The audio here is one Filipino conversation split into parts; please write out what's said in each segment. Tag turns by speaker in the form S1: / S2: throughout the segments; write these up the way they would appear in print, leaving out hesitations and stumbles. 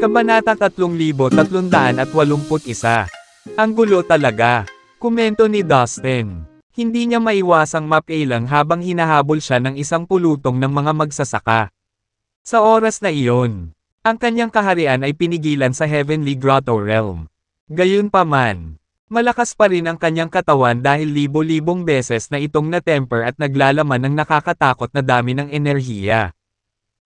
S1: Kabanata 3381. Ang gulo talaga. Komento ni Dustin. Hindi niya maiwasang mapailang habang hinahabol siya ng isang pulutong ng mga magsasaka. Sa oras na iyon, ang kanyang kaharian ay pinigilan sa Heavenly Grotto Realm. Gayunpaman, malakas pa rin ang kanyang katawan dahil libo-libong beses na itong na-temper at naglalaman ng nakakatakot na dami ng enerhiya.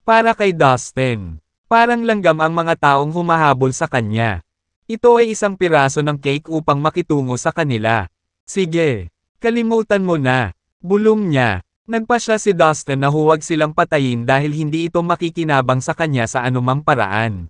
S1: Para kay Dustin, parang langgam ang mga taong humahabol sa kanya. Ito ay isang piraso ng cake upang makitungo sa kanila. Sige, kalimutan mo na, bulong niya. Nagpa siya si Dustin na huwag silang patayin dahil hindi ito makikinabang sa kanya sa anumang paraan.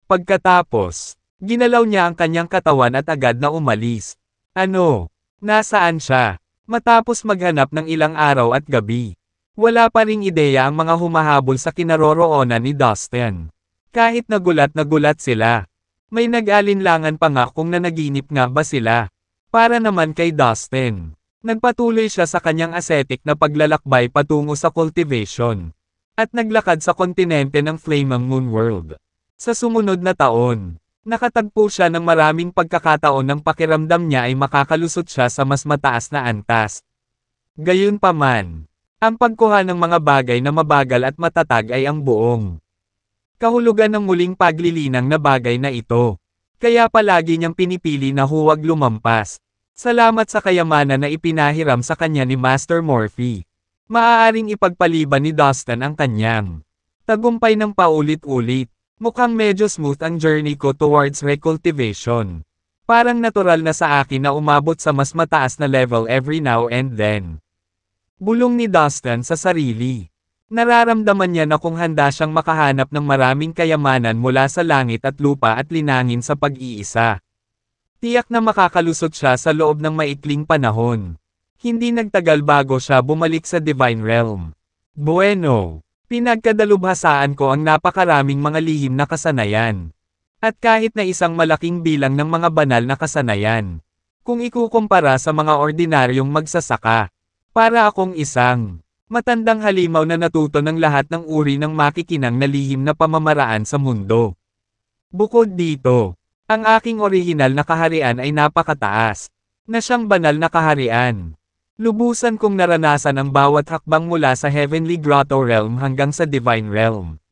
S1: Pagkatapos, ginalaw niya ang kanyang katawan at agad na umalis. Ano? Nasaan siya? Matapos maghanap ng ilang araw at gabi. Wala pa ring ideya ang mga humahabol sa kinaroroonan ni Dustin. Kahit na gulat sila. May nag-alinlangan pa nga kung nanaginip nga ba sila. Para naman kay Dustin, nagpatuloy siya sa kanyang ascetic na paglalakbay patungo sa cultivation. At naglakad sa kontinente ng Flaming Moon World. Sa sumunod na taon, nakatagpo siya ng maraming pagkakataon ng pakiramdam niya ay makakalusot siya sa mas mataas na antas. Gayunpaman, ang pagkuha ng mga bagay na mabagal at matatag ay ang buong kahulugan ng muling paglilinang na bagay na ito. Kaya palagi niyang pinipili na huwag lumampas. Salamat sa kayamanan na ipinahiram sa kanya ni Master Morphe. Maaaring ipagpaliban ni Dustin ang kanyang tagumpay ng paulit-ulit. Mukhang medyo smooth ang journey ko towards recultivation. Parang natural na sa akin na umabot sa mas mataas na level every now and then. Bulong ni Dustin sa sarili. Nararamdaman niya na kung handa siyang makahanap ng maraming kayamanan mula sa langit at lupa at linangin sa pag-iisa. Tiyak na makakalusot siya sa loob ng maikling panahon. Hindi nagtagal bago siya bumalik sa Divine Realm. Bueno, pinagkadalubhasaan ko ang napakaraming mga lihim na kasanayan. At kahit na isang malaking bilang ng mga banal na kasanayan. Kung ikukumpara sa mga ordinaryong magsasaka, para akong isang matandang halimaw na natuto ng lahat ng uri ng makikinang na lihim na pamamaraan sa mundo. Bukod dito, ang aking orihinal na kaharian ay napakataas, na siyang banal na kaharian. Lubusan kong naranasan ang bawat hakbang mula sa Heavenly Grotto Realm hanggang sa Divine Realm.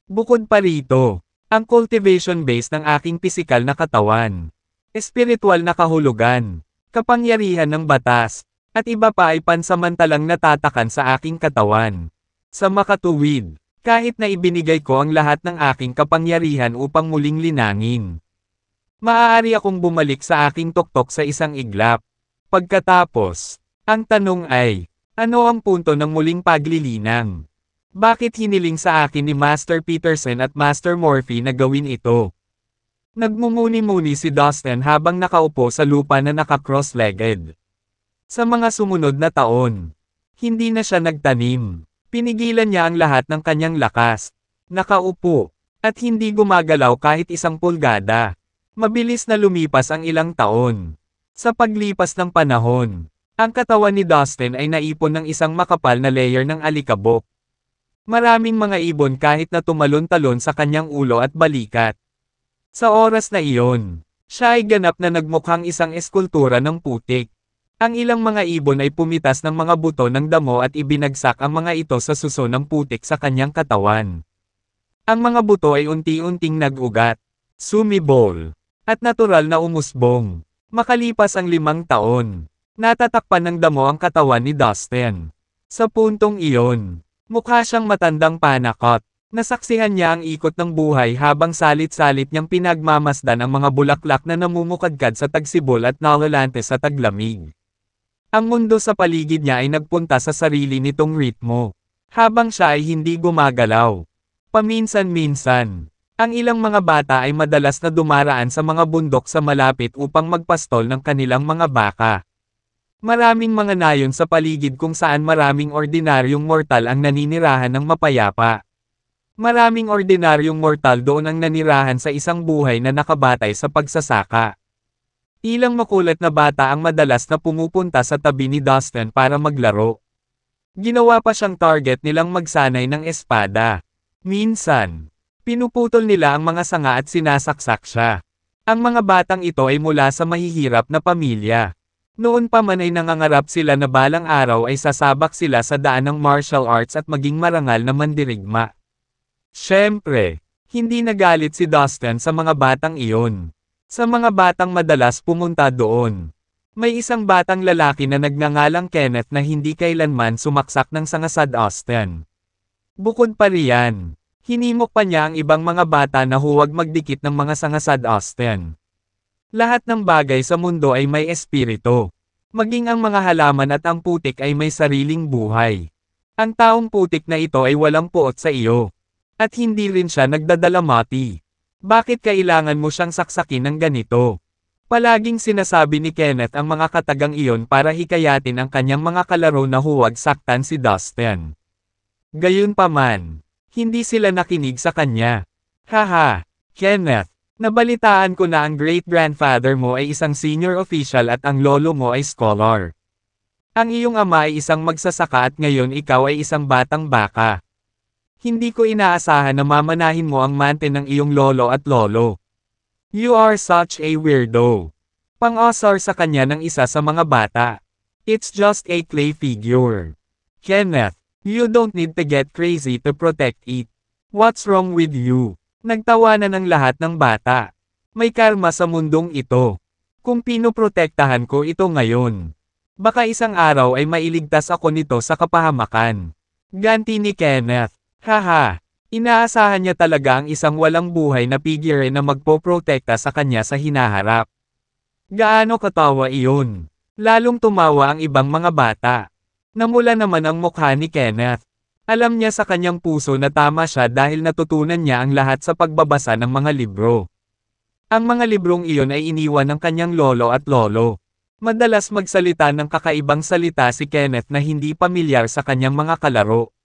S1: Bukod pa rito, ang cultivation base ng aking pisikal na katawan, espiritual na kahulugan, kapangyarihan ng batas, at iba pa ay pansamantalang natatakan sa aking katawan. Sa makatuwid, kahit na ibinigay ko ang lahat ng aking kapangyarihan upang muling linangin. Maaari akong bumalik sa aking tuktok sa isang iglap. Pagkatapos, ang tanong ay, ano ang punto ng muling paglilinang? Bakit hiniling sa akin ni Master Peterson at Master Morphe na gawin ito? Nagmumuni-muni si Dustin habang nakaupo sa lupa na naka-cross-legged. Sa mga sumunod na taon, hindi na siya nagtanim. Pinigilan niya ang lahat ng kanyang lakas. Nakaupo, at hindi gumagalaw kahit isang pulgada. Mabilis na lumipas ang ilang taon. Sa paglipas ng panahon, ang katawan ni Dustin ay naipon ng isang makapal na layer ng alikabok. Maraming mga ibon kahit na tumalon-talon sa kanyang ulo at balikat. Sa oras na iyon, siya ay ganap na nagmukhang isang eskultura ng putik. Ang ilang mga ibon ay pumitas ng mga buto ng damo at ibinagsak ang mga ito sa suso ng putik sa kanyang katawan. Ang mga buto ay unti-unting nag-ugat, sumibol, at natural na umusbong. Makalipas ang 5 taon, natatakpan ng damo ang katawan ni Dustin. Sa puntong iyon, mukha siyang matandang panakot. Nasaksihan niya ang ikot ng buhay habang salit-salit niyang pinagmamasdan ang mga bulaklak na namumukadkad sa tagsibol at nalalante sa taglamig. Ang mundo sa paligid niya ay nagpunta sa sarili nitong ritmo, habang siya ay hindi gumagalaw. Paminsan-minsan, ang ilang mga bata ay madalas na dumaraan sa mga bundok sa malapit upang magpastol ng kanilang mga baka. Maraming mga nayon sa paligid kung saan maraming ordinaryong mortal ang naninirahan ng mapayapa. Maraming ordinaryong mortal doon ang nanirahan sa isang buhay na nakabatay sa pagsasaka. Ilang makulat na bata ang madalas na pumupunta sa tabi ni Dustin para maglaro. Ginawa pa siyang target nilang magsanay ng espada. Minsan, pinuputol nila ang mga sanga at sinasaksak siya. Ang mga batang ito ay mula sa mahihirap na pamilya. Noon pa man ay nangangarap sila na balang araw ay sasabak sila sa daan ng martial arts at maging marangal na mandirigma. Siyempre, hindi nagalit si Dustin sa mga batang iyon. Sa mga batang madalas pumunta doon. May isang batang lalaki na nagngangalang Kenneth na hindi kailanman sumaksak ng sanga sa Dustin. Bukod pa riyan, hinimok pa niya ang ibang mga bata na huwag magdikit ng mga sanga sa Dustin. Lahat ng bagay sa mundo ay may espiritu. Maging ang mga halaman at ang putik ay may sariling buhay. Ang taong putik na ito ay walang puot sa iyo. At hindi rin siya nagdadalamati. Bakit kailangan mo siyang saksakin ng ganito? Palaging sinasabi ni Kenneth ang mga katagang iyon para hikayatin ang kanyang mga kalaro na huwag saktan si Dustin. Gayunpaman, hindi sila nakinig sa kanya. Haha, Kenneth, nabalitaan ko na ang great-grandfather mo ay isang senior official at ang lolo mo ay scholar. Ang iyong ama ay isang magsasaka at ngayon ikaw ay isang batang baka. Hindi ko inaasahan na mamanahin mo ang mante ng iyong lolo at lolo. You are such a weirdo. Pang-asar sa kanya ng isa sa mga bata. It's just a clay figure. Kenneth, you don't need to get crazy to protect it. What's wrong with you? Nagtawanan ang lahat ng bata. May karma sa mundong ito. Kung pinoprotektahan ko ito ngayon, baka isang araw ay mailigtas ako nito sa kapahamakan. Ganti ni Kenneth. Haha. Inaasahan niya talaga ang isang walang buhay na figure na magpoprotekta sa kanya sa hinaharap. Gaano katawa iyon? Lalong tumawa ang ibang mga bata. Namula naman ang mukha ni Kenneth. Alam niya sa kanyang puso na tama siya dahil natutunan niya ang lahat sa pagbabasa ng mga libro. Ang mga librong iyon ay iniwan ng kanyang lolo at lolo. Madalas magsalita ng kakaibang salita si Kenneth na hindi pamilyar sa kanyang mga kalaro.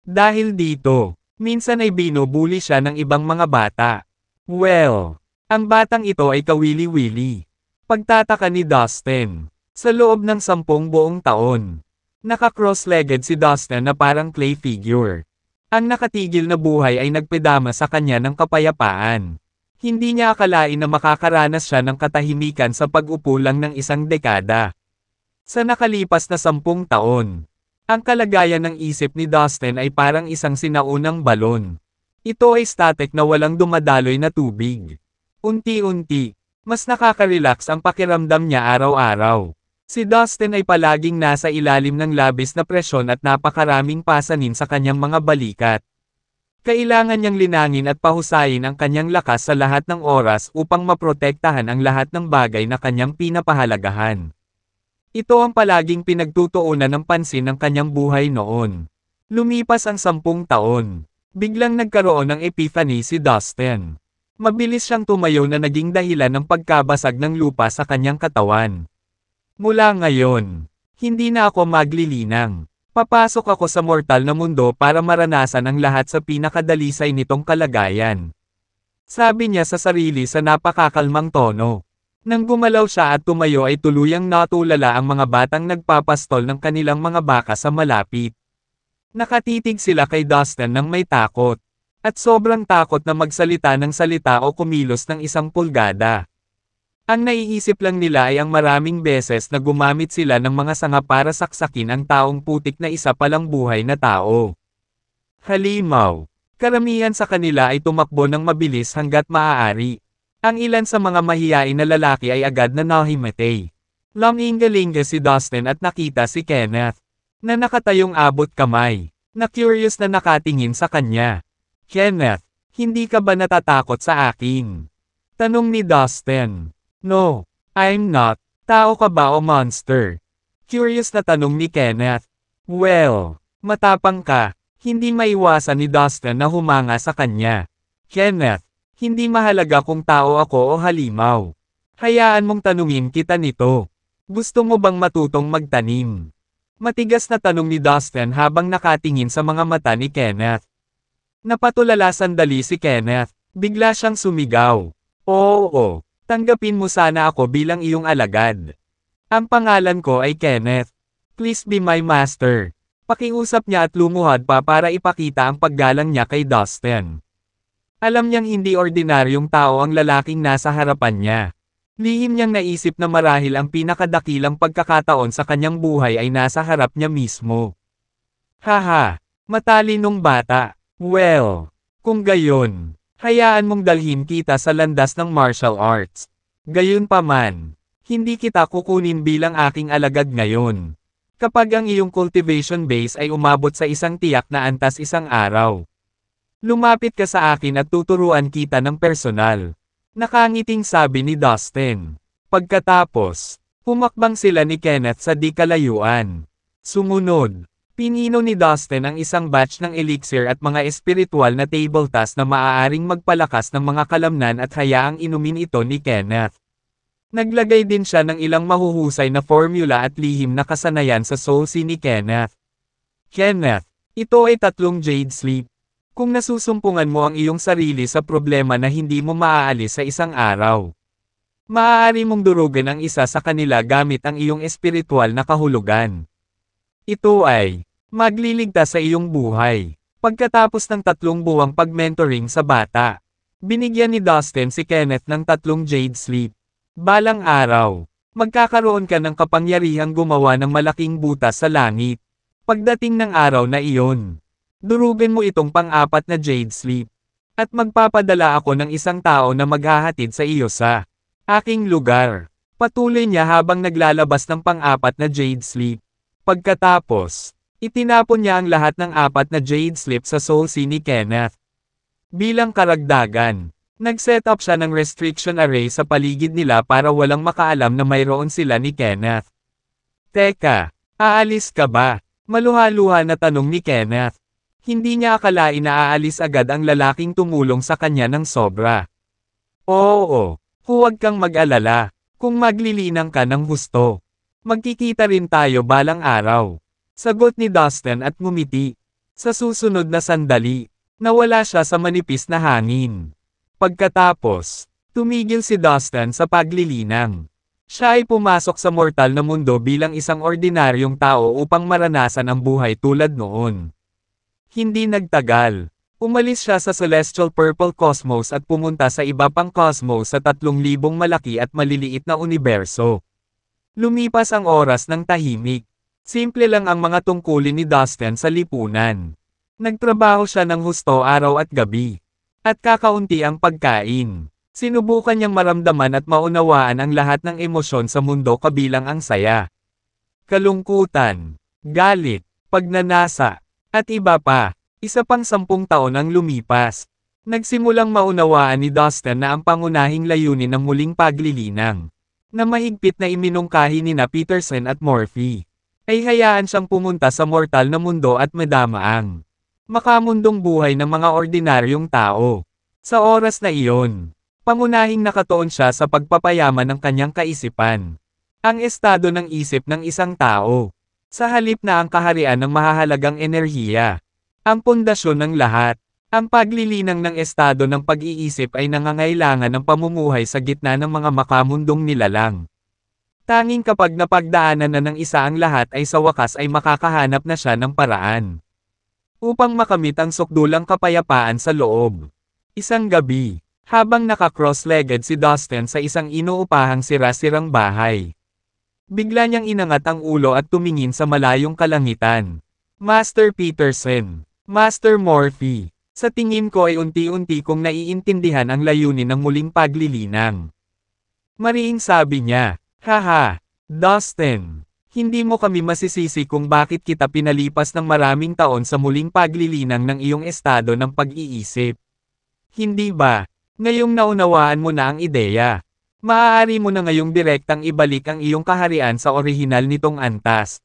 S1: Dahil dito, minsan ay binubuli siya ng ibang mga bata. Well, ang batang ito ay kawili-wili. Pagtataka ni Dustin. Sa loob ng 10 buong taon, naka-cross-legged si Dustin na parang clay figure. Ang nakatigil na buhay ay nagpedama sa kanya ng kapayapaan. Hindi niya akalain na makakaranas siya ng katahimikan sa pag-upo lang ng isang dekada. Sa nakalipas na 10 taon, ang kalagayan ng isip ni Dustin ay parang isang sinaunang balon. Ito ay static na walang dumadaloy na tubig. Unti-unti, mas nakaka-relax ang pakiramdam niya araw-araw. Si Dustin ay palaging nasa ilalim ng labis na presyon at napakaraming pasanin sa kanyang mga balikat. Kailangan niyang linangin at pahusayin ang kanyang lakas sa lahat ng oras upang maprotektahan ang lahat ng bagay na kanyang pinapahalagahan. Ito ang palaging pinagtutuunan ng pansin ng kanyang buhay noon. Lumipas ang 10 taon. Biglang nagkaroon ng epiphany si Dustin. Mabilis siyang tumayo na naging dahilan ng pagkabasag ng lupa sa kanyang katawan. Mula ngayon, hindi na ako maglilinang. Papasok ako sa mortal na mundo para maranasan ang lahat sa pinakadalisay nitong kalagayan. Sabi niya sa sarili sa napakakalmang tono. Nang gumalaw siya at tumayo ay tuluyang natulala ang mga batang nagpapastol ng kanilang mga baka sa malapit. Nakatitig sila kay Dustin nang may takot. At sobrang takot na magsalita ng salita o kumilos ng 1 pulgada. Ang naiisip lang nila ay ang maraming beses na gumamit sila ng mga sanga para saksakin ang taong putik na isa palang buhay na tao. Halimaw. Karamihan sa kanila ay tumakbo ng mabilis hanggat maaari. Ang ilan sa mga mahiyain na lalaki ay agad na nahimatay. Lumingalinga si Dustin at nakita si Kenneth, na nakatayong abot kamay, na curious na nakatingin sa kanya. Kenneth, hindi ka ba natatakot sa akin? Tanong ni Dustin. No, I'm not. Tao ka ba o monster? Curious na tanong ni Kenneth. Well, matapang ka. Hindi maiwasan ni Dustin na humanga sa kanya. Kenneth, hindi mahalaga kung tao ako o halimaw. Hayaan mong tanungin kita nito. Gusto mo bang matutong magtanim? Matigas na tanong ni Dustin habang nakatingin sa mga mata ni Kenneth. Napatulala sandali si Kenneth. Bigla siyang sumigaw. Oo, tanggapin mo sana ako bilang iyong alagad. Ang pangalan ko ay Kenneth. Please be my master. Pakiusap niya at lumuhad pa para ipakita ang paggalang niya kay Dustin. Alam niyang hindi ordinaryong tao ang lalaking nasa harapan niya. Lihim niyang naisip na marahil ang pinakadakilang pagkakataon sa kanyang buhay ay nasa harap niya mismo. Haha, matalinong bata. Well, kung gayon, hayaan mong dalhin kita sa landas ng martial arts. Gayunpaman, hindi kita kukunin bilang aking alagad ngayon. Kapag ang iyong cultivation base ay umabot sa isang tiyak na antas isang araw. Lumapit ka sa akin at tuturuan kita ng personal. Nakangiting sabi ni Dustin. Pagkatapos, humakbang sila ni Kenneth sa di kalayuan. Sumunod, pinino ni Dustin ang isang batch ng elixir at mga espiritual na table task na maaaring magpalakas ng mga kalamnan at hayaang inumin ito ni Kenneth. Naglagay din siya ng ilang mahuhusay na formula at lihim na kasanayan sa soul sea ni Kenneth. Kenneth, ito ay 3 Jade Sleep. Kung nasusumpungan mo ang iyong sarili sa problema na hindi mo maaalis sa isang araw, maaari mong durugan ang isa sa kanila gamit ang iyong espiritual na kahulugan. Ito ay magliligtas sa iyong buhay. Pagkatapos ng 3 buwang pag-mentoring sa bata, binigyan ni Dustin si Kenneth ng 3 Jade Sleep. Balang araw, magkakaroon ka ng kapangyarihang gumawa ng malaking butas sa langit. Pagdating ng araw na iyon, durugan mo itong pang-4 na Jade Sleep. At magpapadala ako ng isang tao na maghahatid sa iyo sa aking lugar. Patuloy niya habang naglalabas ng pang-4 na Jade Sleep. Pagkatapos, itinapon niya ang lahat ng 4 na Jade Sleep sa soul sea ni Kenneth. Bilang karagdagan, nag-set up siya ng restriction array sa paligid nila para walang makaalam na mayroon sila ni Kenneth. Teka, aalis ka ba? Maluha-luha na tanong ni Kenneth. Hindi niya akalain na aalis agad ang lalaking tumulong sa kanya ng sobra. Oo, huwag kang mag-alala, kung maglilinang ka ng husto. Magkikita rin tayo balang araw. Sagot ni Dustin at ngumiti. Sa susunod na sandali, nawala siya sa manipis na hangin. Pagkatapos, tumigil si Dustin sa paglilinang. Siya ay pumasok sa mortal na mundo bilang isang ordinaryong tao upang maranasan ang buhay tulad noon. Hindi nagtagal, umalis siya sa Celestial Purple Cosmos at pumunta sa iba pang cosmos sa 3,000 malaki at maliliit na universo. Lumipas ang oras ng tahimik. Simple lang ang mga tungkulin ni Dustin sa lipunan. Nagtrabaho siya ng husto araw at gabi. At kakaunti ang pagkain. Sinubukan niyang maramdaman at maunawaan ang lahat ng emosyon sa mundo kabilang ang saya, kalungkutan, galit, pagnanasa, at iba pa. Isa pang 10 taon ang lumipas. Nagsimulang maunawaan ni Dustin na ang pangunahing layunin ng muling paglilinang, na mahigpit na iminungkahi ni Peterson at Morphe, ay hayaan siyang pumunta sa mortal na mundo at madama ang makamundong buhay ng mga ordinaryong tao. Sa oras na iyon, pangunahing nakatuon siya sa pagpapayaman ng kanyang kaisipan. Ang estado ng isip ng isang tao. Sa halip na ang kaharian ng mahahalagang enerhiya. Ang pundasyon ng lahat. Ang paglilinang ng estado ng pag-iisip ay nangangailangan ng pamumuhay sa gitna ng mga makamundong nilalang. Tanging kapag napagdaanan na ng isa ang lahat ay sa wakas ay makakahanap na siya ng paraan upang makamit ang sukdulang kapayapaan sa loob. Isang gabi, habang naka-cross-legged si Dustin sa isang inuupahang sira-sirang bahay, bigla niyang inangat ang ulo at tumingin sa malayong kalangitan. Master Peterson, Master Morphe, sa tingin ko ay unti-unti kong naiintindihan ang layunin ng muling paglilinang. Mariing sabi niya, haha, Dustin. Hindi mo kami masisisi kung bakit kita pinalipas ng maraming taon sa muling paglilinang ng iyong estado ng pag-iisip. Hindi ba? Ngayong naunawaan mo na ang ideya. Maaari mo na ngayong direktang ibalik ang iyong kaharian sa orihinal nitong antas.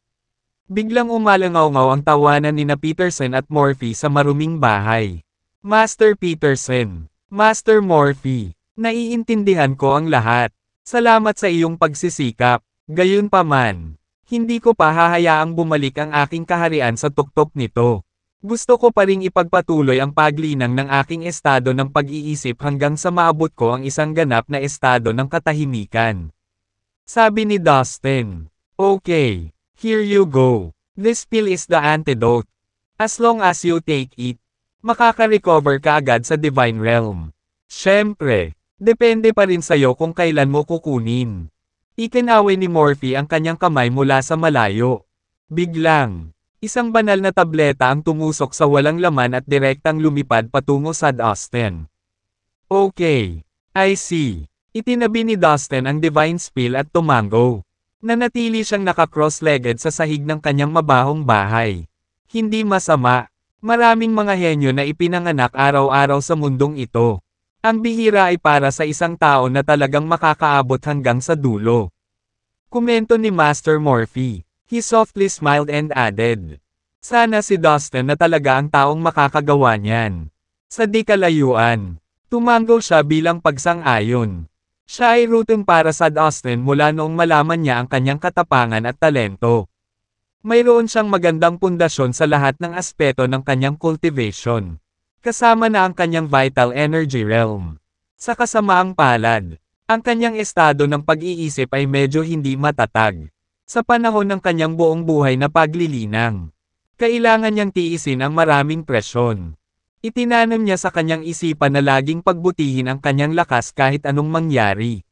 S1: Biglang umalangaw-ngaw ang tawanan ni Peterson at Morphe sa maruming bahay. Master Peterson, Master Morphe, naiintindihan ko ang lahat. Salamat sa iyong pagsisikap. Gayunpaman, hindi ko pa hahayaang bumalik ang aking kaharian sa tuktok nito. Gusto ko pa ring ipagpatuloy ang paglinang ng aking estado ng pag-iisip hanggang sa maabot ko ang isang ganap na estado ng katahimikan. Sabi ni Dustin. Okay, here you go. This pill is the antidote. As long as you take it, makaka-recover ka agad sa Divine Realm. Siyempre, depende pa rin sa'yo kung kailan mo kukunin. Ikinaway ni Morphe ang kanyang kamay mula sa malayo. Biglang, isang banal na tableta ang tumusok sa walang laman at direktang lumipad patungo sa Dustin. Okay, I see. Itinabi ni Dustin ang Divine Spill at tumango. Nanatili siyang naka-cross-legged sa sahig ng kanyang mabahong bahay. Hindi masama. Maraming mga henyo na ipinanganak araw-araw sa mundong ito. Ang bihira ay para sa isang tao na talagang makakaabot hanggang sa dulo. Komento ni Master Morphe. He softly smiled and added. Sana si Dustin na talaga ang taong makakagawa niyan. Sa di kalayuan, tumango siya bilang pagsang-ayon. Siya ay rooting para sa Dustin mula noong malaman niya ang kanyang katapangan at talento. Mayroon siyang magandang pundasyon sa lahat ng aspeto ng kanyang cultivation. Kasama na ang kanyang vital energy realm. Sa kasamaang palad, ang kanyang estado ng pag-iisip ay medyo hindi matatag. Sa panahon ng kanyang buong buhay na paglilinang, kailangan niyang tiisin ang maraming presyon. Itinanam niya sa kanyang isipan na laging pagbutihin ang kanyang lakas kahit anong mangyari.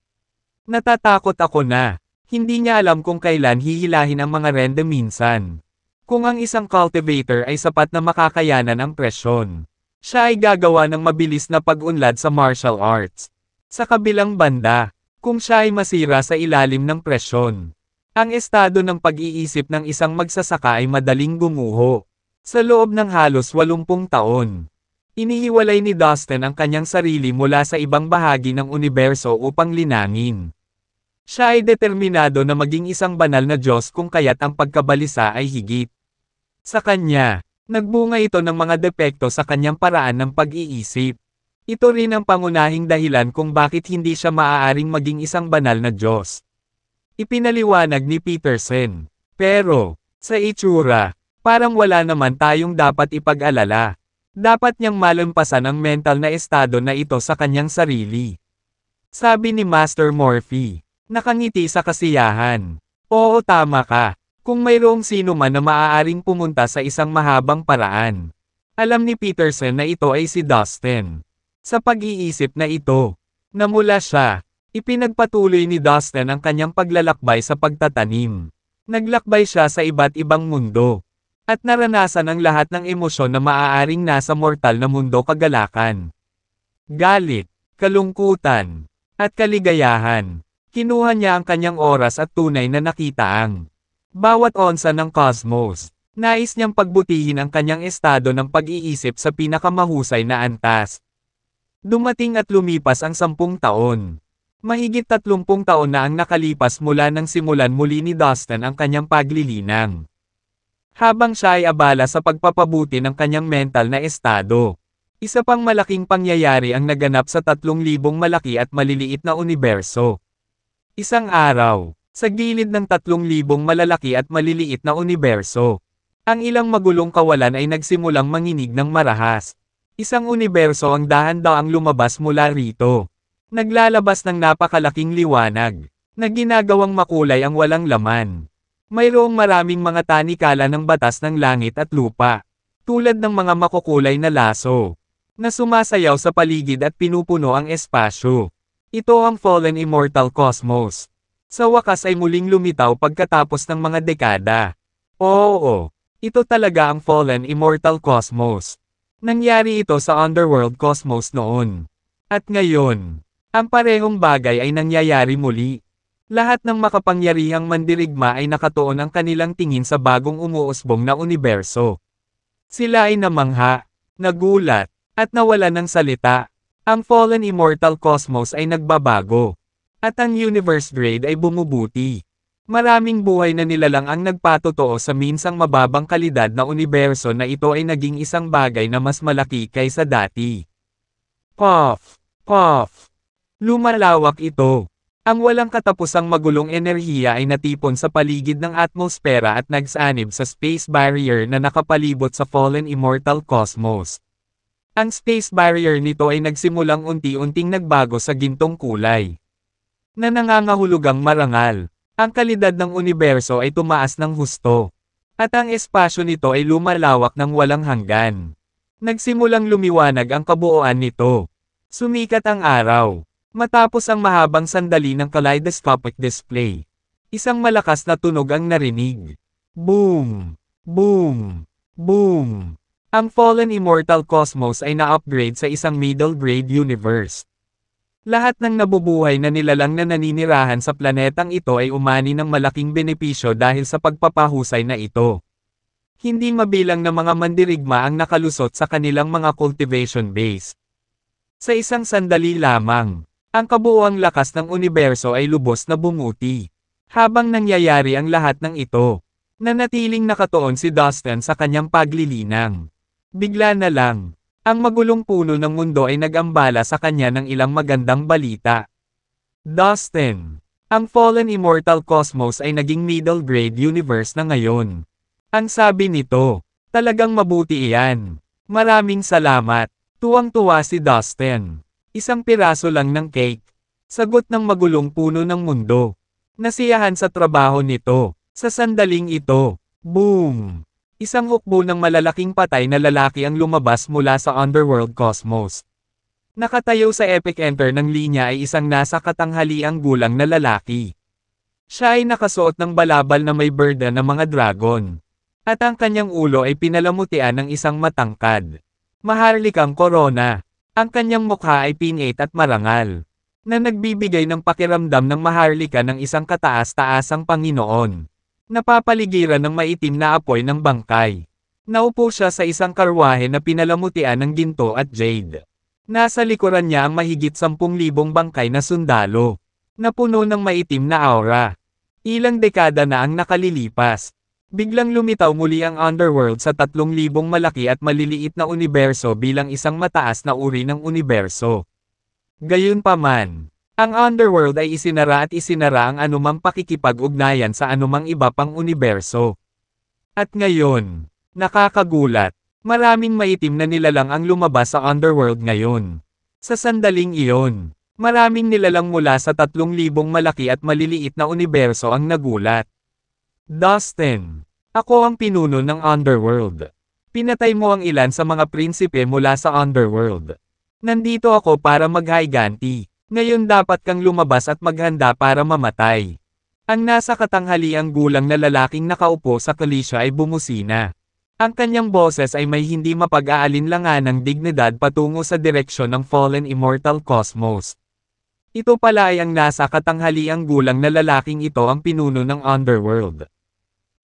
S1: Natatakot ako na, hindi niya alam kung kailan hihilahin ang mga rende minsan. Kung ang isang cultivator ay sapat na makakayanan ang presyon, siya ay gagawa ng mabilis na pag-unlad sa martial arts. Sa kabilang banda, kung siya ay masira sa ilalim ng presyon, ang estado ng pag-iisip ng isang magsasaka ay madaling gumuho. Sa loob ng halos 80 taon, inihiwalay ni Dustin ang kanyang sarili mula sa ibang bahagi ng universo upang linangin. Siya ay determinado na maging isang banal na Diyos kung kaya't ang pagkabalisa ay higit. Sa kanya, nagbunga ito ng mga depekto sa kanyang paraan ng pag-iisip. Ito rin ang pangunahing dahilan kung bakit hindi siya maaaring maging isang banal na Diyos. Ipinaliwanag ni Peterson. Pero, sa itsura, parang wala naman tayong dapat ipag-alala. Dapat niyang malampasan ang mental na estado na ito sa kanyang sarili. Sabi ni Master Morphe, nakangiti sa kasiyahan. Oo, tama ka. Kung mayroong sino man na maaaring pumunta sa isang mahabang paraan. Alam ni Peterson na ito ay si Dustin. Sa pag-iisip na ito, namula siya. Ipinagpatuloy ni Dustin ang kanyang paglalakbay sa pagtatanim. Naglakbay siya sa iba't ibang mundo. At naranasan ang lahat ng emosyon na maaaring nasa mortal na mundo kagalakan. Galit, kalungkutan, at kaligayahan. Kinuha niya ang kanyang oras at tunay na nakita ang bawat onsa ng cosmos. Nais niyang pagbutihin ang kanyang estado ng pag-iisip sa pinakamahusay na antas. Dumating at lumipas ang 10 taon. Mahigit 30 taon na ang nakalipas mula nang simulan muli ni Dustin ang kanyang paglilinang. Habang siya ay abala sa pagpapabuti ng kanyang mental na estado. Isa pang malaking pangyayari ang naganap sa 3,000 malaki at maliliit na universo. Isang araw, sa gilid ng 3,000 malalaki at maliliit na universo, ang ilang magulong kawalan ay nagsimulang manginig ng marahas. Isang universo ang dahan-daang lumabas mula rito. Naglalabas ng napakalaking liwanag, na ginagawang makulay ang walang laman. Mayroong maraming mga tanikala ng batas ng langit at lupa, tulad ng mga makukulay na laso, na sumasayaw sa paligid at pinupuno ang espasyo. Ito ang Fallen Immortal Cosmos. Sa wakas ay muling lumitaw pagkatapos ng mga dekada. Oo, ito talaga ang Fallen Immortal Cosmos. Nangyari ito sa Underworld Cosmos noon. At ngayon, ang parehong bagay ay nangyayari muli. Lahat ng makapangyarihang mandirigma ay nakatuon ang kanilang tingin sa bagong umuusbong na universo. Sila ay namangha, nagulat, at nawala ng salita. Ang Fallen Immortal Cosmos ay nagbabago. At ang Universe Grade ay bumubuti. Maraming buhay na nilalang ang nagpatotoo sa minsang mababang kalidad na universo na ito ay naging isang bagay na mas malaki kaysa dati. Puff! Puff! Lumalawak ito. Ang walang katapusang magulong enerhiya ay natipon sa paligid ng atmosfera at nagsanib sa space barrier na nakapalibot sa Fallen Immortal Cosmos. Ang space barrier nito ay nagsimulang unti-unting nagbago sa gintong kulay, na nangangahulugang marangal. Ang kalidad ng universo ay tumaas ng husto. At ang espasyo nito ay lumalawak ng walang hanggan. Nagsimulang lumiwanag ang kabuuan nito. Sumikat ang araw. Matapos ang mahabang sandali ng kaleidoscopic display. Isang malakas na tunog ang narinig. Boom! Boom! Boom! Ang fallen immortal cosmos ay na-upgrade sa isang middle-grade universe. Lahat ng nabubuhay na nilalang na naninirahan sa planetang ito ay umani ng malaking benepisyo dahil sa pagpapahusay na ito. Hindi mabilang na mga mandirigma ang nakalusot sa kanilang mga cultivation base. Sa isang sandali lamang, ang kabuuang lakas ng universo ay lubos na bumuti. Habang nangyayari ang lahat ng ito, nanatiling nakatuon si Dustin sa kanyang paglilinang. Bigla na lang, ang magulong puno ng mundo ay nag-ambala sa kanya ng ilang magandang balita. Dustin, ang fallen immortal cosmos ay naging middle grade universe na ngayon. Ang sabi nito, talagang mabuti iyan. Maraming salamat. Tuwang-tuwa si Dustin. Isang piraso lang ng cake. Sagot ng magulong puno ng mundo. Nasiyahan sa trabaho nito. Sa sandaling ito, boom! Isang hukbo ng malalaking patay na lalaki ang lumabas mula sa underworld cosmos. Nakatayo sa epic enter ng linya ay isang nasa katanghaliang gulang na lalaki. Siya ay nakasuot ng balabal na may birda ng mga dragon. At ang kanyang ulo ay pinalamutian ng isang matangkad. Maharlikang korona. Ang kanyang mukha ay pinate at marangal, na nagbibigay ng pakiramdam ng maharlika ng isang kataas-taasang Panginoon. Napapaligiran ng maitim na apoy ng bangkay. Naupo siya sa isang karwahe na pinalamutian ng ginto at jade. Nasa likuran niya ang mahigit 10,000 bangkay na sundalo, na puno ng maitim na aura. Ilang dekada na ang nakalilipas. Biglang lumitaw muli ang underworld sa 3,000 malaki at maliliit na universo bilang isang mataas na uri ng universo. Gayunpaman, ang underworld ay isinara ang anumang pakikipag-ugnayan sa anumang iba pang universo. At ngayon, nakakagulat, maraming maitim na nilalang ang lumabas sa underworld ngayon. Sa sandaling iyon, maraming nilalang mula sa 3,000 malaki at maliliit na universo ang nagulat. Dustin, ako ang pinuno ng underworld. Pinatay mo ang ilan sa mga prinsipe mula sa underworld. Nandito ako para maghiganti. Ngayon dapat kang lumabas at maghanda para mamatay. Ang nasa katanghaliang gulang na lalaking nakaupo sa kalisya ay bumusina. Ang kanyang boses ay may hindi mapag-aalinlanganang dignidad patungo sa direksyon ng fallen immortal cosmos. Ito pala ay ang nasa katanghaliang gulang na lalaking ito ang pinuno ng underworld.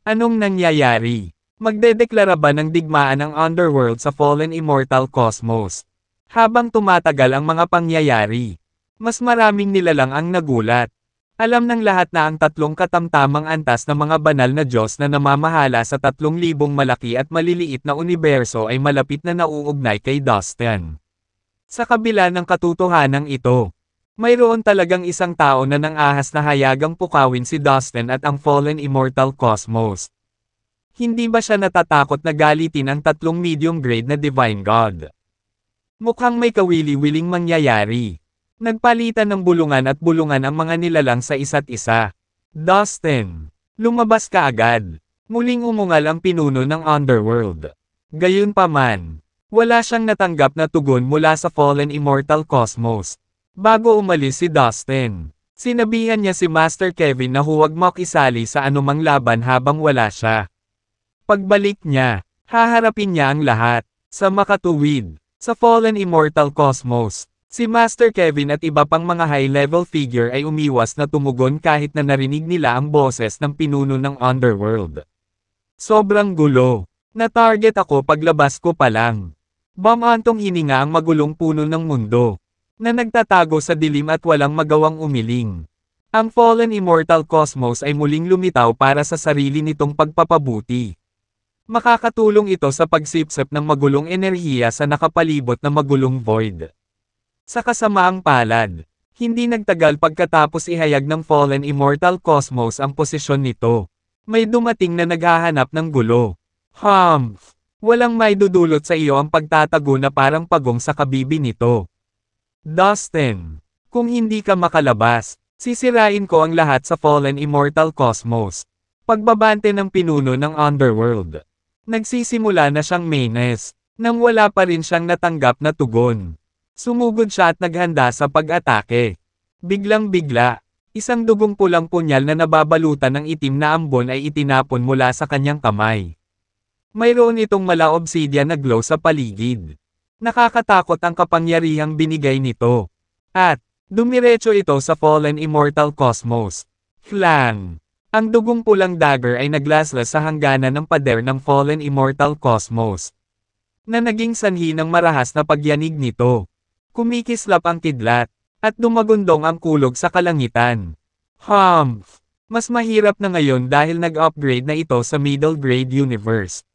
S1: Anong nangyayari? Magdedeklara ba ng digmaan ang underworld sa fallen immortal cosmos? Habang tumatagal ang mga pangyayari, mas maraming nilalang ang nagulat. Alam ng lahat na ang 3 katamtamang antas na mga banal na Diyos na namamahala sa 3,000 malaki at maliliit na universo ay malapit na nauugnay kay Dustin. Sa kabila ng katotohanan ito, mayroon talagang isang tao na nang-ahas na hayagang pukawin si Dustin at ang fallen immortal cosmos. Hindi ba siya natatakot na galitin ang 3 medium grade na divine god? Mukhang may kawili-wiling mangyayari. Nagpalitan ng bulungan at bulungan ang mga nilalang sa isa't isa. Dustin, lumabas ka agad. Muling umungal ang pinuno ng underworld. Gayunpaman, wala siyang natanggap na tugon mula sa fallen immortal cosmos. Bago umalis si Dustin, sinabihan niya si Master Kevin na huwag makisali sa anumang laban habang wala siya. Pagbalik niya, haharapin niya ang lahat. Sa makatuwid, sa fallen immortal cosmos, si Master Kevin at iba pang mga high-level figure ay umiwas na tumugon kahit na narinig nila ang boses ng pinuno ng underworld. Sobrang gulo. Na-target ako paglabas ko pa lang. Bamantong hininga ang magulong puno ng mundo, na nagtatago sa dilim at walang magawang umiling. Ang fallen immortal cosmos ay muling lumitaw para sa sarili nitong pagpapabuti. Makakatulong ito sa pagsipsip ng magulong enerhiya sa nakapalibot na magulong void. Sa kasamaang palad, hindi nagtagal pagkatapos ihayag ng fallen immortal cosmos ang posisyon nito. May dumating na naghahanap ng gulo. Humph! Walang maidudulot sa iyo ang pagtatago na parang pagong sa kabibi nito. Dustin, kung hindi ka makalabas, sisirain ko ang lahat sa fallen immortal cosmos. Pagbabante ng pinuno ng Underworld. Nagsisimula na siyang menace, nang wala pa rin siyang natanggap na tugon. Sumugod siya at naghanda sa pag-atake. Biglang-bigla, isang dugong pulang punyal na nababalutan ng itim na ambon ay itinapon mula sa kanyang kamay. Mayroon itong mala-obsidian na glow sa paligid. Nakakatakot ang kapangyarihang binigay nito. At, dumiretso ito sa Fallen Immortal Cosmos. Flang! Ang dugong pulang dagger ay naglaslas sa hangganan ng pader ng Fallen Immortal Cosmos, na naging sanhi ng marahas na pagyanig nito. Kumikislap ang kidlat, at dumagundong ang kulog sa kalangitan. Humph! Mas mahirap na ngayon dahil nag-upgrade na ito sa middle grade universe.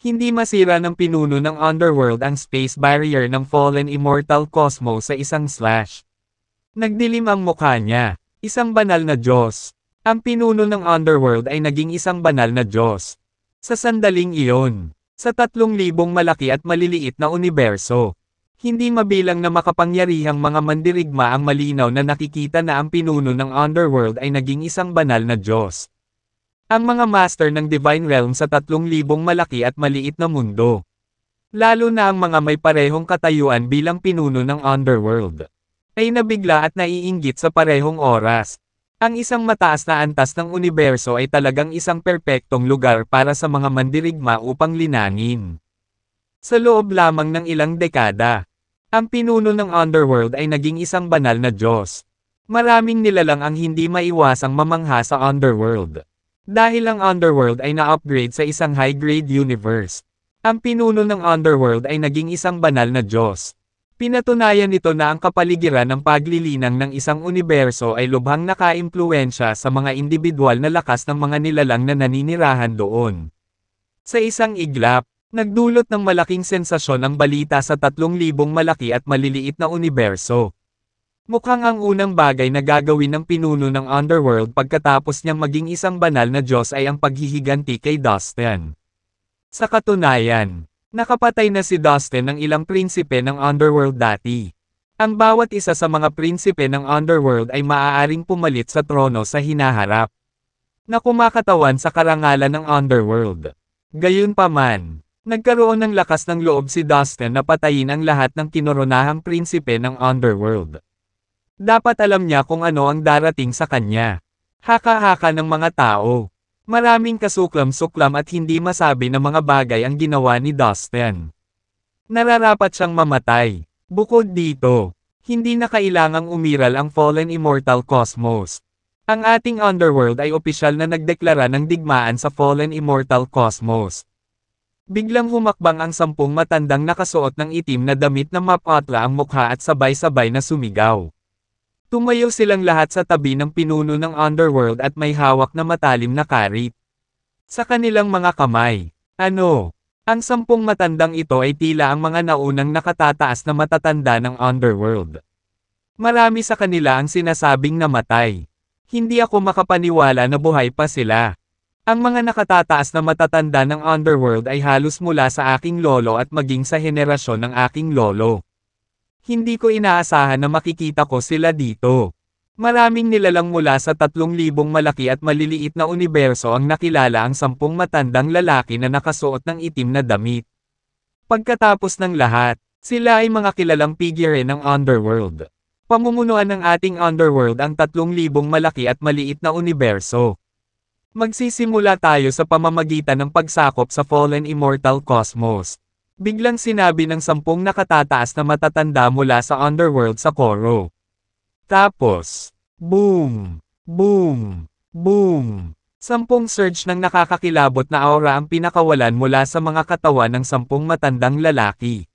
S1: Hindi masira ng pinuno ng Underworld ang space barrier ng Fallen Immortal Cosmos sa isang slash. Nagdilim ang mukha niya, isang banal na Diyos. Ang pinuno ng Underworld ay naging isang banal na Diyos. Sa sandaling iyon, sa 3,000 malaki at maliliit na universo, hindi mabilang na makapangyarihang mga mandirigma ang malinaw na nakikita na ang pinuno ng Underworld ay naging isang banal na Diyos. Ang mga master ng Divine Realm sa 3,000 malaki at maliit na mundo. Lalo na ang mga may parehong katayuan bilang pinuno ng Underworld, ay nabigla at naiinggit sa parehong oras. Ang isang mataas na antas ng universo ay talagang isang perpektong lugar para sa mga mandirigma upang linangin. Sa loob lamang ng ilang dekada, ang pinuno ng Underworld ay naging isang banal na Diyos. Maraming nilalang ang hindi maiwasang mamangha sa Underworld. Dahil ang Underworld ay na-upgrade sa isang high-grade universe, ang pinuno ng Underworld ay naging isang banal na Diyos. Pinatunayan nito na ang kapaligiran ng paglilinang ng isang universo ay lubhang nakaimpluwensya sa mga individual na lakas ng mga nilalang na naninirahan doon. Sa isang iglap, nagdulot ng malaking sensasyon ang balita sa 3,000 malaki at maliliit na universo. Mukhang ang unang bagay na gagawin ng pinuno ng Underworld pagkatapos niyang maging isang banal na Diyos ay ang paghihiganti kay Dustin. Sa katunayan, nakapatay na si Dustin ng ilang prinsipe ng Underworld dati. Ang bawat isa sa mga prinsipe ng Underworld ay maaaring pumalit sa trono sa hinaharap, na kumakatawan sa karangalan ng Underworld. Gayunpaman, nagkaroon ng lakas ng loob si Dustin na patayin ang lahat ng kinoronahang prinsipe ng Underworld. Dapat alam niya kung ano ang darating sa kanya. Haka-haka ng mga tao. Maraming kasuklam-suklam at hindi masabi na mga bagay ang ginawa ni Dustin. Nararapat siyang mamatay. Bukod dito, hindi na kailangang umiral ang Fallen Immortal Cosmos. Ang ating Underworld ay opisyal na nagdeklara ng digmaan sa Fallen Immortal Cosmos. Biglang humakbang ang 10 matandang nakasuot ng itim na damit na mapatla ang mukha at sabay-sabay na sumigaw. Tumayo silang lahat sa tabi ng pinuno ng Underworld at may hawak na matalim na karit sa kanilang mga kamay. Ano? Ang 10 matandang ito ay tila ang mga naunang nakatataas na matatanda ng Underworld. Marami sa kanila ang sinasabing namatay. Hindi ako makapaniwala na buhay pa sila. Ang mga nakatataas na matatanda ng Underworld ay halos mula sa aking lolo at maging sa henerasyon ng aking lolo. Hindi ko inaasahan na makikita ko sila dito. Maraming nilalang mula sa 3,000 malaki at maliliit na universo ang nakilala ang 10 matandang lalaki na nakasuot ng itim na damit. Pagkatapos ng lahat, sila ay mga kilalang figure ng Underworld. Pamumunuan ng ating Underworld ang 3,000 malaki at maliit na universo. Magsisimula tayo sa pamamagitan ng pagsakop sa Fallen Immortal Cosmos. Biglang sinabi ng 10 nakatataas na matatanda mula sa Underworld sa koro. Tapos, boom, boom, boom. 10 surge ng nakakakilabot na aura ang pinakawalan mula sa mga katawan ng 10 matandang lalaki.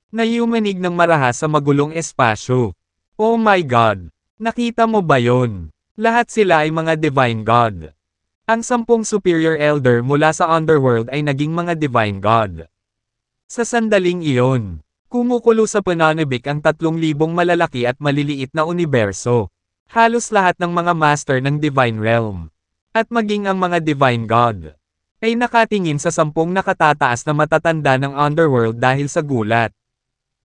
S1: Nayumanig ng marahas sa magulong espasyo. Oh my God! Nakita mo ba yon? Lahat sila ay mga Divine God. Ang 10 Superior Elder mula sa Underworld ay naging mga Divine God. Sa sandaling iyon, kumukulo sa pananabik ang 3,000 malalaki at maliliit na universo. Halos lahat ng mga master ng Divine Realm, at maging ang mga Divine God, ay nakatingin sa 10 nakatataas na matatanda ng Underworld dahil sa gulat.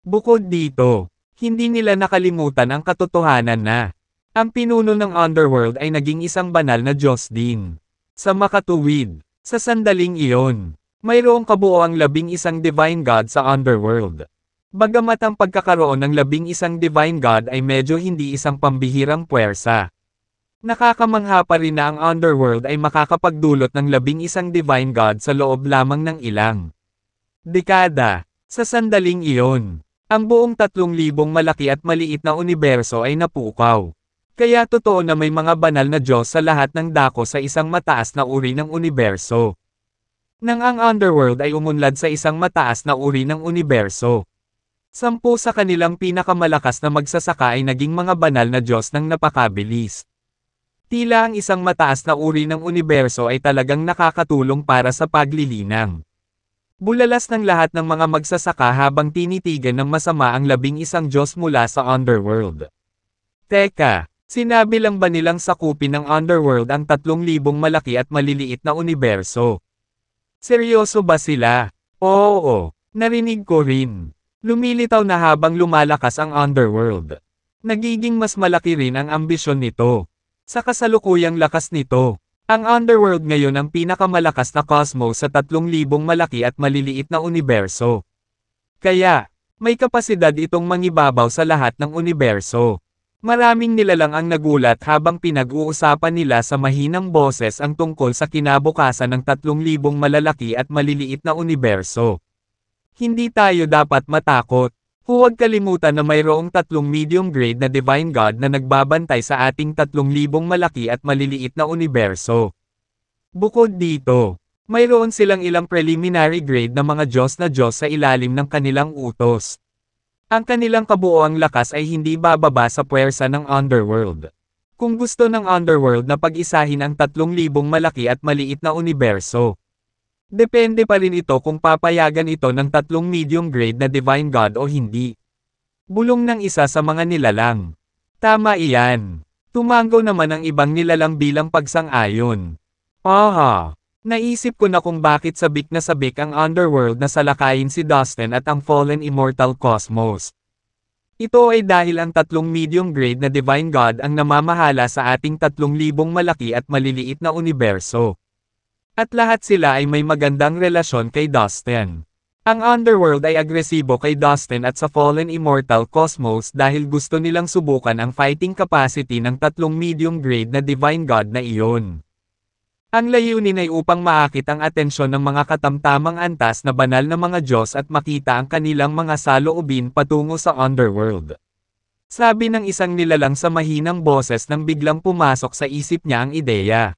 S1: Bukod dito, hindi nila nakalimutan ang katotohanan na ang pinuno ng Underworld ay naging isang banal na Diyos din. Sa makatuwid, sa sandaling iyon, mayroong kabuoang 11 divine god sa underworld. Bagamat ang pagkakaroon ng 11 divine god ay medyo hindi isang pambihirang puwersa. Nakakamangha pa rin na ang underworld ay makakapagdulot ng 11 divine god sa loob lamang ng ilang dekada. Sa sandaling iyon, ang buong 3,000 malaki at maliit na universo ay napukaw. Kaya totoo na may mga banal na Diyos sa lahat ng dako sa isang mataas na uri ng universo. Nang ang underworld ay umunlad sa isang mataas na uri ng universo. 10 sa kanilang pinakamalakas na magsasaka ay naging mga banal na Diyos ng napakabilis. Tila ang isang mataas na uri ng universo ay talagang nakakatulong para sa paglilinang. Bulalas ng lahat ng mga magsasaka habang tinitigan ng masama ang 11 Diyos mula sa underworld. Teka, sinabi lang ba nilang sakupin ng underworld ang 3,000 malaki at maliliit na universo? Seryoso ba sila? Oo, narinig ko rin. Lumilitaw na habang lumalakas ang underworld. Nagiging mas malaki rin ang ambisyon nito. Sa kasalukuyang lakas nito, ang underworld ngayon ang pinakamalakas na cosmos sa 3,000 malaki at maliliit na universo. Kaya, may kapasidad itong mangibabaw sa lahat ng universo. Maraming nilalang ang nagulat habang pinag-uusapan nila sa mahinang boses ang tungkol sa kinabukasan ng 3,000 malalaki at maliliit na universo. Hindi tayo dapat matakot. Huwag kalimutan na mayroong 3 medium grade na divine god na nagbabantay sa ating 3,000 malaki at maliliit na universo. Bukod dito, mayroon silang ilang preliminary grade na mga Diyos sa ilalim ng kanilang utos. Ang kanilang kabuoang lakas ay hindi bababa sa puwersa ng underworld. Kung gusto ng underworld na pag-isahin ang 3,000 malaki at maliit na universo, depende pa rin ito kung papayagan ito ng 3 medium grade na divine god o hindi. Bulong ng isa sa mga nilalang. Tama iyan. Tumango naman ang ibang nilalang bilang pagsang-ayon. Aha! Naisip ko na kung bakit sabik na sabik ang underworld na salakayin si Dustin at ang fallen immortal cosmos. Ito ay dahil ang 3 medium grade na divine god ang namamahala sa ating 3,000 malaki at maliliit na universo. At lahat sila ay may magandang relasyon kay Dustin. Ang underworld ay agresibo kay Dustin at sa fallen immortal cosmos dahil gusto nilang subukan ang fighting capacity ng 3 medium grade na divine god na iyon. Ang layunin ay upang maakit ang atensyon ng mga katamtamang antas na banal na mga Diyos at makita ang kanilang mga saloobin patungo sa underworld. Sabi ng isang nilalang sa mahinang boses nang biglang pumasok sa isip niya ang ideya.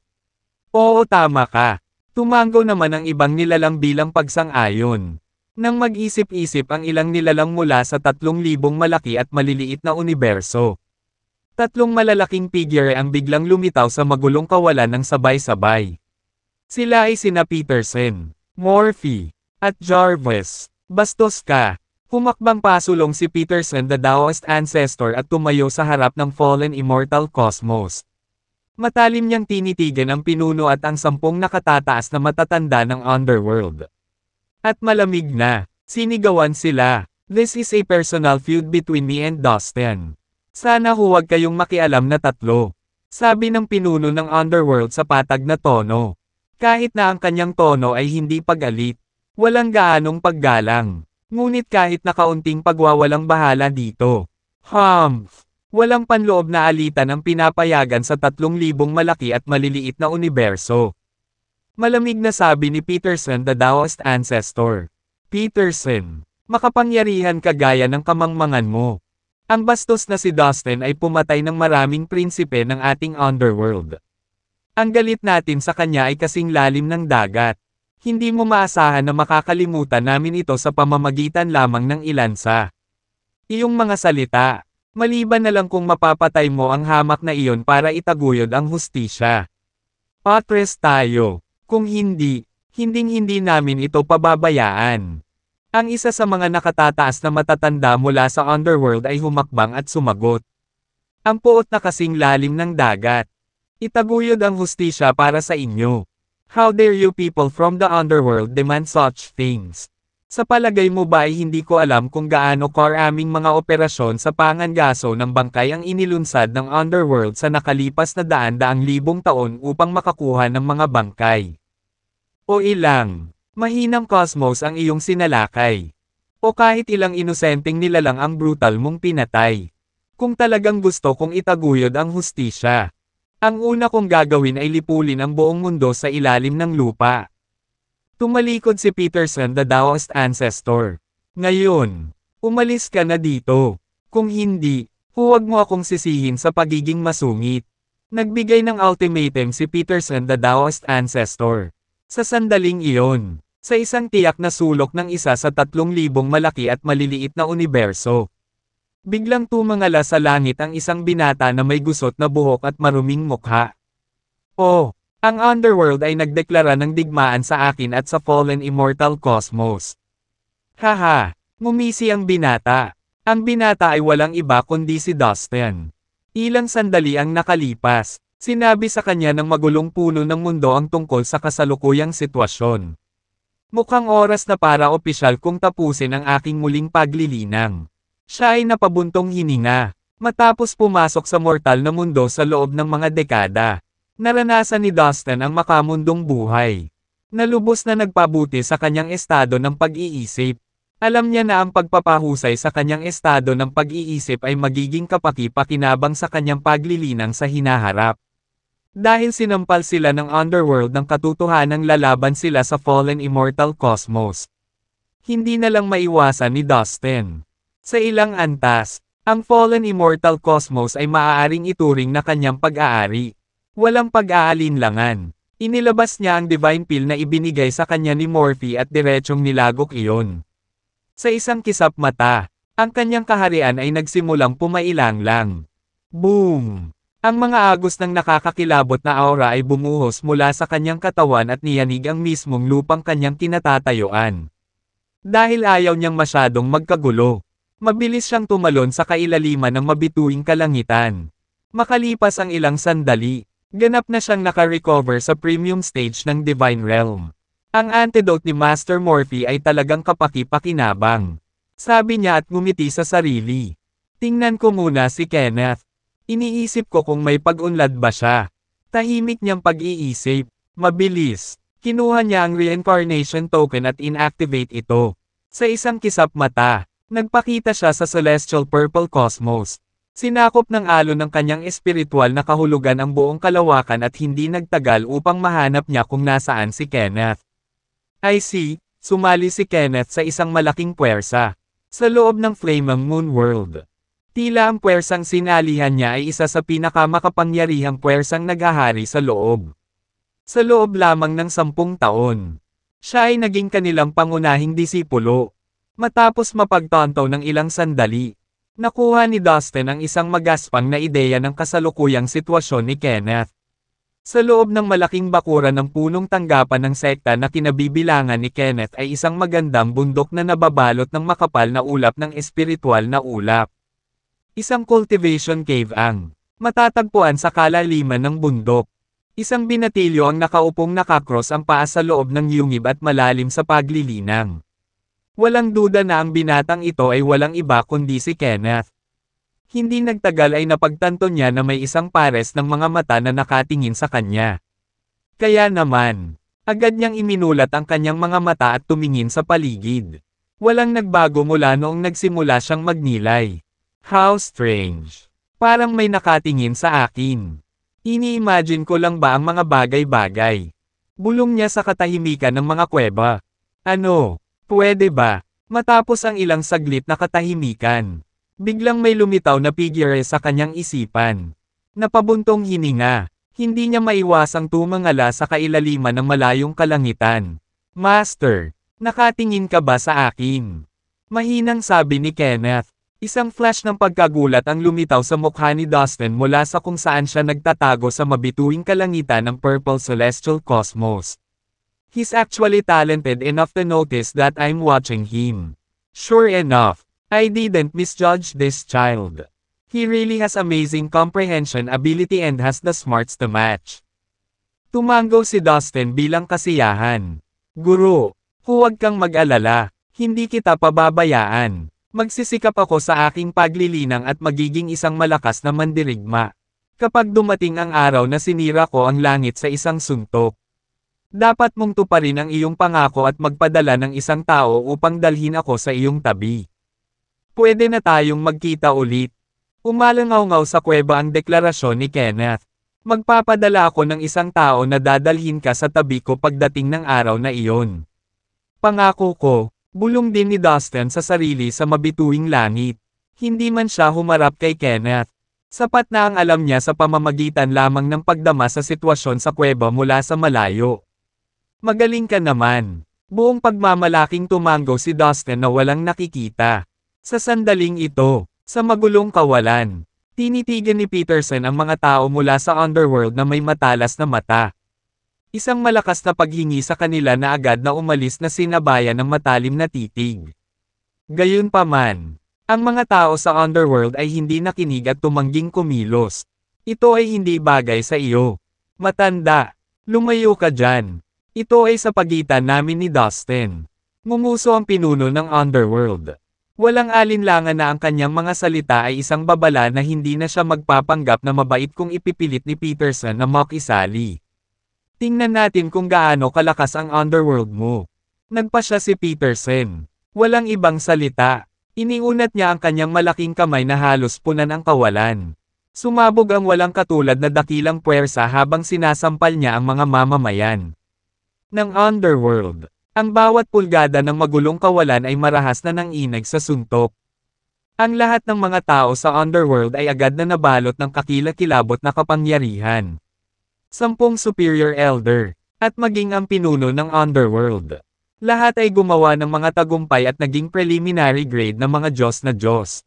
S1: Oo, tama ka. Tumango naman ang ibang nilalang bilang pagsang-ayon. Nang mag-isip-isip ang ilang nilalang mula sa 3,000 malaki at maliliit na universo. 3 malalaking figure ang biglang lumitaw sa magulong kawalan ng sabay-sabay. Sila ay sina Peterson, Morphy, at Jarvis. Bastos ka! Humakbang pasulong si Peterson the Taoist ancestor at tumayo sa harap ng fallen immortal cosmos. Matalim niyang tinitigan ang pinuno at ang 10 nakatataas na matatanda ng underworld. At malamig na, sinigawan sila. This is a personal feud between me and Dustin. Sana huwag kayong makialam na 3. Sabi ng pinuno ng underworld sa patag na tono. Kahit na ang kanyang tono ay hindi pag-alit. Walang gaanong paggalang. Ngunit kahit na kaunting pagwawalang bahala dito. Walang panloob na alitan ang pinapayagan sa 3,000 malaki at maliliit na universo. Malamig na sabi ni Peterson the Taoist ancestor. Peterson, makapangyarihan ka gaya ng kamangmangan mo. Ang bastos na si Dustin ay pumatay ng maraming prinsipe ng ating underworld. Ang galit natin sa kanya ay kasing lalim ng dagat. Hindi mo maasahan na makakalimutan namin ito sa pamamagitan lamang ng ilan sa iyong mga salita. Maliban na lang kung mapapatay mo ang hamak na iyon para itaguyod ang hustisya. Patres tayo. Kung hindi, hinding-hindi namin ito pababayaan. Ang isa sa mga nakatataas na matatanda mula sa underworld ay humakbang at sumagot. Ang puot na kasing lalim ng dagat. Itaguyod ang hustisya para sa inyo. How dare you people from the underworld demand such things? Sa palagay mo ba ay hindi ko alam kung gaano karaming mga operasyon sa pangangaso ng bangkay ang inilunsad ng Underworld sa nakalipas na daan-daang libong taon upang makakuha ng mga bangkay? O ilang mahinang cosmos ang iyong sinalakay? O kahit ilang inosenteng nilalang ang brutal mong pinatay? Kung talagang gusto kong itaguyod ang hustisya, ang una kong gagawin ay lipulin ang buong mundo sa ilalim ng lupa. Tumalikod si Peterson, the Taoist ancestor. Ngayon, umalis ka na dito. Kung hindi, huwag mo akong sisihin sa pagiging masungit. Nagbigay ng ultimatum si Peterson, the Taoist ancestor. Sa sandaling iyon, sa isang tiyak na sulok ng isa sa 3,000 malaki at maliliit na universo. Biglang tumangala sa langit ang isang binata na may gusot na buhok at maruming mukha. Oh! Ang Underworld ay nagdeklara ng digmaan sa akin at sa fallen immortal cosmos. Haha, ngumisi ang binata. Ang binata ay walang iba kundi si Dustin. Ilang sandali ang nakalipas, sinabi sa kanya ng magulong puno ng mundo ang tungkol sa kasalukuyang sitwasyon. Mukhang oras na para opisyal kong tapusin ang aking muling paglilinang. Siya ay napabuntong hininga, matapos pumasok sa mortal na mundo sa loob ng mga dekada. Naranasan ni Dustin ang makamundong buhay. Nalubos na nagpabuti sa kanyang estado ng pag-iisip. Alam niya na ang pagpapahusay sa kanyang estado ng pag-iisip ay magiging kapaki-pakinabang sa kanyang paglilinang sa hinaharap. Dahil sinampal sila ng Underworld ng katotohanang lalaban sila sa fallen immortal cosmos. Hindi na lang maiwasan ni Dustin. Sa ilang antas, ang fallen immortal cosmos ay maaaring ituring na kanyang pag-aari. Walang pag-aalinlangan. Inilabas niya ang divine pill na ibinigay sa kanya ni Morphe at diretsyong nilagok iyon. Sa isang kisap mata, ang kanyang kaharian ay nagsimulang pumailang-lang. Boom! Ang mga agos ng nakakakilabot na aura ay bumuhos mula sa kanyang katawan at niyanig ang mismong lupang kanyang kinatatayuan. Dahil ayaw niyang masyadong magkagulo, mabilis siyang tumalon sa kailaliman ng mabituing kalangitan. Makalipas ang ilang sandali, ganap na siyang naka-recover sa premium stage ng Divine Realm. Ang antidote ni Master Morphe ay talagang kapaki-pakinabang. Sabi niya at ngumiti sa sarili. Tingnan ko muna si Kenneth. Iniisip ko kung may pag-unlad ba siya. Tahimik niyang pag-iisip. Mabilis. Kinuha niya ang reincarnation token at inactivate ito. Sa isang kisap mata, nagpakita siya sa celestial purple cosmos. Sinakop ng alon ng kanyang espiritual na kahulugan ang buong kalawakan at hindi nagtagal upang mahanap niya kung nasaan si Kenneth. I see, sumali si Kenneth sa isang malaking puwersa. Sa loob ng Flaming Moon World. Tila ang puwersang sinalihan niya ay isa sa pinakamakapangyarihang puwersang naghahari sa loob. Sa loob lamang ng 10 taon. Siya ay naging kanilang pangunahing disipulo. Matapos mapagtanto ng ilang sandali, nakuha ni Dustin ang isang magaspang na ideya ng kasalukuyang sitwasyon ni Kenneth. Sa loob ng malaking bakuran ng punong tanggapan ng sekta na kinabibilangan ni Kenneth ay isang magandang bundok na nababalot ng makapal na ulap ng espiritual na ulap. Isang cultivation cave ang matatagpuan sa kalaliman ng bundok. Isang binatilyo ang nakaupong nakakross ang paa sa loob ng yungib at malalim sa paglilinang. Walang duda na ang binatang ito ay walang iba kundi si Kenneth. Hindi nagtagal ay napagtanto niya na may isang pares ng mga mata na nakatingin sa kanya. Kaya naman, agad niyang iminulat ang kanyang mga mata at tumingin sa paligid. Walang nagbago mula noong nagsimula siyang magnilay. How strange. Parang may nakatingin sa akin. Ini-imagine ko lang ba ang mga bagay-bagay? Bulong niya sa katahimikan ng mga kuweba. Ano? Pwede ba? Matapos ang ilang saglit na katahimikan, biglang may lumitaw na figure sa kanyang isipan. Napabuntong hininga, hindi niya maiwasang tumangala sa kailaliman ng malayong kalangitan. Master, nakatingin ka ba sa akin? Mahinang sabi ni Kenneth. Isang flash ng pagkagulat ang lumitaw sa mukha ni Dustin mula sa kung saan siya nagtatago sa mabituing kalangitan ng Purple Celestial Cosmos. He's actually talented enough to notice that I'm watching him. Sure enough, I didn't misjudge this child. He really has amazing comprehension ability and has the smarts to match. Tumango si Dustin bilang kasiyahan. Guro, huwag kang mag-alala. Hindi kita pababayaan. Magsisikap ako sa aking paglilinang at magiging isang malakas na mandirigma. Kapag dumating ang araw na sinira ko ang langit sa isang suntok. Dapat mong tuparin ang iyong pangako at magpadala ng isang tao upang dalhin ako sa iyong tabi. Pwede na tayong magkita ulit. Umalangaw-ngaw sa kuweba ang deklarasyon ni Kenneth. Magpapadala ako ng isang tao na dadalhin ka sa tabi ko pagdating ng araw na iyon. Pangako ko, bulong din ni Dustin sa sarili sa mabituing langit. Hindi man siya humarap kay Kenneth. Sapat na ang alam niya sa pamamagitan lamang ng pagdama sa sitwasyon sa kuweba mula sa malayo. Magaling ka naman. Buong pagmamalaking tumango si Dustin na walang nakikita. Sa sandaling ito, sa magulong kawalan, tinitigan ni Peterson ang mga tao mula sa underworld na may matalas na mata. Isang malakas na paghingi sa kanila na agad na umalis na sinabayan ng matalim na titig. Gayunpaman, ang mga tao sa underworld ay hindi nakinig at tumangging kumilos. Ito ay hindi bagay sa iyo. Matanda, lumayo ka dyan. Ito ay sa pagitan namin ni Dustin. Ngumuso ang pinuno ng underworld. Walang alinlangan na ang kanyang mga salita ay isang babala na hindi na siya magpapanggap na mabait kung ipipilit ni Peterson na makisali. Tingnan natin kung gaano kalakas ang underworld mo. Nagpasya si Peterson. Walang ibang salita. Iniunat niya ang kanyang malaking kamay na halos punan ang kawalan. Sumabog ang walang katulad na dakilang puwersa habang sinasampal niya ang mga mamamayan ng underworld. Ang bawat pulgada ng magulong kawalan ay marahas na ng inag sa suntok. Ang lahat ng mga tao sa underworld ay agad na nabalot ng kakilakilabot na kapangyarihan. 10 superior elder, at maging ang pinuno ng underworld. Lahat ay gumawa ng mga tagumpay at naging preliminary grade na mga Diyos na Diyos.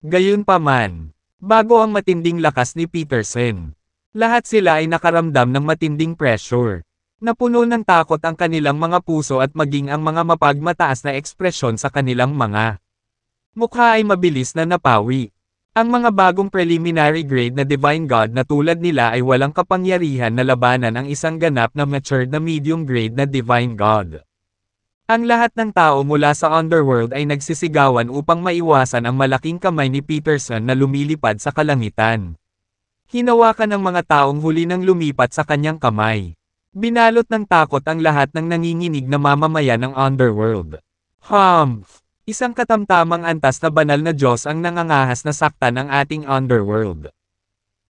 S1: Gayunpaman, bago ang matinding lakas ni Peterson, lahat sila ay nakaramdam ng matinding pressure. Napuno ng takot ang kanilang mga puso at maging ang mga mapagmataas na ekspresyon sa kanilang mga mukha ay mabilis na napawi. Ang mga bagong preliminary grade na Divine God na tulad nila ay walang kapangyarihan na labanan ang isang ganap na matured na medium grade na Divine God. Ang lahat ng tao mula sa underworld ay nagsisigawan upang maiwasan ang malaking kamay ni Peterson na lumilipad sa kalangitan. Hinawakan ng mga taong huli nang lumipat sa kanyang kamay. Binalot ng takot ang lahat ng nanginginig na mamamayan ng underworld. Humph! Isang katamtamang antas na banal na Diyos ang nangangahas na saktan ng ating underworld.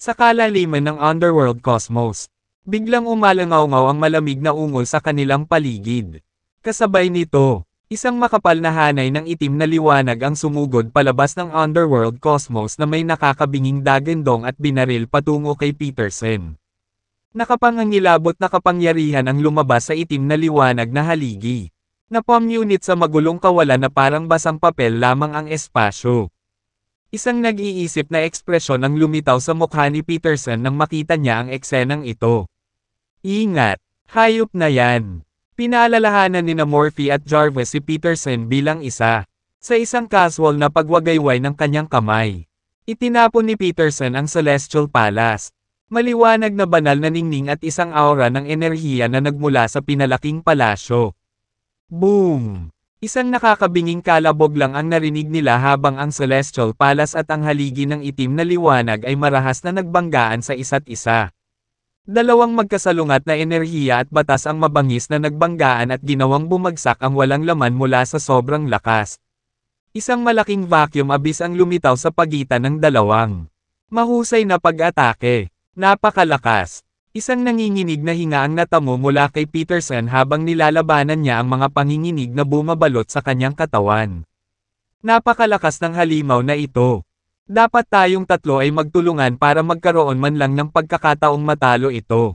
S1: Sa kalaliman ng underworld cosmos, biglang umalangaw-ngaw ang malamig na ungol sa kanilang paligid. Kasabay nito, isang makapal na hanay ng itim na liwanag ang sumugod palabas ng underworld cosmos na may nakakabinging dagandong at binaril patungo kay Peterson. Nakapangangilabot na kapangyarihan ang lumabas sa itim na liwanag na haligi. Napalm unit sa magulong kawalan na parang basang papel lamang ang espasyo. Isang nag-iisip na ekspresyon ang lumitaw sa mukha ni Peterson nang makita niya ang eksenang ito. Ingat! Hayop na yan! Pinaalalahanan ni Murphy at Jarvis si Peterson bilang isa. Sa isang casual na pagwagayway ng kanyang kamay. Itinapon ni Peterson ang Celestial Palace. Maliwanag na banal na ningning at isang aura ng enerhiya na nagmula sa pinalaking palasyo. Boom! Isang nakakabinging kalabog lang ang narinig nila habang ang Celestial Palace at ang haligi ng itim na liwanag ay marahas na nagbanggaan sa isa't isa. Dalawang magkasalungat na enerhiya at batas ang mabangis na nagbanggaan at ginawang bumagsak ang walang laman mula sa sobrang lakas. Isang malaking vacuum abyss ang lumitaw sa pagitan ng dalawang mahusay na pag-atake. Napakalakas. Isang nanginginig na hinga ang natamo mula kay Peterson habang nilalabanan niya ang mga panginginig na bumabalot sa kanyang katawan. Napakalakas ng halimaw na ito. Dapat tayong tatlo ay magtulungan para magkaroon man lang ng pagkakataong matalo ito.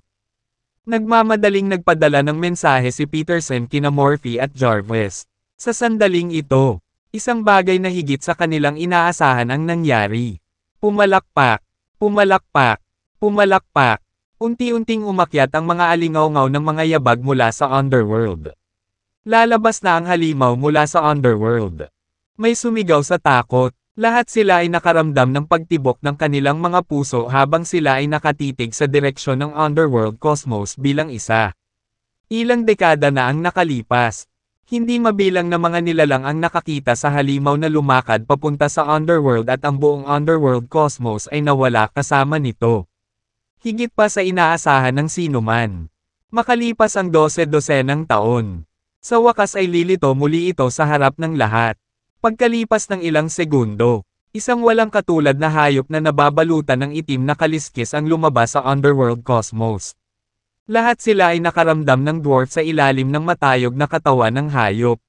S1: Nagmamadaling nagpadala ng mensahe si Peterson kina Murphy at Jarvis. Sa sandaling ito, isang bagay na higit sa kanilang inaasahan ang nangyari. Pumalakpak. Pumalakpak. Pumalakpak. Unti-unting umakyat ang mga alingaw-ngaw ng mga yabag mula sa underworld. Lalabas na ang halimaw mula sa underworld. May sumigaw sa takot. Lahat sila ay nakaramdam ng pagtibok ng kanilang mga puso habang sila ay nakatitig sa direksyon ng underworld cosmos bilang isa. Ilang dekada na ang nakalipas. Hindi mabilang na mga nilalang ang nakakita sa halimaw na lumakad papunta sa underworld at ang buong underworld cosmos ay nawala kasama nito. Higit pa sa inaasahan ng sinuman. Makalipas ang 12-dosenang taon. Sa wakas ay lilito muli ito sa harap ng lahat. Pagkalipas ng ilang segundo, isang walang katulad na hayop na nababalutan ng itim na kaliskis ang lumabas sa underworld cosmos. Lahat sila ay nakaramdam ng dwarf sa ilalim ng matayog na katawan ng hayop.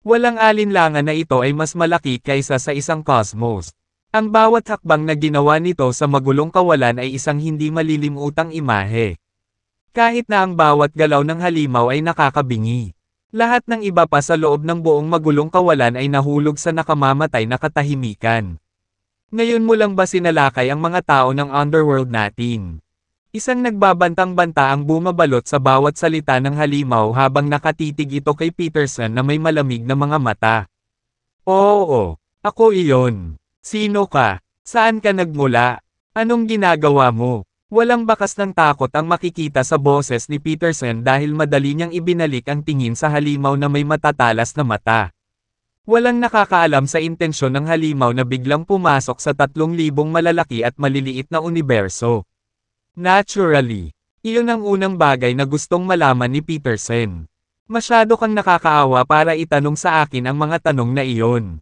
S1: Walang alinlangan na ito ay mas malaki kaysa sa isang cosmos. Ang bawat hakbang na ginawa nito sa magulong kawalan ay isang hindi malilimutang imahe. Kahit na ang bawat galaw ng halimaw ay nakakabingi. Lahat ng iba pa sa loob ng buong magulong kawalan ay nahulog sa nakamamatay na katahimikan. Ngayon mo lang ba sinalakay ang mga tao ng underworld natin? Isang nagbabantang-banta ang bumabalot sa bawat salita ng halimaw habang nakatitig ito kay Peterson na may malamig na mga mata. Oo, ako iyon. Sino ka? Saan ka nagmula? Anong ginagawa mo? Walang bakas ng takot ang makikita sa boses ni Peterson dahil madali niyang ibinalik ang tingin sa halimaw na may matatalas na mata. Walang nakakaalam sa intensyon ng halimaw na biglang pumasok sa 3,000 malalaki at maliliit na universo. Naturally, iyon ang unang bagay na gustong malaman ni Peterson. Masyado kang nakakaawa para itanong sa akin ang mga tanong na iyon.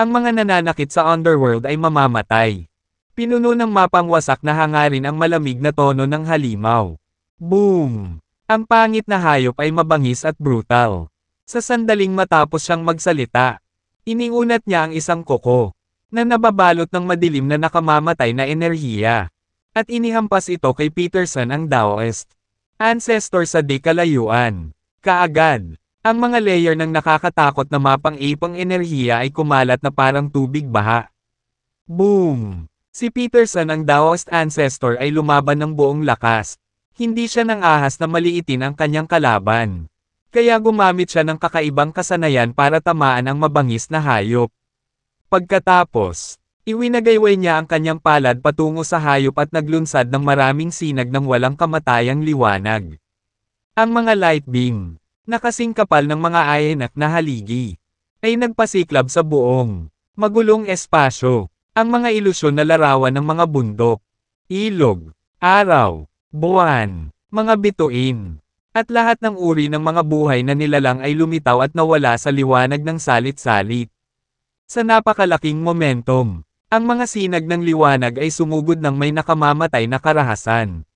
S1: Ang mga nananakit sa underworld ay mamamatay. Pinuno ng mapangwasak na hangarin ang malamig na tono ng halimaw. Boom! Ang pangit na hayop ay mabangis at brutal. Sa sandaling matapos siyang magsalita, iniunat niya ang isang kuko, na nababalot ng madilim na nakamamatay na enerhiya. At inihampas ito kay Peterson ang Daoist Ancestor sa di kalayuan. Kaagad, ang mga layer ng nakakatakot na mapang-ipang enerhiya ay kumalat na parang tubig baha. Boom! Si Peterson ang Daoist Ancestor ay lumaban ng buong lakas. Hindi siya nang ahas na maliitin ang kanyang kalaban. Kaya gumamit siya ng kakaibang kasanayan para tamaan ang mabangis na hayop. Pagkatapos, iwinagayway niya ang kanyang palad patungo sa hayop at naglunsad ng maraming sinag ng walang kamatayang liwanag. Ang mga light beam, na kasing kapal ng mga ayenak na haligi, ay nagpasiklab sa buong, magulong espasyo. Ang mga ilusyon na larawan ng mga bundok, ilog, araw, buwan, mga bituin, at lahat ng uri ng mga buhay na nilalang ay lumitaw at nawala sa liwanag ng salit-salit. Sa napakalaking momentum, ang mga sinag ng liwanag ay sumugod ng may nakamamatay na karahasan.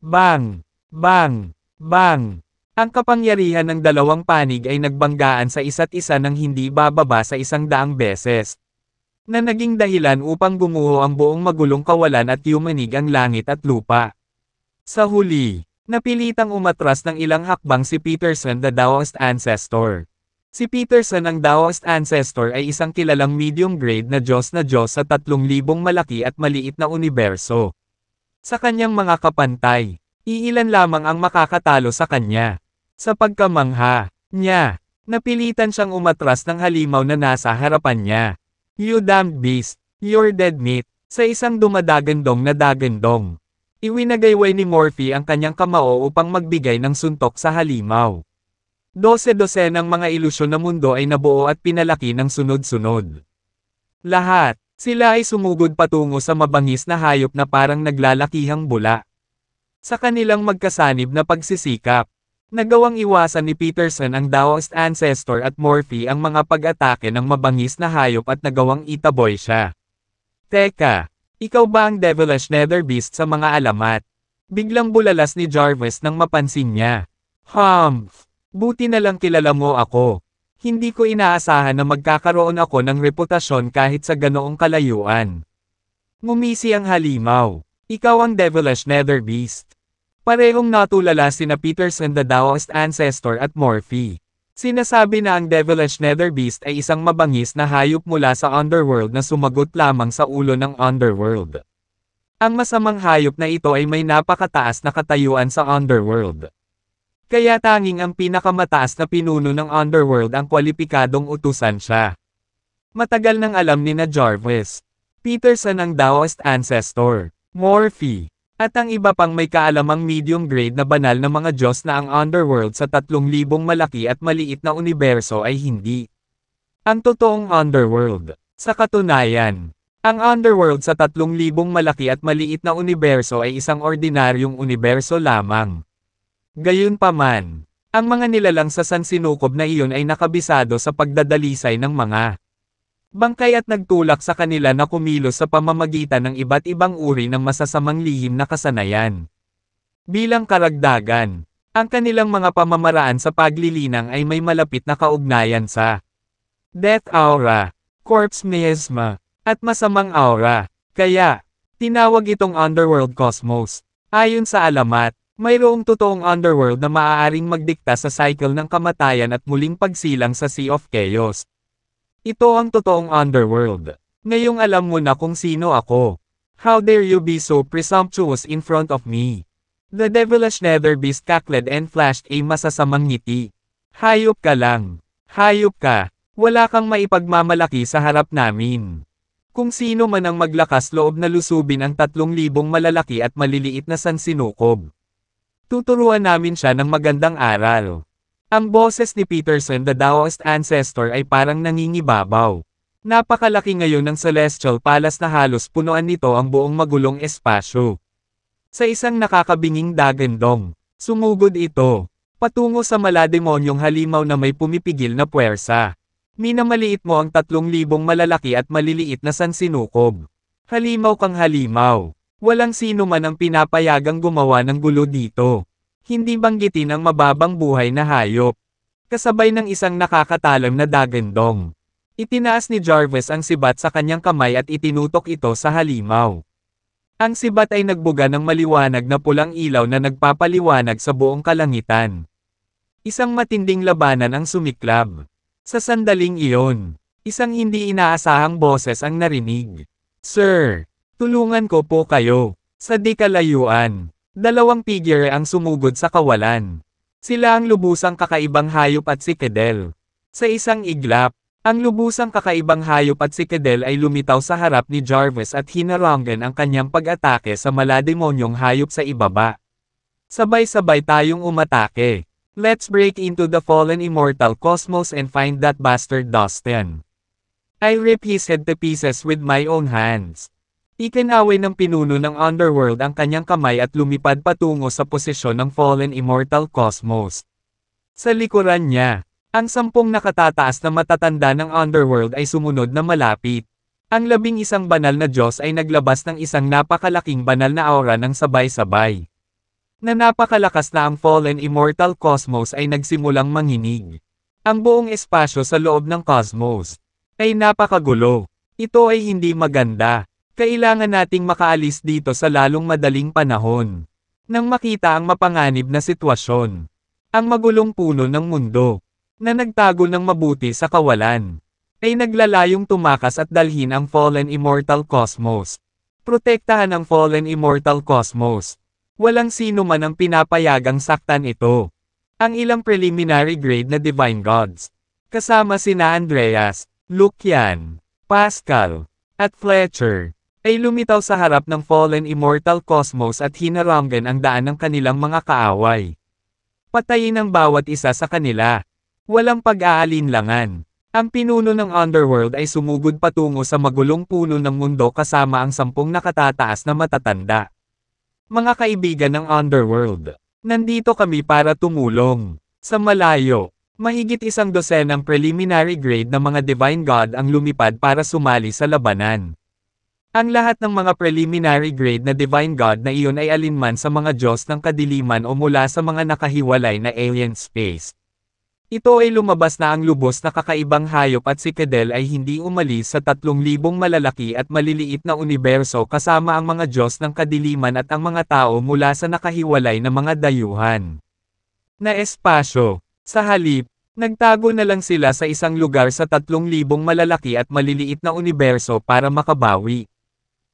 S1: Bang! Bang! Bang! Ang kapangyarihan ng dalawang panig ay nagbanggaan sa isa't isa ng hindi bababa sa 100 beses. Na naging dahilan upang gumuho ang buong magulong kawalan at yumanig ang langit at lupa. Sa huli, napilitang umatras ng ilang hakbang si Peterson the Daoist Ancestor. Si Peterson ang Daoist Ancestor ay isang kilalang medium-grade na Diyos sa 3,000 malaki at maliit na universo. Sa kanyang mga kapantay, iilan lamang ang makakatalo sa kanya. Sa pagkamangha niya, napilitan siyang umatras ng halimaw na nasa harapan niya. You damned beast, you're dead meat, sa isang dumadagandong na dagandong. Iwinagayway ni Morphe ang kanyang kamao upang magbigay ng suntok sa halimaw. 12-dosenang mga ilusyon na mundo ay nabuo at pinalaki ng sunod-sunod. Lahat, sila ay sumugod patungo sa mabangis na hayop na parang naglalakihang bula. Sa kanilang magkasanib na pagsisikap, nagawang iwasan ni Peterson ang Daoist Ancestor at Morphe ang mga pag-atake ng mabangis na hayop at nagawang itaboy siya. Teka, ikaw ba ang devilish nether beast sa mga alamat? Biglang bulalas ni Jarvis nang mapansin niya. Humph! Buti na lang kilala mo ako. Hindi ko inaasahan na magkakaroon ako ng reputasyon kahit sa ganoong kalayuan. Ngumisi ang halimaw. Ikaw ang devilish nether beast. Parehong natulala sina Peterson the Daoist Ancestor at Morphe. Sinasabi na ang devilish nether beast ay isang mabangis na hayop mula sa underworld na sumagot lamang sa ulo ng underworld. Ang masamang hayop na ito ay may napakataas na katayuan sa underworld. Kaya tanging ang pinakamataas na pinuno ng underworld ang kwalipikadong utusan siya. Matagal nang alam ni na Jarvis. Peterson ang Daoist Ancestor. Morphe. At ang iba pang may kaalamang medium grade na banal na mga Diyos na ang underworld sa 3,000 malaki at maliit na universo ay hindi ang totoong underworld. Sa katunayan, ang underworld sa 3,000 malaki at maliit na universo ay isang ordinaryong universo lamang. Gayunpaman, ang mga nilalang sa sansinukob na iyon ay nakabisado sa pagdadalisay ng mga bangkay at nagtulak sa kanila na kumilos sa pamamagitan ng iba't ibang uri ng masasamang lihim na kasanayan. Bilang karagdagan, ang kanilang mga pamamaraan sa paglilinang ay may malapit na kaugnayan sa death aura, corpse miasma, at masamang aura. Kaya, tinawag itong underworld cosmos. Ayon sa alamat, mayroong totoong underworld na maaaring magdikta sa cycle ng kamatayan at muling pagsilang sa Sea of Chaos. Ito ang totoong underworld. Ngayong alam mo na kung sino ako. How dare you be so presumptuous in front of me? The devilish nether beast cackled and flashed a masasamang ngiti. Hayop ka lang. Hayop ka. Wala kang maipagmamalaki sa harap namin. Kung sino man ang maglakas loob na lusubin ang 3,000 malalaki at maliliit na sansinukob. Tuturuan namin siya ng magandang aral. Ang boses ni Peterson the Taoist Ancestor ay parang nangingibabaw. Napakalaki ngayon ng Celestial Palace na halos punuan nito ang buong magulong espasyo. Sa isang nakakabinging dagandong, sumugod ito, patungo sa malademonyong halimaw na may pumipigil na puwersa. Minamaliit mo ang 3,000 malalaki at maliliit na sansinukob. Halimaw kang halimaw. Walang sino man ang pinapayagang gumawa ng gulo dito. Hindi banggitin ang mababang buhay na hayop. Kasabay ng isang nakakatalam na dagandong. Itinaas ni Jarvis ang sibat sa kanyang kamay at itinutok ito sa halimaw. Ang sibat ay nagbuga ng maliwanag na pulang ilaw na nagpapaliwanag sa buong kalangitan. Isang matinding labanan ang sumiklab. Sa sandaling iyon, isang hindi inaasahang boses ang narinig. Sir, tulungan ko po kayo. Sa di kalayuan. 2 figure ang sumugod sa kawalan. Sila ang lubusang kakaibang hayop at si Kedel. Sa isang iglap, ang lubusang kakaibang hayop at si Kedel ay lumitaw sa harap ni Jarvis at hinarangan ang kanyang pag-atake sa malademonyong hayop sa ibaba. Sabay-sabay tayong umatake. Let's break into the fallen immortal cosmos and find that bastard Dustin. I rip his head to pieces with my own hands. Ikinaway ng pinuno ng underworld ang kanyang kamay at lumipad patungo sa posisyon ng fallen immortal cosmos. Sa likuran niya, ang 10 nakatataas na matatanda ng underworld ay sumunod na malapit. Ang 11 banal na Diyos ay naglabas ng isang napakalaking banal na aura ng sabay-sabay. Na napakalakas na ang fallen immortal cosmos ay nagsimulang manginig. Ang buong espasyo sa loob ng cosmos ay napakagulo. Ito ay hindi maganda. Kailangan nating makaalis dito sa lalong madaling panahon. Nang makita ang mapanganib na sitwasyon. Ang magulong puno ng mundo, na nagtago ng mabuti sa kawalan, ay naglalayong tumakas at dalhin ang fallen immortal cosmos. Protektahan ang fallen immortal cosmos. Walang sino man ang pinapayagang saktan ito. Ang ilang preliminary grade na divine gods, kasama sina Andreas, Lucian, Pascal, at Fletcher, ay lumitaw sa harap ng fallen immortal cosmos at hinarangan ang daan ng kanilang mga kaaway. Patayin ang bawat isa sa kanila. Walang pag-aalinlangan. Ang pinuno ng underworld ay sumugod patungo sa magulong puno ng mundo kasama ang 10 nakatataas na matatanda. Mga kaibigan ng underworld, nandito kami para tumulong. Sa malayo, mahigit 12 preliminary grade na mga divine god ang lumipad para sumali sa labanan. Ang lahat ng mga preliminary grade na divine god na iyon ay alinman sa mga Diyos ng kadiliman o mula sa mga nakahiwalay na alien space. Ito ay lumabas na ang lubos na kakaibang hayop at si Kedel ay hindi umalis sa 3,000 malalaki at maliliit na universo kasama ang mga Diyos ng kadiliman at ang mga tao mula sa nakahiwalay na mga dayuhan na espasyo. Sa halip, nagtago na lang sila sa isang lugar sa 3,000 malalaki at maliliit na universo para makabawi.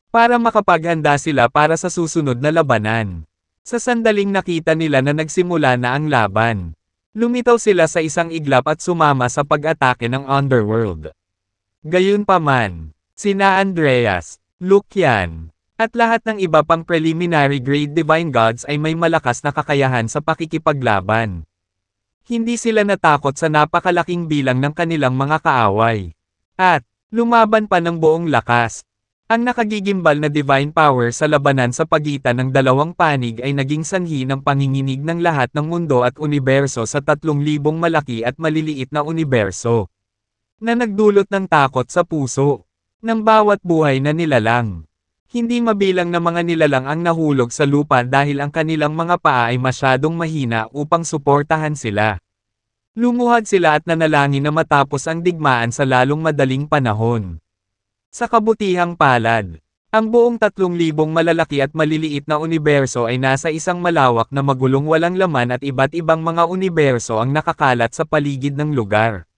S1: Para makapaghanda sila para sa susunod na labanan. Sa sandaling nakita nila na nagsimula na ang laban, lumitaw sila sa isang iglap at sumama sa pag-atake ng underworld. Gayunpaman, sina Andreas, Lucian, At lahat ng iba pang preliminary grade divine gods ay may malakas na kakayahan sa pakikipaglaban. Hindi sila natakot sa napakalaking bilang ng kanilang mga kaaway. At, lumaban pa ng buong lakas. Ang nakagigimbal na divine power sa labanan sa pagitan ng dalawang panig ay naging sanhi ng panginginig ng lahat ng mundo at universo sa 3,000 malaki at maliliit na universo. Na nagdulot ng takot sa puso ng bawat buhay na nilalang. Hindi mabilang na mga nilalang ang nahulog sa lupa dahil ang kanilang mga paa ay masyadong mahina upang suportahan sila. Lumuhad sila at nanalangin na matapos ang digmaan sa lalong madaling panahon. Sa kabutihang palad, ang buong 3,000 malalaki at maliliit na universo ay nasa isang malawak na magulong walang laman at iba't ibang mga universo ang nakakalat sa paligid ng lugar.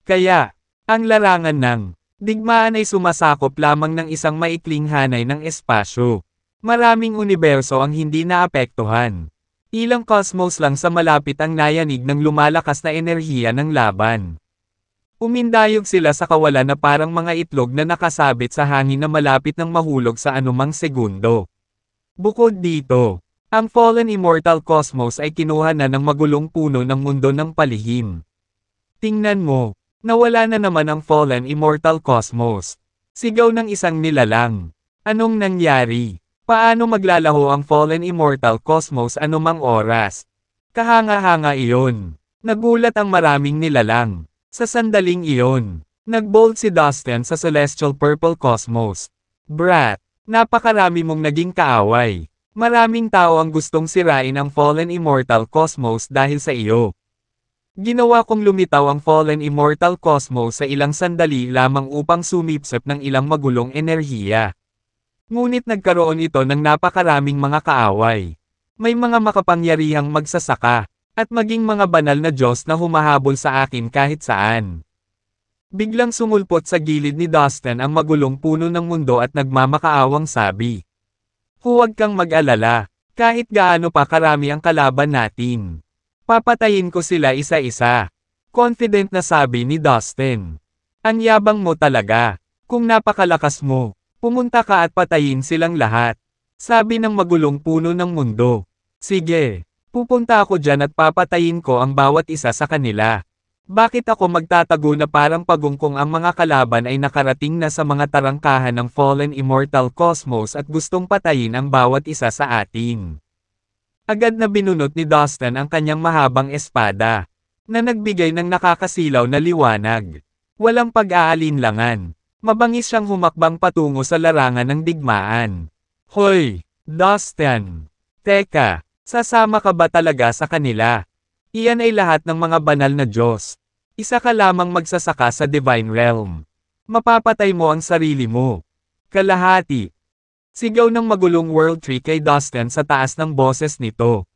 S1: Kaya, ang larangan ng digmaan ay sumasakop lamang ng isang maikling hanay ng espasyo. Maraming universo ang hindi naapektuhan. Ilang cosmos lang sa malapit ang nayanig ng lumalakas na enerhiya ng laban. Umindayog sila sa kawalan na parang mga itlog na nakasabit sa hangin na malapit ng mahulog sa anumang segundo. Bukod dito, ang Fallen Immortal Cosmos ay kinuha na ng magulong puno ng mundo ng palihim. Tingnan mo. Nawala na naman ang Fallen Immortal Cosmos. Sigaw ng isang nilalang. Anong nangyari? Paano maglalaho ang Fallen Immortal Cosmos anumang oras? Kahanga-hanga iyon. Nagulat ang maraming nilalang. Sa sandaling iyon, nagbold si Dustin sa Celestial Purple Cosmos. Brat, napakarami mong naging kaaway. Maraming tao ang gustong sirain ang Fallen Immortal Cosmos dahil sa iyo. Ginawa kong lumitaw ang Fallen Immortal Cosmos sa ilang sandali lamang upang sumipsip ng ilang magulong enerhiya. Ngunit nagkaroon ito ng napakaraming mga kaaway. May mga makapangyarihang magsasaka, at maging mga banal na Diyos na humahabol sa akin kahit saan. Biglang sumulpot sa gilid ni Dustin ang magulong puno ng mundo at nagmamakaawang sabi. Huwag kang mag-alala, kahit gaano pa karami ang kalaban natin. Papatayin ko sila isa-isa. Confident na sabi ni Dustin. Ang yabang mo talaga. Kung napakalakas mo, pumunta ka at patayin silang lahat. Sabi ng magulong puno ng mundo. Sige, pupunta ako dyan at papatayin ko ang bawat isa sa kanila. Bakit ako magtatago na parang pagungkong ang mga kalaban ay nakarating na sa mga tarangkahan ng Fallen Immortal Cosmos at gustong patayin ang bawat isa sa atin? Agad na binunot ni Dustin ang kanyang mahabang espada, na nagbigay ng nakakasilaw na liwanag. Walang pag-aalinlangan. Mabangis siyang humakbang patungo sa larangan ng digmaan. Hoy, Dustin! Teka, sasama ka ba talaga sa kanila? Iyan ay lahat ng mga banal na Diyos. Isa ka lamang magsasaka sa Divine Realm. Mapapatay mo ang sarili mo. Kalahati. Sigaw ng magulong World Tree kay Dustin sa taas ng boses nito.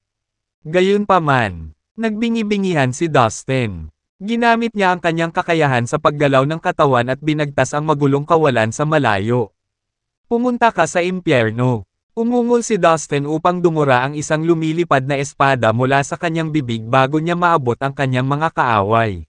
S1: Gayunpaman, nagbingi-bingihan si Dustin. Ginamit niya ang kanyang kakayahan sa paggalaw ng katawan at binagtas ang magulong kawalan sa malayo. Pumunta ka sa impyerno. Umungol si Dustin upang dumura ang isang lumilipad na espada mula sa kanyang bibig bago niya maabot ang kanyang mga kaaway.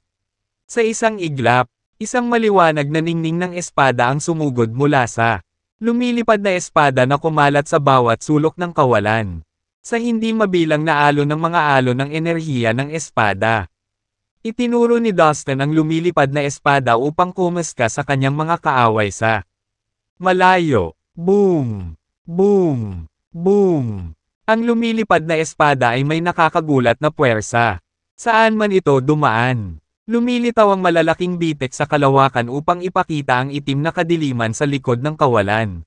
S1: Sa isang iglap, isang maliwanag na ningning ng espada ang sumugod mula sa lumilipad na espada na kumalat sa bawat sulok ng kawalan. Sa hindi mabilang na alon ng mga alon ng enerhiya ng espada. Itinuro ni Dustin ang lumilipad na espada upang kumaska sa kanyang mga kaaway sa malayo. Boom! Boom! Boom! Ang lumilipad na espada ay may nakakagulat na puwersa. Saan man ito dumaan. Lumilitaw ang malalaking bitek sa kalawakan upang ipakita ang itim na kadiliman sa likod ng kawalan.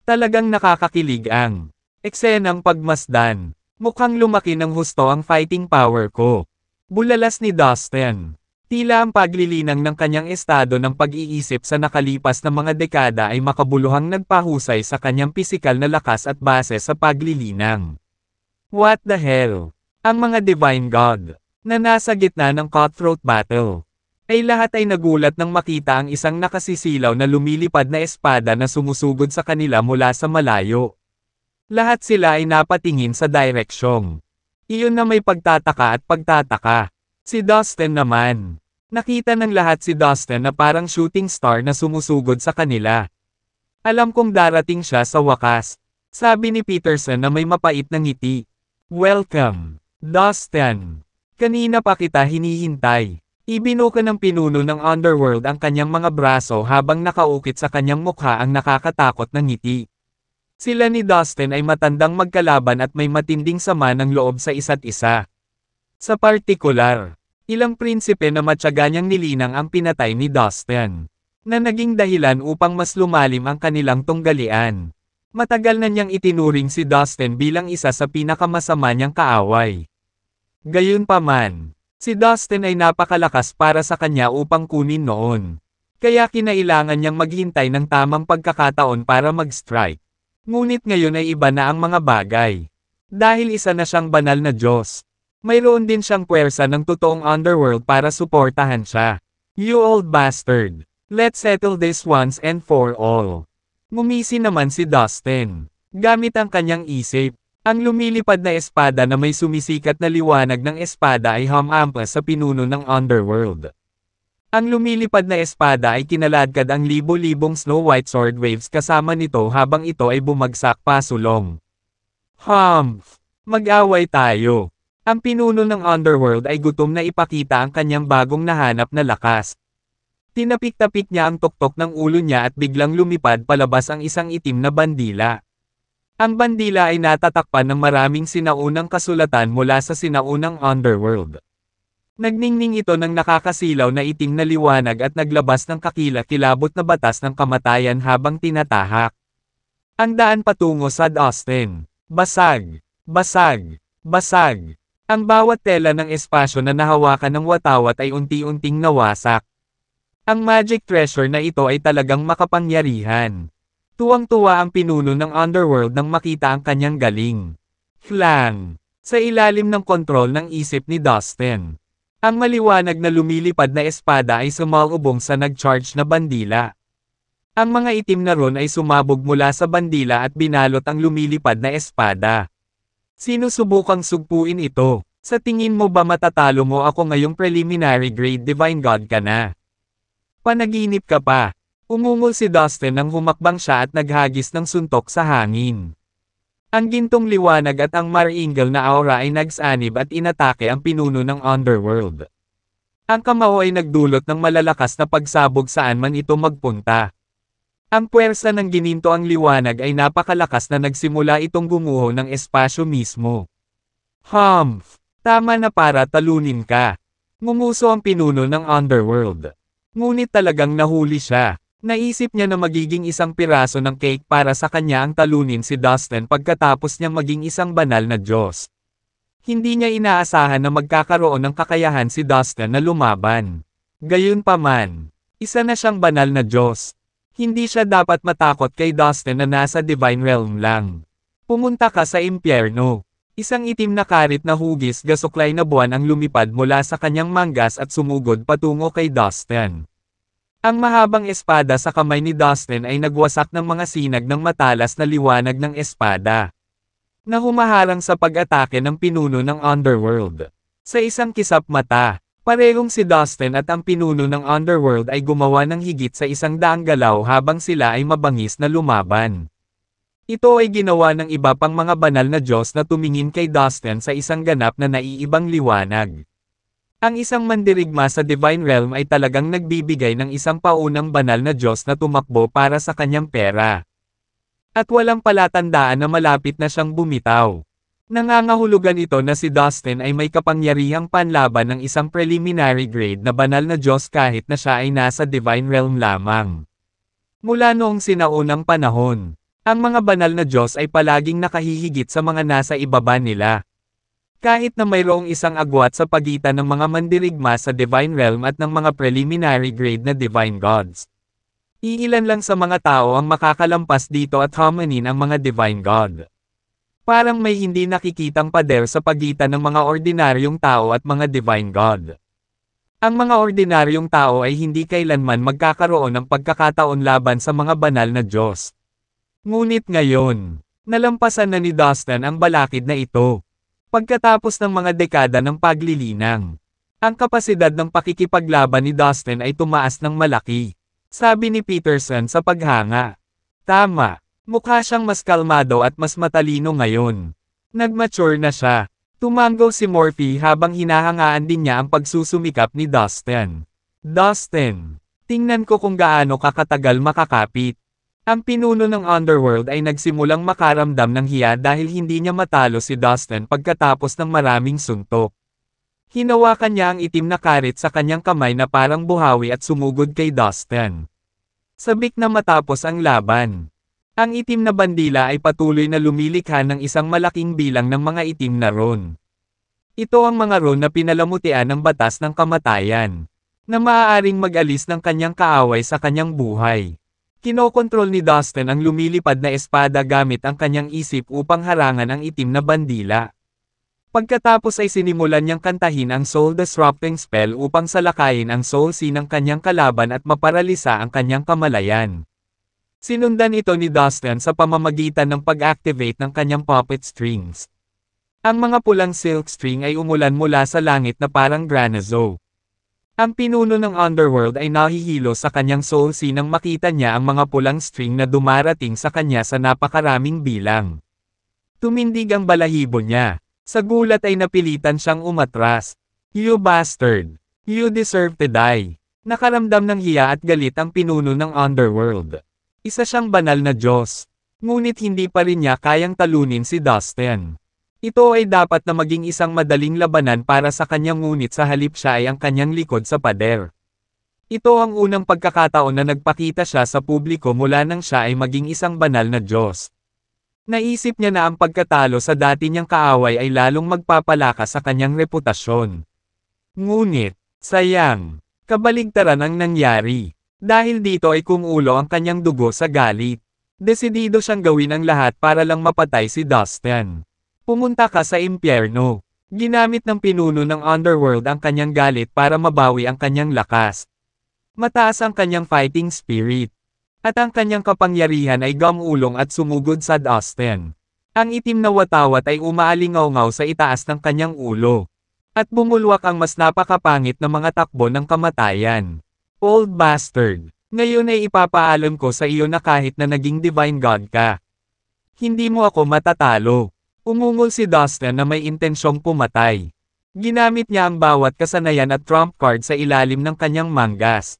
S1: Talagang nakakakilig ang eksenang pagmasdan. Mukhang lumaki ng husto ang fighting power ko. Bulalas ni Dustin. Tila ang paglilinang ng kanyang estado ng pag-iisip sa nakalipas na mga dekada ay makabuluhang nagpahusay sa kanyang pisikal na lakas at base sa paglilinang. What the hell? Ang mga Divine God, na nasa gitna ng cutthroat battle, ay lahat ay nagulat nang makita ang isang nakasisilaw na lumilipad na espada na sumusugod sa kanila mula sa malayo. Lahat sila ay napatingin sa direksyong iyon na may pagtataka at pagtataka. Si Dustin naman. Nakita ng lahat si Dustin na parang shooting star na sumusugod sa kanila. Alam kong darating siya sa wakas. Sabi ni Peterson na may mapait na ngiti. Welcome, Dustin. Kanina pa kita hinihintay. Ibinuka ng pinuno ng Underworld ang kanyang mga braso habang nakaukit sa kanyang mukha ang nakakatakot na ngiti. Sila ni Dustin ay matandang magkalaban at may matinding sama ng loob sa isa't isa. Sa partikular, ilang prinsipe na matyaga niyang nilinang ang pinatay ni Dustin, na naging dahilan upang mas lumalim ang kanilang tunggalian. Matagal na niyang itinuring si Dustin bilang isa sa pinakamasama niyang kaaway. Gayunpaman, si Dustin ay napakalakas para sa kanya upang kunin noon. Kaya kinailangan niyang maghintay ng tamang pagkakataon para mag-strike. Ngunit ngayon ay iba na ang mga bagay. Dahil isa na siyang banal na Diyos. Mayroon din siyang puwersa ng totoong underworld para suportahan siya. You old bastard. Let's settle this once and for all. Ngumisi naman si Dustin. Gamit ang kanyang isip, ang lumilipad na espada na may sumisikat na liwanag ng espada ay humampas sa pinuno ng Underworld. Ang lumilipad na espada ay kinaladkad ang libo-libong Snow White sword waves kasama nito habang ito ay bumagsak pasulong. Humph! Mag-away tayo. Ang pinuno ng Underworld ay gutom na ipakita ang kanyang bagong nahanap na lakas. Tinapik-tapik niya ang tuktok ng ulo niya at biglang lumipad palabas ang isang itim na bandila. Ang bandila ay natatakpan ng maraming sinaunang kasulatan mula sa sinaunang Underworld. Nagningning ito ng nakakasilaw na itim na liwanag at naglabas ng kakilakilabot na batas ng kamatayan habang tinatahak. Ang daan patungo sa Dustin. Basag, basag, basag. Ang bawat tela ng espasyo na nahawakan ng watawat ay unti-unting nawasak. Ang magic treasure na ito ay talagang makapangyarihan. Tuwang-tuwa ang pinuno ng Underworld nang makita ang kanyang galing. Flang! Sa ilalim ng kontrol ng isip ni Dustin. Ang maliwanag na lumilipad na espada ay sumalubong sa nag-charge na bandila. Ang mga itim na ron ay sumabog mula sa bandila at binalot ang lumilipad na espada. Sinusubukang sugpuin ito. Sa tingin mo ba matatalo mo ako ngayong preliminary grade divine god ka na? Panaginip ka pa. Umungol si Dustin nang humakbang siya at naghagis ng suntok sa hangin. Ang gintong liwanag at ang maringal na aura ay nagsanib at inatake ang pinuno ng Underworld. Ang kamao ay nagdulot ng malalakas na pagsabog saan man ito magpunta. Ang puwersa ng gininto ang liwanag ay napakalakas na nagsimula itong gumuho ng espasyo mismo. Humph! Tama na para talunin ka. Ngumuso ang pinuno ng Underworld. Ngunit talagang nahuli siya. Naisip niya na magiging isang piraso ng cake para sa kanya ang talunin si Dustin pagkatapos niyang maging isang banal na Diyos. Hindi niya inaasahan na magkakaroon ng kakayahan si Dustin na lumaban. Gayunpaman, isa na siyang banal na Diyos. Hindi siya dapat matakot kay Dustin na nasa Divine Realm lang. Pumunta ka sa impyerno. Isang itim na karit na hugis gasuklay na buwan ang lumipad mula sa kanyang manggas at sumugod patungo kay Dustin. Ang mahabang espada sa kamay ni Dustin ay nagwasak ng mga sinag ng matalas na liwanag ng espada, na humaharang sa pag-atake ng pinuno ng Underworld. Sa isang kisap mata, parehong si Dustin at ang pinuno ng Underworld ay gumawa ng higit sa 100 galaw habang sila ay mabangis na lumaban. Ito ay ginawa ng iba pang mga banal na Diyos na tumingin kay Dustin sa isang ganap na naiibang liwanag. Ang isang mandirigma sa Divine Realm ay talagang nagbibigay ng isang paunang banal na Diyos na tumakbo para sa kanyang pera. At walang palatandaan na malapit na siyang bumitaw. Nangangahulugan ito na si Dustin ay may kapangyarihang panlaban ng isang preliminary grade na banal na Diyos kahit na siya ay nasa Divine Realm lamang. Mula noong sinaunang panahon, ang mga banal na Diyos ay palaging nakahihigit sa mga nasa ibaba nila. Kahit na mayroong isang agwat sa pagitan ng mga mandirigma sa Divine Realm at ng mga preliminary grade na Divine Gods. Iilan lang sa mga tao ang makakalampas dito at homanin ang mga Divine God. Parang may hindi nakikitang pader sa pagitan ng mga ordinaryong tao at mga Divine God. Ang mga ordinaryong tao ay hindi kailanman magkakaroon ng pagkakataon laban sa mga banal na Diyos. Ngunit ngayon, nalampasan na ni Dustin ang balakid na ito. Pagkatapos ng mga dekada ng paglilinang, ang kapasidad ng pakikipaglaban ni Dustin ay tumaas ng malaki. Sabi ni Peterson sa paghanga. Tama. Mukha siyang mas kalmado at mas matalino ngayon. Nag-mature na siya. Tumango si Morphe habang hinahangaan din niya ang pagsusumikap ni Dustin. Dustin, tingnan ko kung gaano kakatagal makakapit. Ang pinuno ng Underworld ay nagsimulang makaramdam ng hiya dahil hindi niya matalo si Dustin pagkatapos ng maraming suntok. Hinawakan niya ang itim na karit sa kanyang kamay na parang buhawi at sumugod kay Dustin. Sabik na matapos ang laban. Ang itim na bandila ay patuloy na lumilikha ng isang malaking bilang ng mga itim na ron. Ito ang mga ron na pinalamutian ng batas ng kamatayan, na maaaring mag-alis ng kanyang kaaway sa kanyang buhay. Kinokontrol ni Dustin ang lumilipad na espada gamit ang kanyang isip upang harangan ang itim na bandila. Pagkatapos ay sinimulan niyang kantahin ang Soul Disrupting Spell upang salakayin ang Soul Sea ng kanyang kalaban at maparalisa ang kanyang kamalayan. Sinundan ito ni Dustin sa pamamagitan ng pag-activate ng kanyang puppet strings. Ang mga pulang silk string ay umulan mula sa langit na parang granizo. Ang pinuno ng Underworld ay nahihilo sa kanyang Soul Sea nang makita niya ang mga pulang string na dumarating sa kanya sa napakaraming bilang. Tumindig ang balahibo niya. Sa gulat ay napilitan siyang umatras. You bastard! You deserve to die! Nakaramdam ng hiya at galit ang pinuno ng Underworld. Isa siyang banal na Diyos. Ngunit hindi pa rin niya kayang talunin si Dustin. Ito ay dapat na maging isang madaling labanan para sa kanyang ngunit sa halip siya ay ang kanyang likod sa pader. Ito ang unang pagkakataon na nagpakita siya sa publiko mula nang siya ay maging isang banal na Diyos. Naisip niya na ang pagkatalo sa dati niyang kaaway ay lalong magpapalakas sa kanyang reputasyon. Ngunit, sayang, kabaligtaran ang nangyari. Dahil dito ay kumulo ang kanyang dugo sa galit. Desidido siyang gawin ang lahat para lang mapatay si Dustin. Pumunta ka sa impyerno. Ginamit ng pinuno ng Underworld ang kanyang galit para mabawi ang kanyang lakas. Mataas ang kanyang fighting spirit. At ang kanyang kapangyarihan ay gumulong at sumugod sa Dustin. Ang itim na watawat ay umaalingaw-ngaw sa itaas ng kanyang ulo. At bumulwak ang mas napakapangit na mga takbo ng kamatayan. Old bastard! Ngayon ay ipapaalam ko sa iyo na kahit na naging divine god ka, hindi mo ako matatalo. Umungol si Dustin na may intensyong pumatay. Ginamit niya ang bawat kasanayan at trump card sa ilalim ng kanyang manggas.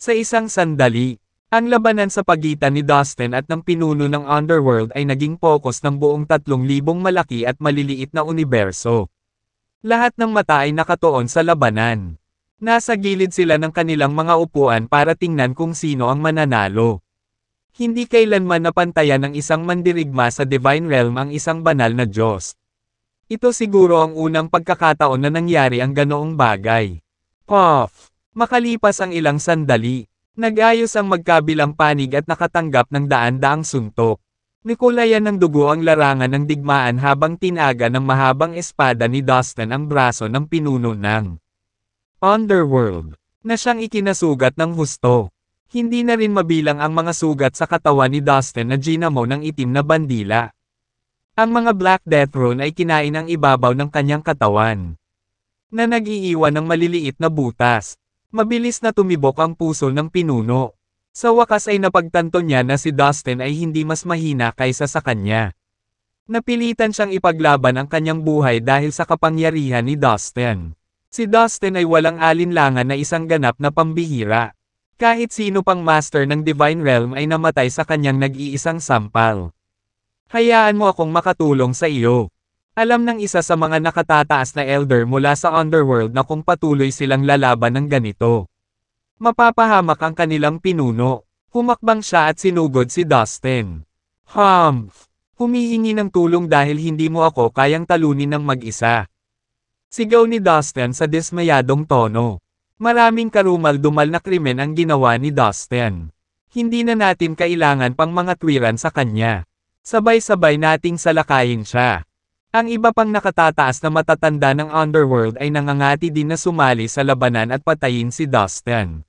S1: Sa isang sandali, ang labanan sa pagitan ni Dustin at ng pinuno ng Underworld ay naging focus ng buong 3,000 malaki at maliliit na universo. Lahat ng mata ay nakatuon sa labanan. Nasa gilid sila ng kanilang mga upuan para tingnan kung sino ang mananalo. Hindi kailanman napantayan ng isang mandirigma sa Divine Realm ang isang banal na Diyos. Ito siguro ang unang pagkakataon na nangyari ang ganoong bagay. Puff! Makalipas ang ilang sandali. Nag-ayos ang magkabilang panig at nakatanggap ng daan-daang suntok. Nikulayan ng dugo ang larangan ng digmaan habang tinaga ng mahabang espada ni Dustin ang braso ng pinuno ng Underworld, na siyang ikinasugat ng husto. Hindi na rin mabilang ang mga sugat sa katawan ni Dustin na ginamo ng itim na bandila. Ang mga Black Death Rune ay kinain ang ibabaw ng kanyang katawan, na nag-iiwan ng maliliit na butas. Mabilis na tumibok ang puso ng pinuno. Sa wakas ay napagtanto niya na si Dustin ay hindi mas mahina kaysa sa kanya. Napilitan siyang ipaglaban ang kanyang buhay dahil sa kapangyarihan ni Dustin. Si Dustin ay walang alinlangan na isang ganap na pambihira. Kahit sino pang master ng Divine Realm ay namatay sa kanyang nag-iisang sampal. Hayaan mo akong makatulong sa iyo. Alam ng isa sa mga nakatataas na elder mula sa Underworld na kung patuloy silang lalaban ng ganito, mapapahamak ang kanilang pinuno. Humakbang siya at sinugod si Dustin. Humph! Humihingi ng tulong dahil hindi mo ako kayang talunin ng mag-isa. Sigaw ni Dustin sa dismayadong tono. Maraming karumal-dumal na krimen ang ginawa ni Dustin. Hindi na natin kailangan pang mga twiran sa kanya. Sabay-sabay nating salakayin siya. Ang iba pang nakatataas na matatanda ng Underworld ay nangangati din na sumali sa labanan at patayin si Dustin.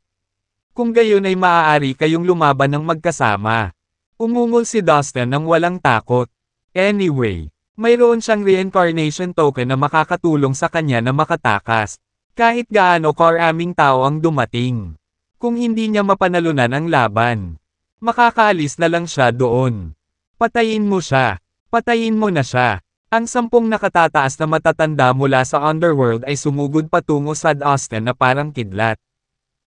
S1: Kung gayon ay maaari kayong lumaban ng magkasama. Umungol si Dustin nang walang takot. Anyway, mayroon siyang reincarnation token na makakatulong sa kanya na makatakas. Kahit gaano karaming tao ang dumating. Kung hindi niya mapanalunan ang laban. Makakaalis na lang siya doon. Patayin mo siya. Patayin mo na siya. Ang 10 nakatataas na matatanda mula sa underworld ay sumugod patungo sa Dustin na parang kidlat.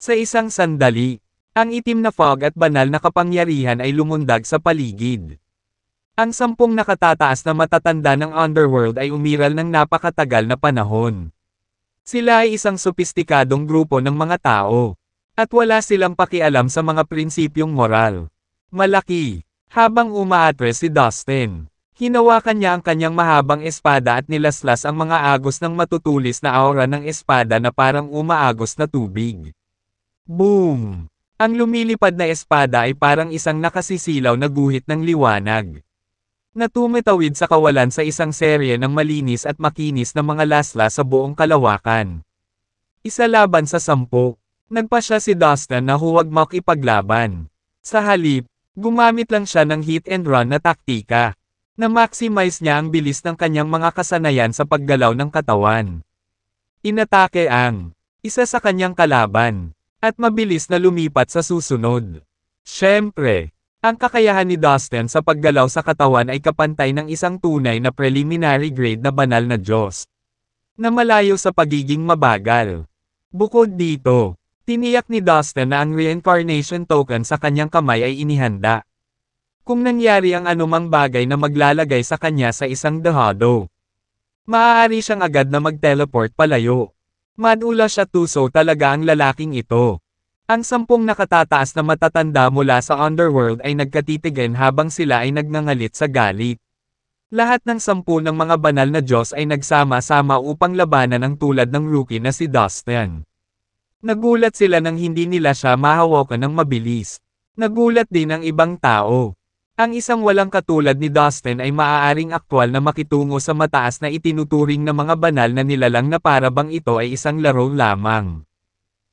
S1: Sa isang sandali, ang itim na fog at banal na kapangyarihan ay lumundag sa paligid. Ang 10 nakatataas na matatanda ng underworld ay umiral ng napakatagal na panahon. Sila ay isang sopistikadong grupo ng mga tao. At wala silang pakialam sa mga prinsipyong moral. Malaki. Habang umaatras si Dustin, hinawakan niya ang kanyang mahabang espada at nilaslas ang mga agos ng matutulis na aura ng espada na parang umaagos na tubig. Boom! Ang lumilipad na espada ay parang isang nakasisilaw na guhit ng liwanag, na tumitawid sa kawalan sa isang serye ng malinis at makinis na mga laslas sa buong kalawakan. Isa laban sa 10. Nagpasya si Dustin na huwag makipaglaban. Sa halip, gumamit lang siya ng hit and run na taktika. Na-maximize niya ang bilis ng kanyang mga kasanayan sa paggalaw ng katawan. Inatake ang isa sa kanyang kalaban, at mabilis na lumipat sa susunod. Siyempre, ang kakayahan ni Dustin sa paggalaw sa katawan ay kapantay ng isang tunay na preliminary grade na banal na Diyos, na malayo sa pagiging mabagal. Bukod dito, tiniyak ni Dustin na ang reincarnation token sa kanyang kamay ay inihanda. Kung nangyari ang anumang bagay na maglalagay sa kanya sa isang dehado, maaari siyang agad na mag-teleport palayo. Madula siya tuso talaga ang lalaking ito. Ang 10 nakatataas na matatanda mula sa underworld ay nagkatitigan habang sila ay nagngangalit sa galit. Lahat ng 10 ng mga banal na Diyos ay nagsama-sama upang labanan ang tulad ng rookie na si Dustin. Nagulat sila nang hindi nila siya mahawakan ng mabilis. Nagulat din ang ibang tao. Ang isang walang katulad ni Dustin ay maaaring aktwal na makitungo sa mataas na itinuturing na mga banal na nilalang na para bang ito ay isang laro lamang.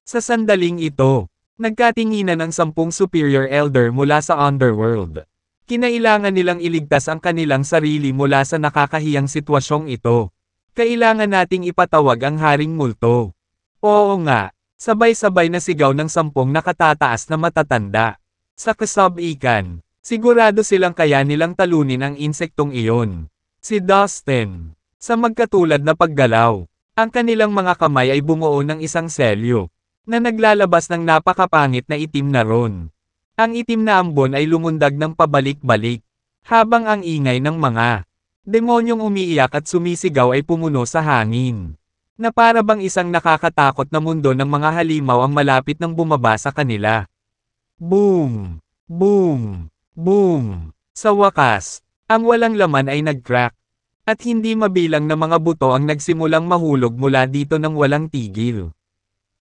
S1: Sa sandaling ito, nagkatinginan ang 10 superior elder mula sa underworld. Kinailangan nilang iligtas ang kanilang sarili mula sa nakakahiyang sitwasyong ito. Kailangan nating ipatawag ang Haring Multo. Oo nga. Sabay-sabay na sigaw ng 10 nakatataas na matatanda. Sa kasabikan, sigurado silang kaya nilang talunin ang insektong iyon. Si Dustin, sa magkatulad na paggalaw, ang kanilang mga kamay ay bumuo ng isang selyo, na naglalabas ng napakapangit na itim na ron. Ang itim na ambon ay lumundag ng pabalik-balik, habang ang ingay ng mga demonyong umiiyak at sumisigaw ay pumuno sa hangin. Na para bang isang nakakatakot na mundo ng mga halimaw ang malapit nang bumaba sa kanila. Boom! Boom! Boom! Sa wakas, ang walang laman ay nag-crack. At hindi mabilang na mga buto ang nagsimulang mahulog mula dito ng walang tigil.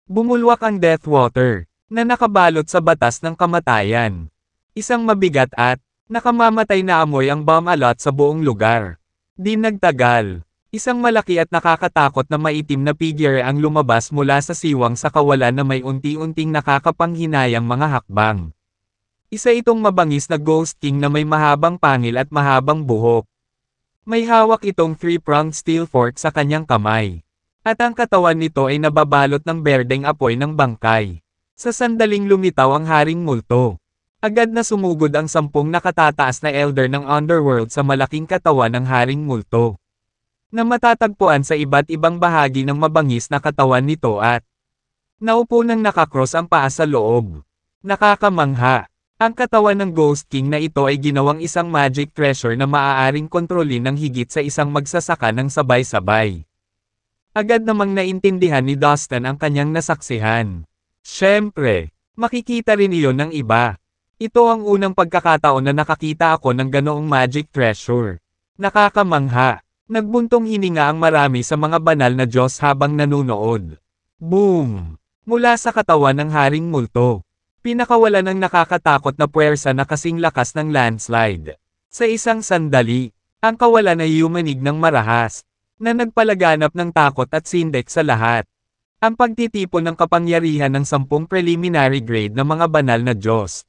S1: Bumulwak ang Death Water, na nakabalot sa batas ng kamatayan. Isang mabigat at nakamamatay na amoy ang bomb alot sa buong lugar. Di nagtagal. Isang malaki at nakakatakot na maitim na figure ang lumabas mula sa siwang sa kawalan na may unti-unting nakakapanghinayang mga hakbang. Isa itong mabangis na Ghost King na may mahabang pangil at mahabang buhok. May hawak itong 3-pronged steel fork sa kanyang kamay. At ang katawan nito ay nababalot ng berdeng apoy ng bangkay. Sa sandaling lumitaw ang Haring Multo. Agad na sumugod ang 10 nakatataas na elder ng underworld sa malaking katawan ng Haring Multo, na matatagpuan sa iba't ibang bahagi ng mabangis na katawan nito at naupo nang nakakross ang paa sa loob. Nakakamangha. Ang katawan ng Ghost King na ito ay ginawang isang magic treasure na maaaring kontrolin ng higit sa isang magsasaka ng sabay-sabay. Agad namang naintindihan ni Dustin ang kanyang nasaksihan. Siyempre, makikita rin iyon ng iba. Ito ang unang pagkakataon na nakakita ako ng ganoong magic treasure. Nakakamangha. Nagbuntong hininga ang marami sa mga banal na Diyos habang nanunood. Boom! Mula sa katawan ng Haring Multo, pinakawalan ng nakakatakot na puwersa na kasing lakas ng landslide. Sa isang sandali, ang kawalan ay yumanig ng marahas, na nagpalaganap ng takot at sindak sa lahat. Ang pagtitipon ng kapangyarihan ng 10 preliminary grade na mga banal na Diyos.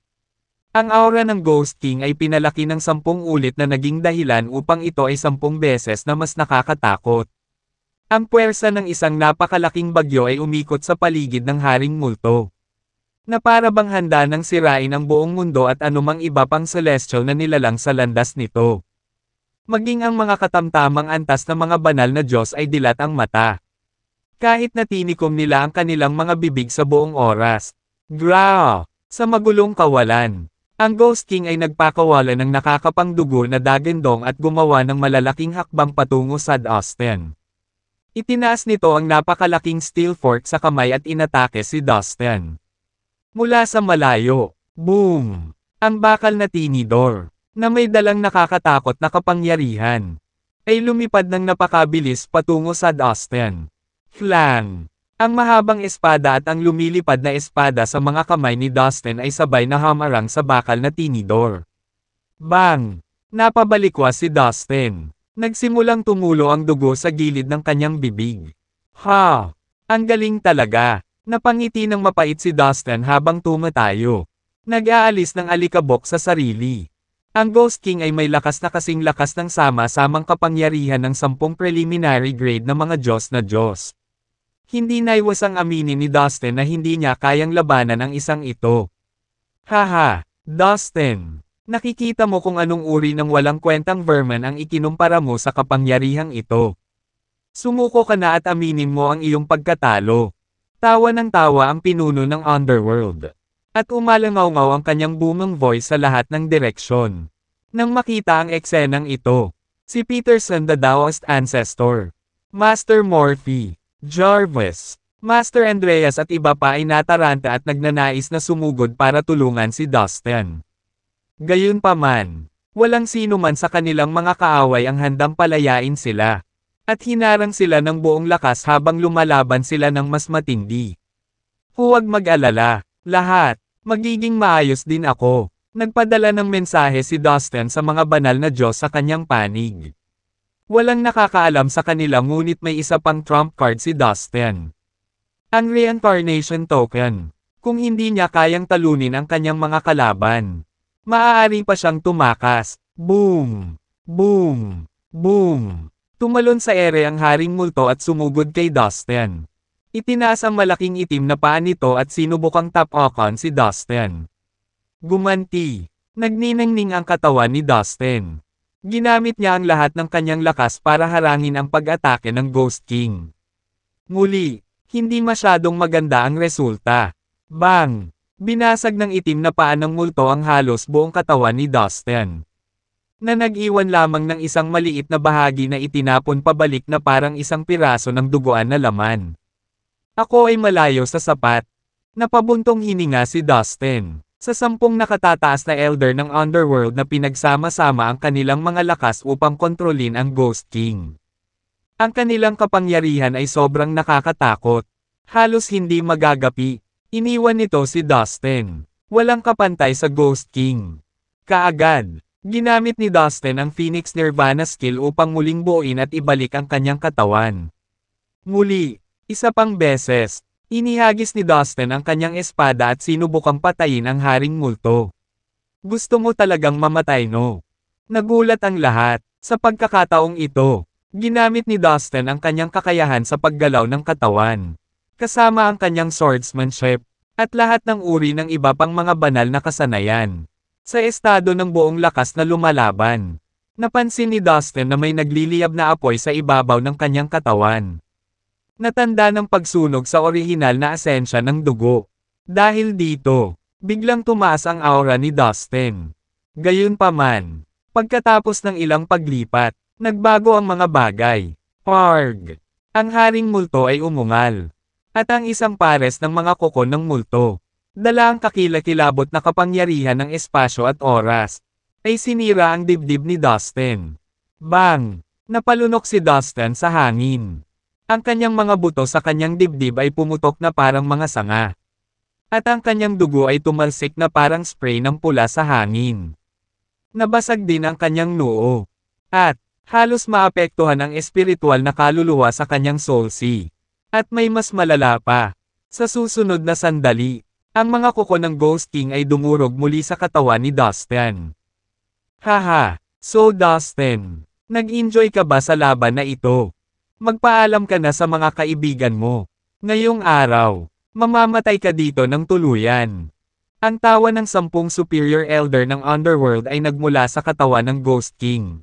S1: Ang aura ng Ghost King ay pinalaki ng 10 ulit na naging dahilan upang ito ay 10 beses na mas nakakatakot. Ang puwersa ng isang napakalaking bagyo ay umikot sa paligid ng Haring Multo. na para bang handa ng sirain ang buong mundo at anumang iba pang celestial na nilalang sa landas nito. Maging ang mga katamtamang antas na mga banal na Diyos ay dilat ang mata. Kahit na tinikom nila ang kanilang mga bibig sa buong oras. Graw! Sa magulong kawalan. Ang Ghost King ay nagpakawala ng nakakapangdugo na dagendong at gumawa ng malalaking hakbang patungo sa Dustin. Itinaas nito ang napakalaking steel fork sa kamay at inatake si Dustin. Mula sa malayo, boom! Ang bakal na tinidor, na may dalang nakakatakot na kapangyarihan, ay lumipad ng napakabilis patungo sa Dustin. Flang! Ang mahabang espada at ang lumilipad na espada sa mga kamay ni Dustin ay sabay na hamarang sa bakal na tinidor. Bang! Napabalikwas si Dustin. Nagsimulang tumulo ang dugo sa gilid ng kanyang bibig. Ha! Ang galing talaga! Napangiti ng mapait si Dustin habang tumatayo. Nag-aalis ng alikabok sa sarili. Ang Ghost King ay may lakas na kasing lakas ng sama-samang kapangyarihan ng 10 preliminary grade na mga Diyos na Diyos. Hindi naiwasang aminin ni Dustin na hindi niya kayang labanan ang isang ito. Haha, Dustin! Nakikita mo kung anong uri ng walang kwentang vermin ang ikinumpara mo sa kapangyarihang ito. Sumuko ka na at aminin mo ang iyong pagkatalo. Tawa ng tawa ang pinuno ng Underworld. At umalangaw-ngaw ang kanyang booming voice sa lahat ng direksyon. Nang makita ang eksenang ito, si Peterson the Taoist Ancestor, Master Morphe, Jarvis, Master Andreas at iba pa ay nataranta at nagnanais na sumugod para tulungan si Dustin. Gayunpaman, walang sino man sa kanilang mga kaaway ang handang palayain sila. At hinarang sila ng buong lakas habang lumalaban sila ng mas matindi. Huwag mag-alala, lahat, magiging maayos din ako. Nagpadala ng mensahe si Dustin sa mga banal na Diyos sa kanyang panig. Walang nakakaalam sa kanila ngunit may isa pang trump card si Dustin. Ang reincarnation token. Kung hindi niya kayang talunin ang kanyang mga kalaban, maaari pa siyang tumakas. Boom! Boom! Boom! Tumalon sa ere ang Haring Multo at sumugod kay Dustin. Itinaas ang malaking itim na paa nito at sinubukang tapakan si Dustin. Gumanti. Nagniningning ang katawan ni Dustin. Ginamit niya ang lahat ng kanyang lakas para harangin ang pag-atake ng Ghost King. Muli, hindi masyadong maganda ang resulta. Bang! Binasag ng itim na paa ng multo ang halos buong katawan ni Dustin. Na nag-iwan lamang ng isang maliit na bahagi na itinapon pabalik na parang isang piraso ng duguan na laman. Ako ay malayo sa sapat. Napabuntong hininga si Dustin. Sa 10 nakatataas na elder ng Underworld na pinagsama-sama ang kanilang mga lakas upang kontrolin ang Ghost King. Ang kanilang kapangyarihan ay sobrang nakakatakot. Halos hindi magagapi. Iniwan nito si Dustin. Walang kapantay sa Ghost King. Kaagad. Ginamit ni Dustin ang Phoenix Nirvana skill upang muling buuin at ibalik ang kanyang katawan. Muli, isa pang beses, inihagis ni Dustin ang kanyang espada at sinubukang patayin ang Haring Multo. Gusto mo talagang mamatay no? Nagulat ang lahat. Sa pagkakataong ito, ginamit ni Dustin ang kanyang kakayahan sa paggalaw ng katawan. Kasama ang kanyang swordsmanship, at lahat ng uri ng iba pang mga banal na kasanayan. Sa estado ng buong lakas na lumalaban, napansin ni Dustin na may nagliliyab na apoy sa ibabaw ng kanyang katawan. Natanda ng pagsunog sa orihinal na asensya ng dugo. Dahil dito, biglang tumaas ang aura ni Dustin. Gayunpaman, pagkatapos ng ilang paglipat, nagbago ang mga bagay. Parg! Ang Haring Multo ay umungal. At ang isang pares ng mga kuko ng multo, dala ang kakilakilabot na kapangyarihan ng espasyo at oras, ay sinira ang dibdib ni Dustin. Bang! Napalunok si Dustin sa hangin. Ang kanyang mga buto sa kanyang dibdib ay pumutok na parang mga sanga. At ang kanyang dugo ay tumalsik na parang spray ng pula sa hangin. Nabasag din ang kanyang noo. At, halos maapektuhan ang espiritual na kaluluwa sa kanyang soul sea. At may mas malala pa. Sa susunod na sandali, ang mga kuko ng Ghost King ay dumurog muli sa katawan ni Dustin. Haha, so Dustin, nag-enjoy ka ba sa laban na ito? Magpaalam ka na sa mga kaibigan mo. Ngayong araw, Mamamatay ka dito ng tuluyan. Ang tawa ng 10 superior elder ng underworld ay nagmula sa katawan ng Ghost King.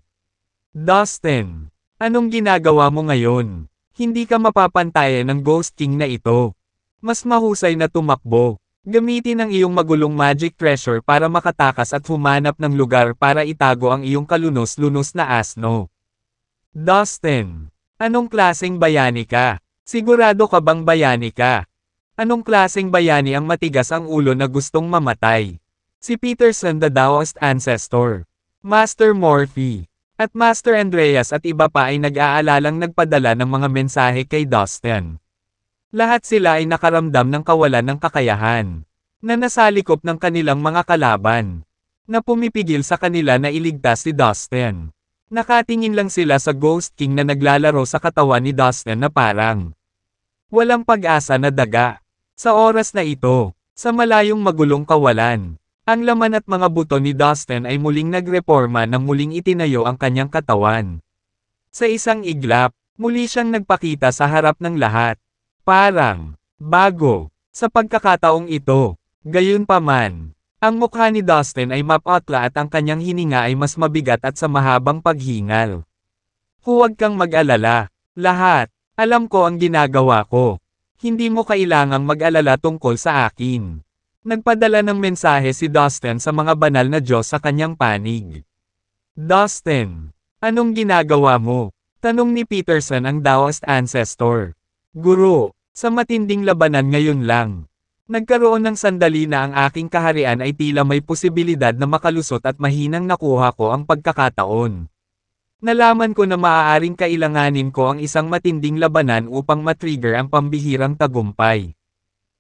S1: Dustin, anong ginagawa mo ngayon? Hindi ka mapapantayan ng Ghost King na ito. Mas mahusay na tumakbo. Gamitin ang iyong magulong magic treasure para makatakas at humanap ng lugar para itago ang iyong kalunos-lunos na asno. Dustin, anong klaseng bayani ka? Sigurado ka bang bayani ka? Anong klaseng bayani ang matigas ang ulo na gustong mamatay? Si Peterson the Taoist Ancestor, Master Morphe, at Master Andreas at iba pa ay nag-aalalang nagpadala ng mga mensahe kay Dustin. Lahat sila ay nakaramdam ng kawalan ng kakayahan, na nasalikop ng kanilang mga kalaban, na pumipigil sa kanila na iligtas si Dustin. Nakatingin lang sila sa Ghost King na naglalaro sa katawan ni Dustin na parang walang pag-asa na daga. Sa oras na ito, sa malayong magulong kawalan, ang laman at mga buto ni Dustin ay muling nagreporma nang muling itinayo ang kanyang katawan. Sa isang iglap, muli siyang nagpakita sa harap ng lahat. Parang bago. Sa pagkakataong ito, gayunpaman, ang mukha ni Dustin ay mapatla at ang kanyang hininga ay mas mabigat at sa mahabang paghingal. Huwag kang mag-alala. Lahat, alam ko ang ginagawa ko. Hindi mo kailangang mag-alala tungkol sa akin. Nagpadala ng mensahe si Dustin sa mga banal na Diyos sa kanyang panig. Dustin, anong ginagawa mo? Tanong ni Peterson ang Taoist Ancestor. Guro, sa matinding labanan ngayon lang. Nagkaroon ng sandali na ang aking kaharian ay tila may posibilidad na makalusot at mahinang nakuha ko ang pagkakataon. Nalaman ko na maaaring kailanganin ko ang isang matinding labanan upang matrigger ang pambihirang tagumpay.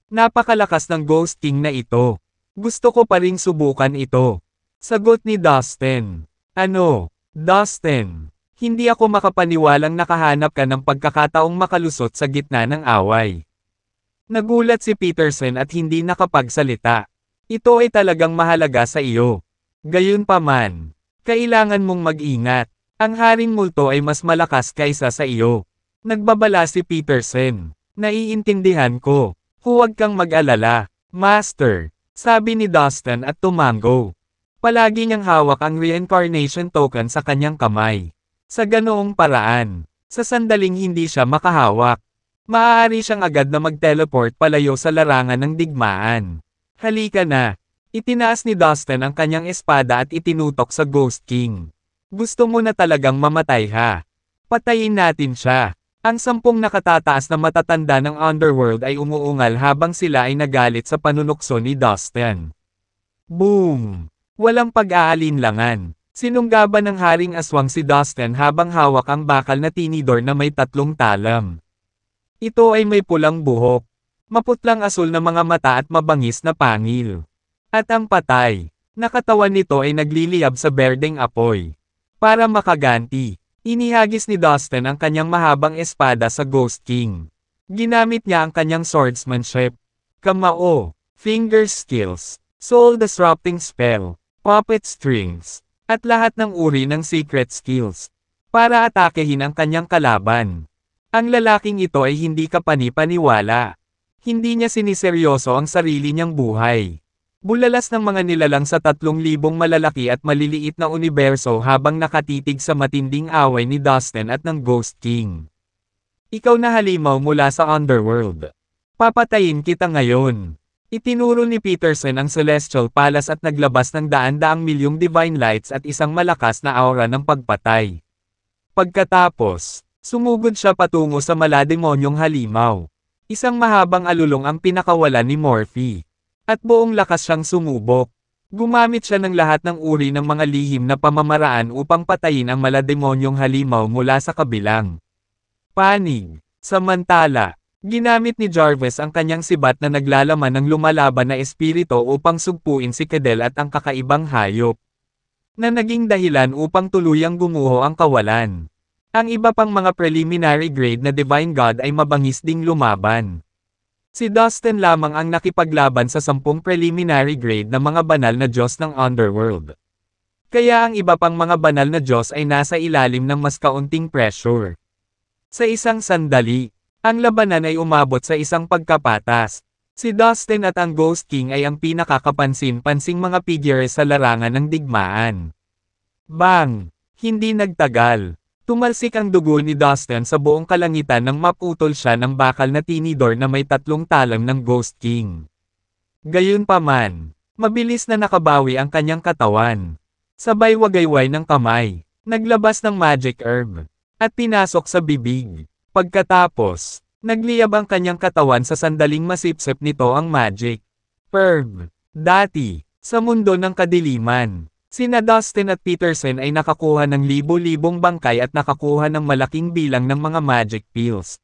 S1: Napakalakas ng Ghost King na ito. Gusto ko pa ring subukan ito. Sagot ni Dustin. Ano, Dustin? Hindi ako makapaniwalang nakahanap ka ng pagkakataong makalusot sa gitna ng away. Nagulat si Peterson at hindi nakapagsalita. Ito ay talagang mahalaga sa iyo. Gayunpaman, kailangan mong mag-ingat. Ang Haring Multo ay mas malakas kaysa sa iyo. Nagbabala si Peterson. Naiintindihan ko. Huwag kang mag-alala, Master, sabi ni Dustin at tumango. Palagi niyang hawak ang reincarnation token sa kanyang kamay. Sa ganoong paraan, sa sandaling hindi siya makahawak, maaari siyang agad na mag-teleport palayo sa larangan ng digmaan. Halika na. Itinaas ni Dustin ang kanyang espada at itinutok sa Ghost King. Gusto mo na talagang mamatay ha? Patayin natin siya. Ang 10 nakatataas na matatanda ng underworld ay umuungal habang sila ay nagalit sa panunukso ni Dustin. Boom! Walang pag-aalinlangan. Sinunggaban ng Haring Aswang si Dustin habang hawak ang bakal na tinidor na may 3 talam. Ito ay may pulang buhok, maputlang asul na mga mata at mabangis na pangil. At ang patay, na katawan nito ay nagliliyab sa berdeng apoy. Para makaganti, inihagis ni Dustin ang kanyang mahabang espada sa Ghost King. Ginamit niya ang kanyang swordsmanship, kamao, finger skills, soul disrupting spell, puppet strings, at lahat ng uri ng secret skills, para atakehin ang kanyang kalaban. Ang lalaking ito ay hindi kapani-paniwala. Hindi niya siniseryoso ang sarili niyang buhay. Bulalas ng mga nilalang sa 3,000 malalaki at maliliit na universo habang nakatitig sa matinding away ni Dustin at ng Ghost King. Ikaw na halimaw mula sa underworld. Papatayin kita ngayon. Itinuro ni Peterson ang Celestial Palace at naglabas ng daan-daang milyong divine lights at isang malakas na aura ng pagpatay. Pagkatapos, sumugod siya patungo sa malademonyong halimaw. Isang mahabang alulong ang pinakawalan ni Morphe. At buong lakas siyang sumubok. Gumamit siya ng lahat ng uri ng mga lihim na pamamaraan upang patayin ang malademonyong halimaw mula sa kabilang panig. Samantala, ginamit ni Jarvis ang kanyang sibat na naglalaman ng lumalaban na espiritu upang sugpuin si Cadell at ang kakaibang hayop, na naging dahilan upang tuluyang gumuho ang kawalan. Ang iba pang mga preliminary grade na Divine God ay mabangis ding lumaban. Si Dustin lamang ang nakipaglaban sa 10 preliminary grade na mga banal na Diyos ng underworld. Kaya ang iba pang mga banal na Diyos ay nasa ilalim ng mas kaunting pressure. Sa isang sandali, ang labanan ay umabot sa isang pagkapatas. Si Dustin at ang Ghost King ay ang pinakakapansin-pansing mga figure sa larangan ng digmaan. Bang! Hindi nagtagal. Tumalsik ang dugo ni Dustin sa buong kalangitan nang maputol siya ng bakal na tinidor na may 3 talam ng Ghost King. Gayunpaman, mabilis na nakabawi ang kanyang katawan. Sabay wagayway ng kamay, naglabas ng magic herb, at pinasok sa bibig. Pagkatapos, nagliyab ang kanyang katawan sa sandaling masipsip nito ang magic herb. Dati, sa mundo ng kadiliman, sina Dustin at Peterson ay nakakuha ng libo-libong bangkay at nakakuha ng malaking bilang ng mga magic pills,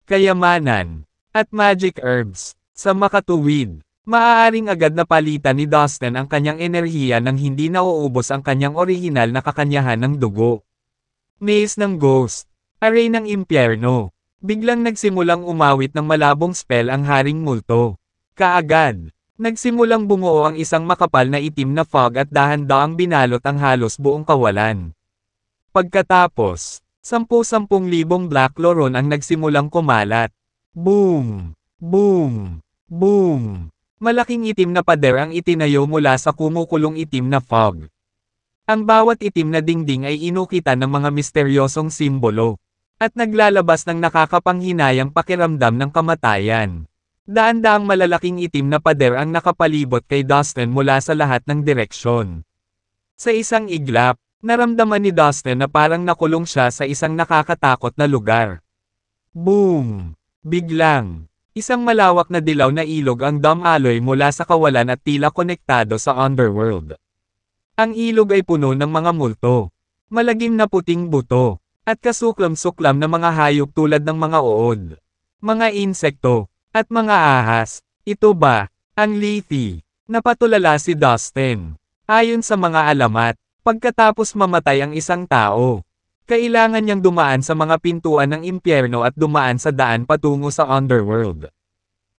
S1: kayamanan, at magic herbs. Sa makatuwid, maaaring agad na palitan ni Dustin ang kanyang enerhiya nang hindi nauubos ang kanyang orihinal na kakanyahan ng dugo. Maze ng Ghost, Aray ng Impyerno. Biglang nagsimulang umawit ng malabong spell ang Haring Multo. Kaagad, nagsimulang bumuo ang isang makapal na itim na fog at dahan-daang binalot ang halos buong kawalan. Pagkatapos, 10,000 Black Loron ang nagsimulang kumalat. Boom! Boom! Boom! Malaking itim na pader ang itinayo mula sa kumukulong itim na fog. Ang bawat itim na dingding ay inukitan ng mga misteryosong simbolo, at naglalabas ng nakakapanghinayang pakiramdam ng kamatayan. Daan-daang malalaking itim na pader ang nakapalibot kay Dustin mula sa lahat ng direksyon. Sa isang iglap, naramdaman ni Dustin na parang nakulong siya sa isang nakakatakot na lugar. Boom! Biglang, isang malawak na dilaw na ilog ang dumaloy mula sa kawalan at tila konektado sa underworld. Ang ilog ay puno ng mga multo, malagim na puting buto, at kasuklam-suklam na mga hayop tulad ng mga uod, mga insekto, at mga ahas. Ito ba ang Lethe? Napatulala si Dustin. Ayon sa mga alamat, pagkatapos mamatay ang isang tao, kailangan niyang dumaan sa mga pintuan ng impyerno at dumaan sa daan patungo sa underworld.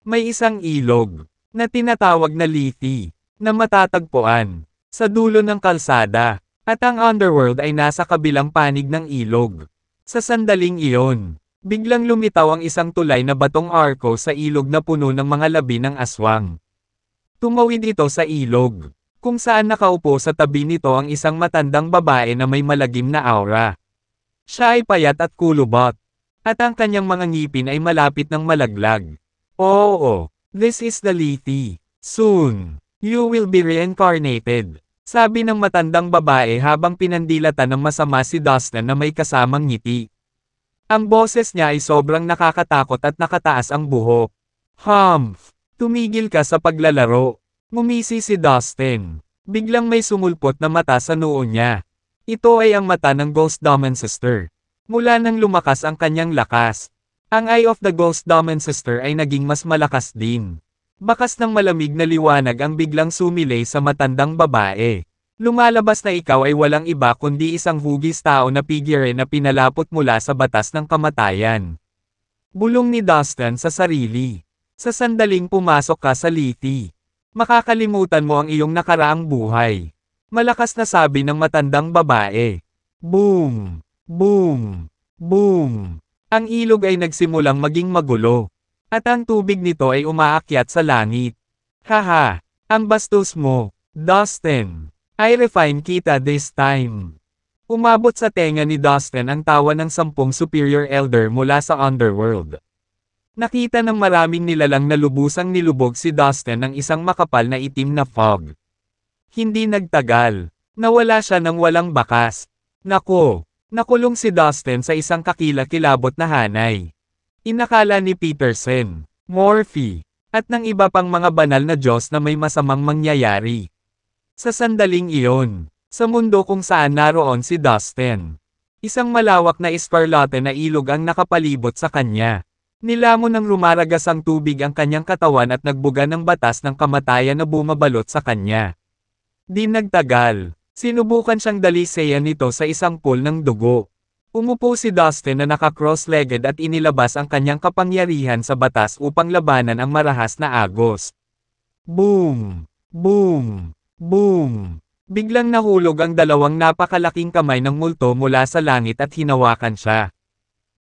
S1: May isang ilog, na tinatawag na Lethe, na matatagpuan sa dulo ng kalsada, at ang underworld ay nasa kabilang panig ng ilog. Sa sandaling iyon, biglang lumitaw ang isang tulay na batong arko sa ilog na puno ng mga labi ng aswang. Tumawid ito sa ilog, kung saan nakaupo sa tabi nito ang isang matandang babae na may malagim na aura. Siya ay payat at kulubot, at ang kanyang mga ngipin ay malapit ng malaglag. Oo, this is the Lethe. Soon, you will be reincarnated, sabi ng matandang babae habang pinandilatan ng masama si Dustin na may kasamang ngiti. Ang boses niya ay sobrang nakakatakot at nakataas ang buhok. Humph! Tumigil ka sa paglalaro. Ngumisi si Dustin. Biglang may sumulpot na mata sa noo niya. Ito ay ang mata ng Ghost Demon Sister. Mula nang lumakas ang kanyang lakas, ang Eye of the Ghost Demon Sister ay naging mas malakas din. Bakas ng malamig na liwanag ang biglang sumilay sa matandang babae. Lumalabas na ikaw ay walang iba kundi isang hugis tao na figure na pinalapot mula sa batas ng kamatayan. Bulong ni Dustin sa sarili. Sa sandaling pumasok ka sa Lethe, makakalimutan mo ang iyong nakaraang buhay. Malakas na sabi ng matandang babae. Boom! Boom! Boom! Ang ilog ay nagsimulang maging magulo, at ang tubig nito ay umaakyat sa langit. Haha! Ang bastos mo, Dustin! I refine kita this time. Umabot sa tenga ni Dustin ang tawa ng 10 superior elder mula sa underworld. Nakita ng maraming nilalang na lubusang nilubog si Dustin ng isang makapal na itim na fog. Hindi nagtagal, nawala siya ng walang bakas. Nako, nakulong si Dustin sa isang kakilakilabot na hanay. Inakala ni Peterson, Morphe, at ng iba pang mga banal na Diyos na may masamang mangyayari. Sa sandaling iyon, sa mundo kung saan naroon si Dustin, isang malawak na eskarlate na ilog ang nakapalibot sa kanya. Nilamon ng rumaragas ang tubig ang kanyang katawan at nagbuga ng batas ng kamatayan na bumabalot sa kanya. Di nagtagal, sinubukan siyang dalisayan nito sa isang pool ng dugo. Umupo si Dustin na naka-cross-legged at inilabas ang kanyang kapangyarihan sa batas upang labanan ang marahas na agos. Boom! Boom! Boom! Biglang nahulog ang dalawang napakalaking kamay ng multo mula sa langit at hinawakan siya.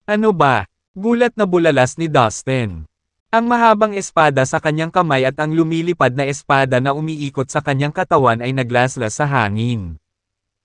S1: Ano ba? Gulat na bulalas ni Dustin. Ang mahabang espada sa kanyang kamay at ang lumilipad na espada na umiikot sa kanyang katawan ay naglaslas sa hangin.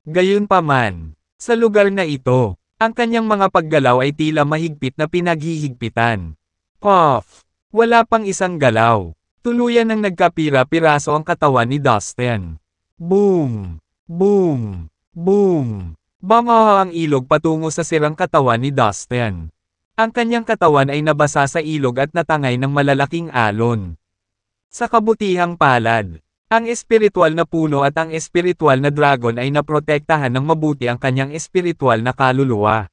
S1: Gayunpaman, sa lugar na ito, ang kanyang mga paggalaw ay tila mahigpit na pinaghihigpitan. Puff! Wala pang isang galaw. Tuluyan ng nagkapira-piraso ang katawan ni Dustin. Boom! Boom! Boom! Bumaha ang ilog patungo sa sirang katawan ni Dustin. Ang kanyang katawan ay nabasa sa ilog at natangay ng malalaking alon. Sa kabutihang palad, ang espiritual na puno at ang espiritual na dragon ay naprotektahan ng mabuti ang kanyang espiritual na kaluluwa.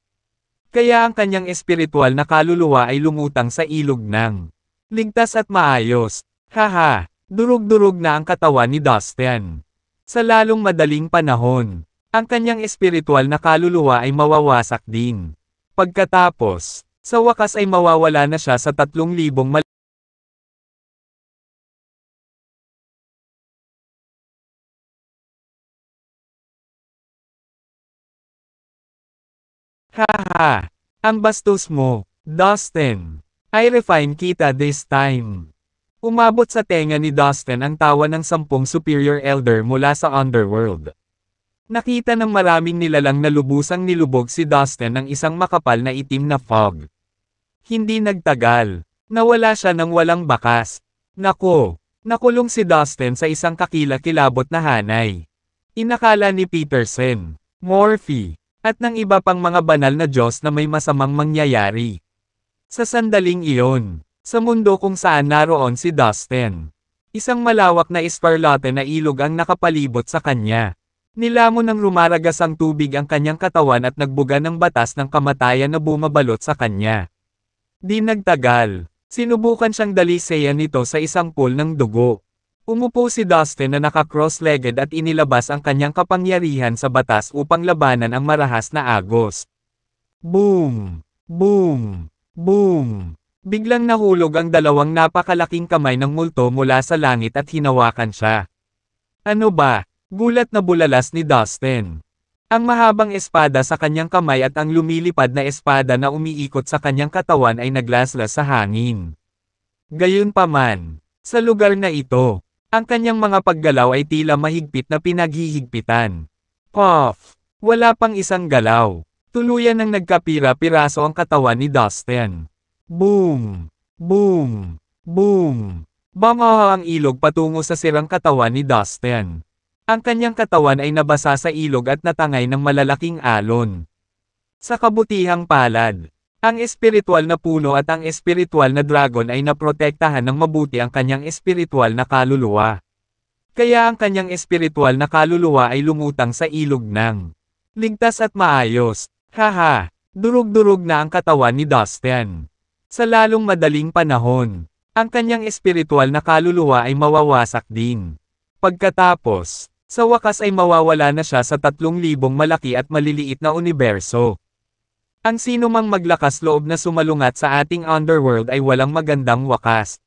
S1: Kaya ang kanyang espiritual na kaluluwa ay lumutang sa ilog ng ligtas at maayos. Haha, durug-durug na ang katawan ni Dustin. Sa lalong madaling panahon, ang kanyang espiritual na kaluluwa ay mawawasak din. Pagkatapos, sa wakas ay mawawala na siya sa 3,000 Haha! Ang bastos mo, Dustin. I refine kita this time. Umabot sa tenga ni Dustin ang tawa ng 10 superior elder mula sa underworld. Nakita ng maraming nilalang na lubusang nilubog si Dustin ng isang makapal na itim na fog. Hindi nagtagal. Nawala siya ng walang bakas. Nako! Nakulong si Dustin sa isang kakilakilabot na hanay. Inakala ni Peterson, Morphe, at ng iba pang mga banal na Diyos na may masamang mangyayari. Sa sandaling iyon, sa mundo kung saan naroon si Dustin, isang malawak na esparlate na ilog ang nakapalibot sa kanya. Nilamon ng rumaragas ang tubig ang kanyang katawan at nagbuga ng batas ng kamatayan na bumabalot sa kanya. Di nagtagal, sinubukan siyang dalisayan nito sa isang pool ng dugo. Umupo si Dustin na naka-cross-legged at inilabas ang kanyang kapangyarihan sa batas upang labanan ang marahas na agos. Boom! Boom! Boom! Biglang nahulog ang dalawang napakalaking kamay ng multo mula sa langit at hinawakan siya. Ano ba? Gulat na bulalas ni Dustin. Ang mahabang espada sa kanyang kamay at ang lumilipad na espada na umiikot sa kanyang katawan ay naglaslas sa hangin. Gayunpaman, sa lugar na ito, ang kanyang mga paggalaw ay tila mahigpit na pinaghihigpitan. Puff! Wala pang isang galaw. Tuluyan ng nagkapira-piraso ang katawan ni Dustin. Boom! Boom! Boom! Bumaha ang ilog patungo sa sirang katawan ni Dustin. Ang kanyang katawan ay nabasa sa ilog at natangay ng malalaking alon. Sa kabutihang palad, ang espiritual na puno at ang espiritual na dragon ay naprotektahan ng mabuti ang kanyang espiritual na kaluluwa. Kaya ang kanyang espiritual na kaluluwa ay lumutang sa ilog ng ligtas at maayos. Haha! Durug-durug na ang katawan ni Dustin. Sa lalong madaling panahon, ang kanyang espiritual na kaluluwa ay mawawasak din. Pagkatapos, sa wakas ay mawawala na siya sa 3,000 malaki at maliliit na universo. Ang sinumang maglakas loob na sumalungat sa ating underworld ay walang magandang wakas.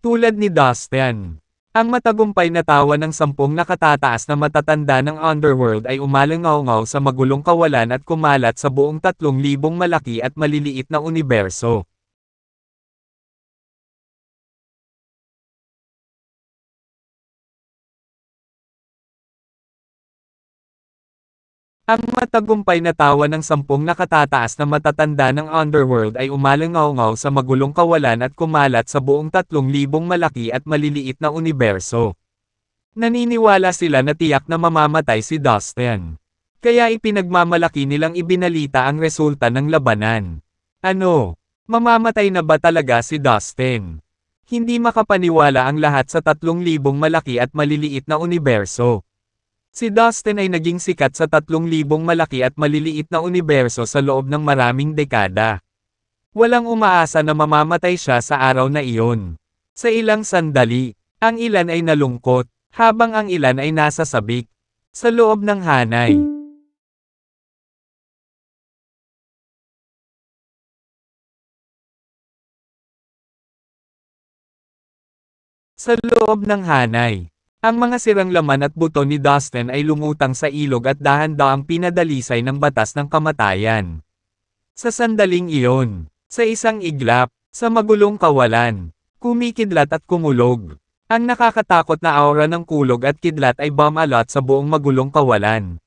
S1: Tulad ni Dustin, ang matagumpay na tawa ng 10 nakatataas na matatanda ng underworld ay umalangaw-ngaw sa magulong kawalan at kumalat sa buong 3,000 malaki at maliliit na universo. Ang matagumpay na tawa ng 10 nakatataas na matatanda ng underworld ay umalangaw-ngaw sa magulong kawalan at kumalat sa buong 3,000 malaki at maliliit na universo. Naniniwala sila na tiyak na mamamatay si Dustin. Kaya ipinagmamalaki nilang ibinalita ang resulta ng labanan. Ano? Mamamatay na ba talaga si Dustin? Hindi makapaniwala ang lahat sa 3,000 malaki at maliliit na universo. Si Dustin ay naging sikat sa 3,000 malaki at maliliit na universo sa loob ng maraming dekada. Walang umaasa na mamamatay siya sa araw na iyon. Sa ilang sandali, ang ilan ay nalungkot, habang ang ilan ay nasa sabik. Sa loob ng hanay. Sa loob ng hanay. Ang mga sirang laman at buto ni Dustin ay lumutang sa ilog at dahan-daang pinadalisay ng batas ng kamatayan. Sa sandaling iyon, sa isang iglap, Sa magulong kawalan, kumikidlat at kumulog. Ang nakakatakot na aura ng kulog at kidlat ay bumalot sa buong magulong kawalan.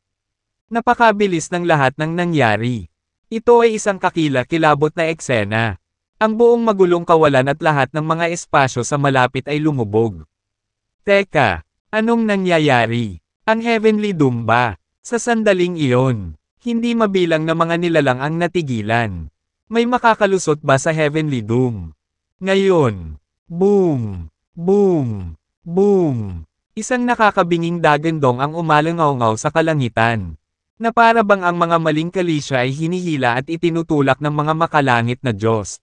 S1: Napakabilis ng lahat ng nangyari. Ito ay isang kakila-kilabot na eksena. Ang buong magulong kawalan at lahat ng mga espasyo sa malapit ay lumubog. Teka, anong nangyayari? Ang Heavenly Doom ba? Sa sandaling iyon, hindi mabilang na mga nilalang ang natigilan. May makakalusot ba sa Heavenly Doom? Ngayon, boom, boom, boom. Isang nakakabinging dagandong ang umalangaw-ngaw sa kalangitan. Na para bang ang mga maling kalisya ay hinihila at itinutulak ng mga makalangit na Diyos.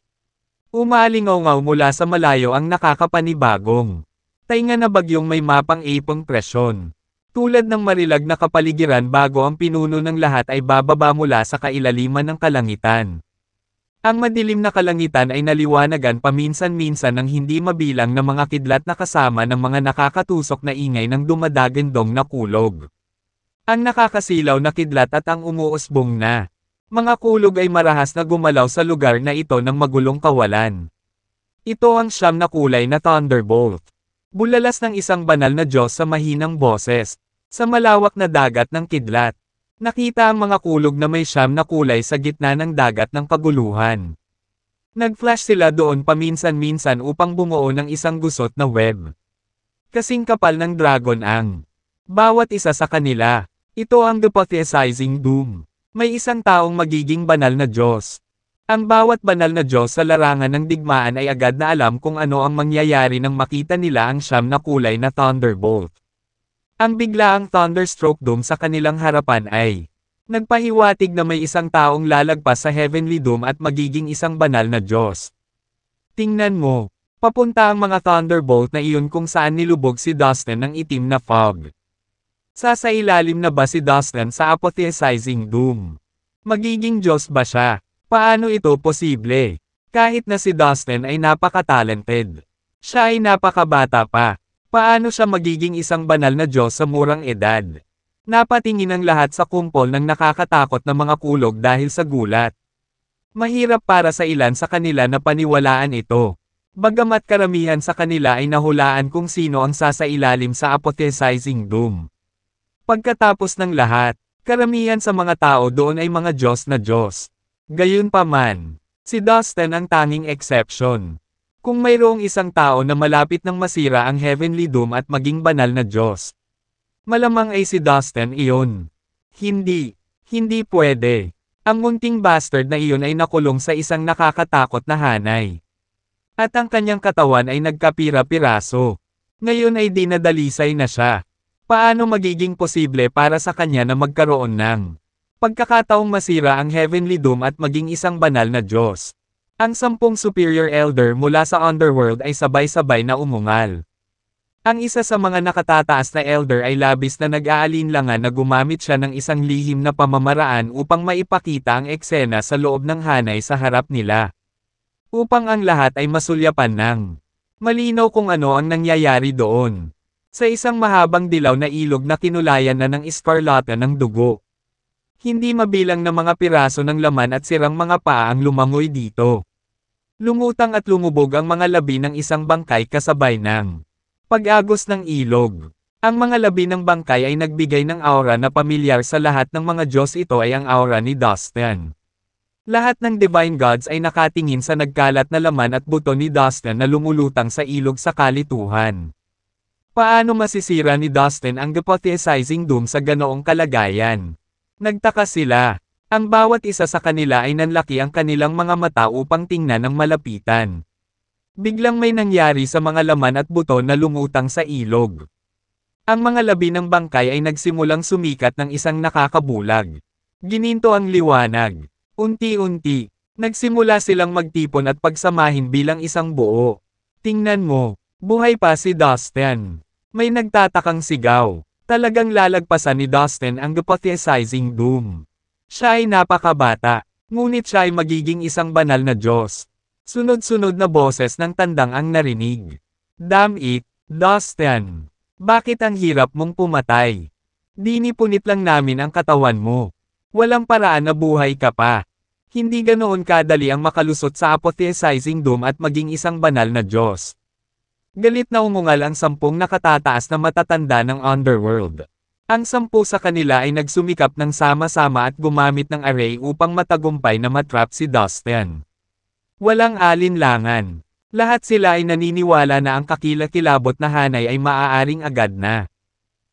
S1: Umalingaw-ngaw mula sa malayo ang nakakapanibagong tainga na bagyong may mapang ipong presyon. Tulad ng marilag na kapaligiran bago ang pinuno ng lahat ay bababa mula sa kailaliman ng kalangitan. Ang madilim na kalangitan ay naliwanagan paminsan-minsan ng hindi mabilang na mga kidlat na kasama ng mga nakakatusok na ingay ng dumadagandong na kulog. Ang nakakasilaw na kidlat at ang umuusbong na mga kulog ay marahas na gumalaw sa lugar na ito ng magulong kawalan. Ito ang siyam na kulay na thunderbolt. Bulalas ng isang banal na Diyos sa mahinang boses. Sa malawak na dagat ng kidlat. Nakita ang mga kulog na may siyam na kulay sa gitna ng dagat ng kaguluhan. Nag-flash sila doon paminsan-minsan upang bumuo ng isang gusot na web. Kasing kapal ng dragon ang bawat isa sa kanila. Ito ang hypothesizing doom. May isang taong magiging banal na Diyos. Ang bawat banal na Diyos sa larangan ng digmaan ay agad na alam kung ano ang mangyayari nang makita nila ang siyam na kulay na thunderbolt. Ang biglaang thunderstroke doom sa kanilang harapan ay nagpahiwatig na may isang taong lalagpas sa Heavenly Doom at magiging isang banal na Diyos. Tingnan mo, papunta ang mga thunderbolt na iyon kung saan nilubog si Dustin ng itim na fog. Sasailalim na ba si Dustin sa apotheosizing doom? Magiging Diyos ba siya? Paano ito posible? Kahit na si Dustin ay napaka-talented. Siya ay napakabata pa. Paano siya magiging isang banal na Diyos sa murang edad? Napatingin ang lahat sa kumpol ng nakakatakot na mga kulog dahil sa gulat. Mahirap para sa ilan sa kanila na paniwalaan ito. Bagamat karamihan sa kanila ay nahulaan kung sino ang sasailalim sa apotheosizing doom. Pagkatapos ng lahat, karamihan sa mga tao doon ay mga Diyos na Diyos. Gayunpaman, si Dustin ang tanging exception. Kung mayroong isang tao na malapit nang masira ang Heavenly Doom at maging banal na Diyos, malamang ay si Dustin iyon. Hindi pwede. Ang munting bastard na iyon ay nakulong sa isang nakakatakot na hanay. At ang kanyang katawan ay nagkapira-piraso. Ngayon ay dinadalisay na siya. Paano magiging posible para sa kanya na magkaroon ng pagkakataong masira ang Heavenly Doom at maging isang banal na Diyos? Ang 10 superior elder mula sa underworld ay sabay-sabay na umungal. Ang isa sa mga nakatataas na elder ay labis na nag-aalinlangan na gumamit siya ng isang lihim na pamamaraan upang maipakita ang eksena sa loob ng hanay sa harap nila. Upang ang lahat ay masulyapan ng malinaw kung ano ang nangyayari doon. Sa isang mahabang dilaw na ilog na kinulayan na ng eskarlata ng dugo. Hindi mabilang na mga piraso ng laman at sirang mga paa ang lumangoy dito. Lumutang at lumubog ang mga labi ng isang bangkay kasabay ng pag-agos ng ilog. Ang mga labi ng bangkay ay nagbigay ng aura na pamilyar sa lahat ng mga Diyos. Ito ay ang aura ni Dustin. Lahat ng divine gods ay nakatingin sa nagkalat na laman at buto ni Dustin na lumulutang sa ilog sa kalituhan. Paano masisira ni Dustin ang hypothesizing doom sa ganoong kalagayan? Nagtaka sila. Ang bawat isa sa kanila ay nanlaki ang kanilang mga mata upang tingnan ng malapitan. Biglang may nangyari sa mga laman at buto na lumutang sa ilog. Ang mga labi ng bangkay ay nagsimulang sumikat ng isang nakakabulag. Gininto ang liwanag. Unti-unti, nagsimula silang magtipon at pagsamahin bilang isang buo. Tingnan mo, buhay pa si Dustin. May nagtatakang sigaw. Talagang lalagpasan ni Dustin ang hypothesizing doom. Siya ay napakabata, ngunit siya ay magiging isang banal na Diyos. Sunod-sunod na boses ng tandang ang narinig. Damn it, Dustin. Bakit ang hirap mong pumatay? Dinipunit lang namin ang katawan mo. Walang paraan na buhay ka pa. Hindi ganoon kadali ang makalusot sa apotheosizing doom at maging isang banal na Diyos. Galit na umungal ang 10 nakatataas na matatanda ng underworld. Ang 10 sa kanila ay nagsumikap ng sama-sama at gumamit ng array upang matagumpay na matrap si Dustin. Walang alinlangan. Lahat sila ay naniniwala na ang kakilakilabot na hanay ay maaaring agad na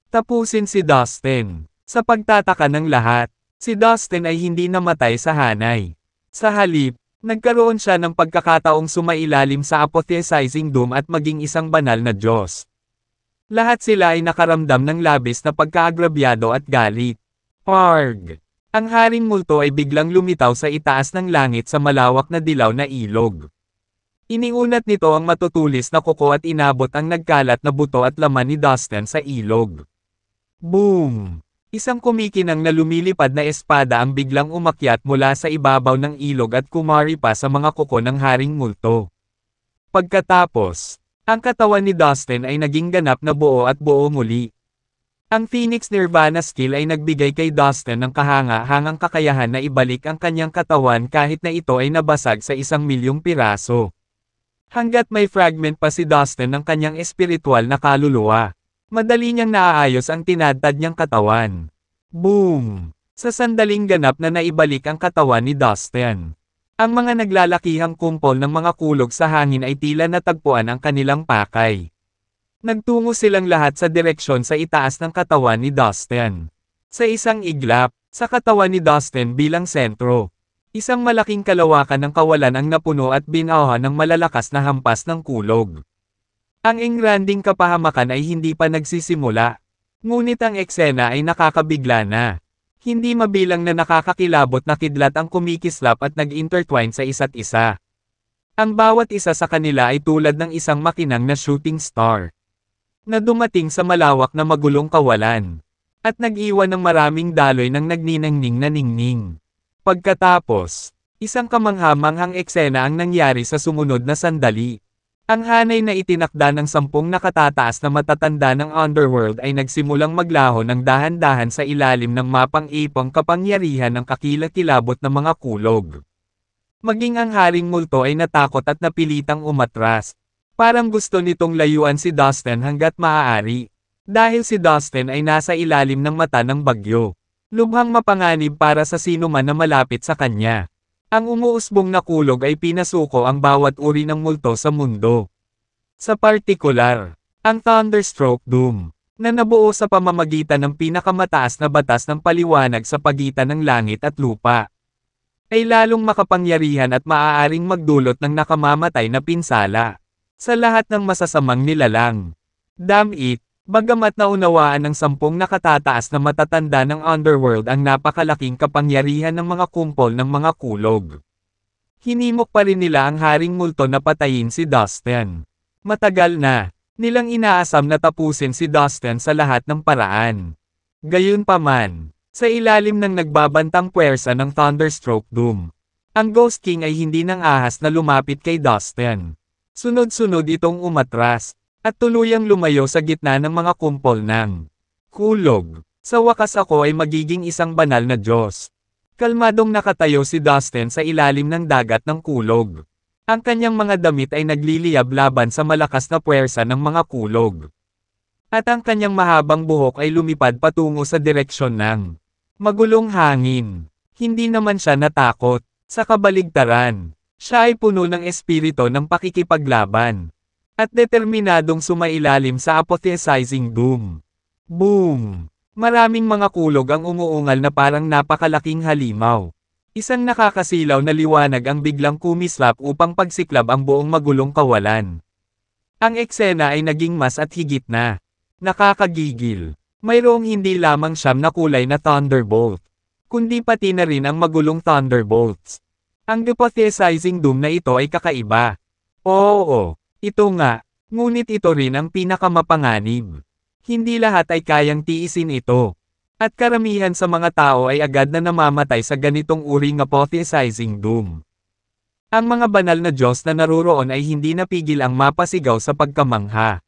S1: tapusin si Dustin. Sa pagtataka ng lahat, si Dustin ay hindi namatay sa hanay. Sa halip, nagkaroon siya ng pagkakataong sumailalim sa apotheosizing doom at maging isang banal na Diyos. Lahat sila ay nakaramdam ng labis na pagkaagrabyado at galit. Arg! Ang haring multo ay biglang lumitaw sa itaas ng langit sa malawak na dilaw na ilog. Iniunat nito ang matutulis na kuko at inabot ang nagkalat na buto at laman ni Dustin sa ilog. Boom! Isang kumikinang na lumilipad na espada ang biglang umakyat mula sa ibabaw ng ilog at kumari pa sa mga kuko ng haring multo. Pagkatapos, ang katawan ni Dustin ay naging ganap na buo at buo muli. Ang Phoenix Nirvana skill ay nagbigay kay Dustin ng kahanga-hangang kakayahan na ibalik ang kanyang katawan kahit na ito ay nabasag sa 1,000,000 piraso. Hanggat may fragment pa si Dustin ng kanyang espiritual na kaluluwa, madali niyang naaayos ang tinadtad niyang katawan. Boom! Sa sandaling ganap na naibalik ang katawan ni Dustin, ang mga naglalakihang kumpol ng mga kulog sa hangin ay tila natagpuan ang kanilang pakay. Nagtungo silang lahat sa direksyon sa itaas ng katawan ni Dustin. Sa isang iglap, sa katawan ni Dustin bilang sentro, isang malaking kalawakan ng kawalan ang napuno at binaha ng malalakas na hampas ng kulog. Ang engranding kapahamakan ay hindi pa nagsisimula. Ngunit ang eksena ay nakakabigla na. Hindi mabilang na nakakakilabot na kidlat ang kumikislap at nag-intertwine sa isa't isa. Ang bawat isa sa kanila ay tulad ng isang makinang na shooting star na dumating sa malawak na magulong kawalan at nag-iwan ng maraming daloy ng nagniningning na ningning. Pagkatapos, isang kamangha-manghang eksena ang nangyari sa sumunod na sandali. Ang hanay na itinakda ng 10 nakatataas na matatanda ng underworld ay nagsimulang maglaho ng dahan-dahan sa ilalim ng mapang-ipang kapangyarihan ng kakilakilabot na mga kulog. Maging ang haring multo ay natakot at napilitang umatras. Parang gusto nitong layuan si Dustin hanggat maaari. Dahil si Dustin ay nasa ilalim ng mata ng bagyo. Lubhang mapanganib para sa sino man na malapit sa kanya. Ang umuusbong na kulog ay pinasuko ang bawat uri ng multo sa mundo. Sa partikular, ang Thunderstroke Doom, na nabuo sa pamamagitan ng pinakamataas na batas ng paliwanag sa pagitan ng langit at lupa, ay lalong makapangyarihan at maaaring magdulot ng nakamamatay na pinsala sa lahat ng masasamang nilalang. Damn it! Bagamat naunawaan ng 10 nakatataas na matatanda ng underworld ang napakalaking kapangyarihan ng mga kumpol ng mga kulog, hinimok pa rin nila ang haring multo na patayin si Dustin. Matagal na nilang inaasam na tapusin si Dustin sa lahat ng paraan. Gayunpaman, sa ilalim ng nagbabantang puwersa ng Thunderstroke Doom, ang Ghost King ay hindi nang ahas na lumapit kay Dustin. Sunod-sunod itong umatras at tuluyang lumayo sa gitna ng mga kumpol ng kulog. Sa wakas ako ay magiging isang banal na Diyos. Kalmadong nakatayo si Dustin sa ilalim ng dagat ng kulog. Ang kanyang mga damit ay nagliliyab laban sa malakas na puwersa ng mga kulog. At ang kanyang mahabang buhok ay lumipad patungo sa direksyon ng magulong hangin. Hindi naman siya natakot. Sa kabaligtaran, siya ay puno ng espiritu ng pakikipaglaban at determinadong sumailalim sa apotheosizing doom. Boom! Maraming mga kulog ang umuungal na parang napakalaking halimaw. Isang nakakasilaw na liwanag ang biglang kumislap upang pagsiklab ang buong magulong kawalan. Ang eksena ay naging mas at higit na nakakagigil. Mayroong hindi lamang siyam na kulay na thunderbolt, kundi pati na rin ang magulong thunderbolts. Ang apotheosizing doom na ito ay kakaiba. Oo. Ito nga, ngunit ito rin ang pinakamapanganib. Hindi lahat ay kayang tiisin ito. At karamihan sa mga tao ay agad na namamatay sa ganitong uri ng apotheosizing doom. Ang mga banal na Diyos na naruroon ay hindi napigil ang mapasigaw sa pagkamangha.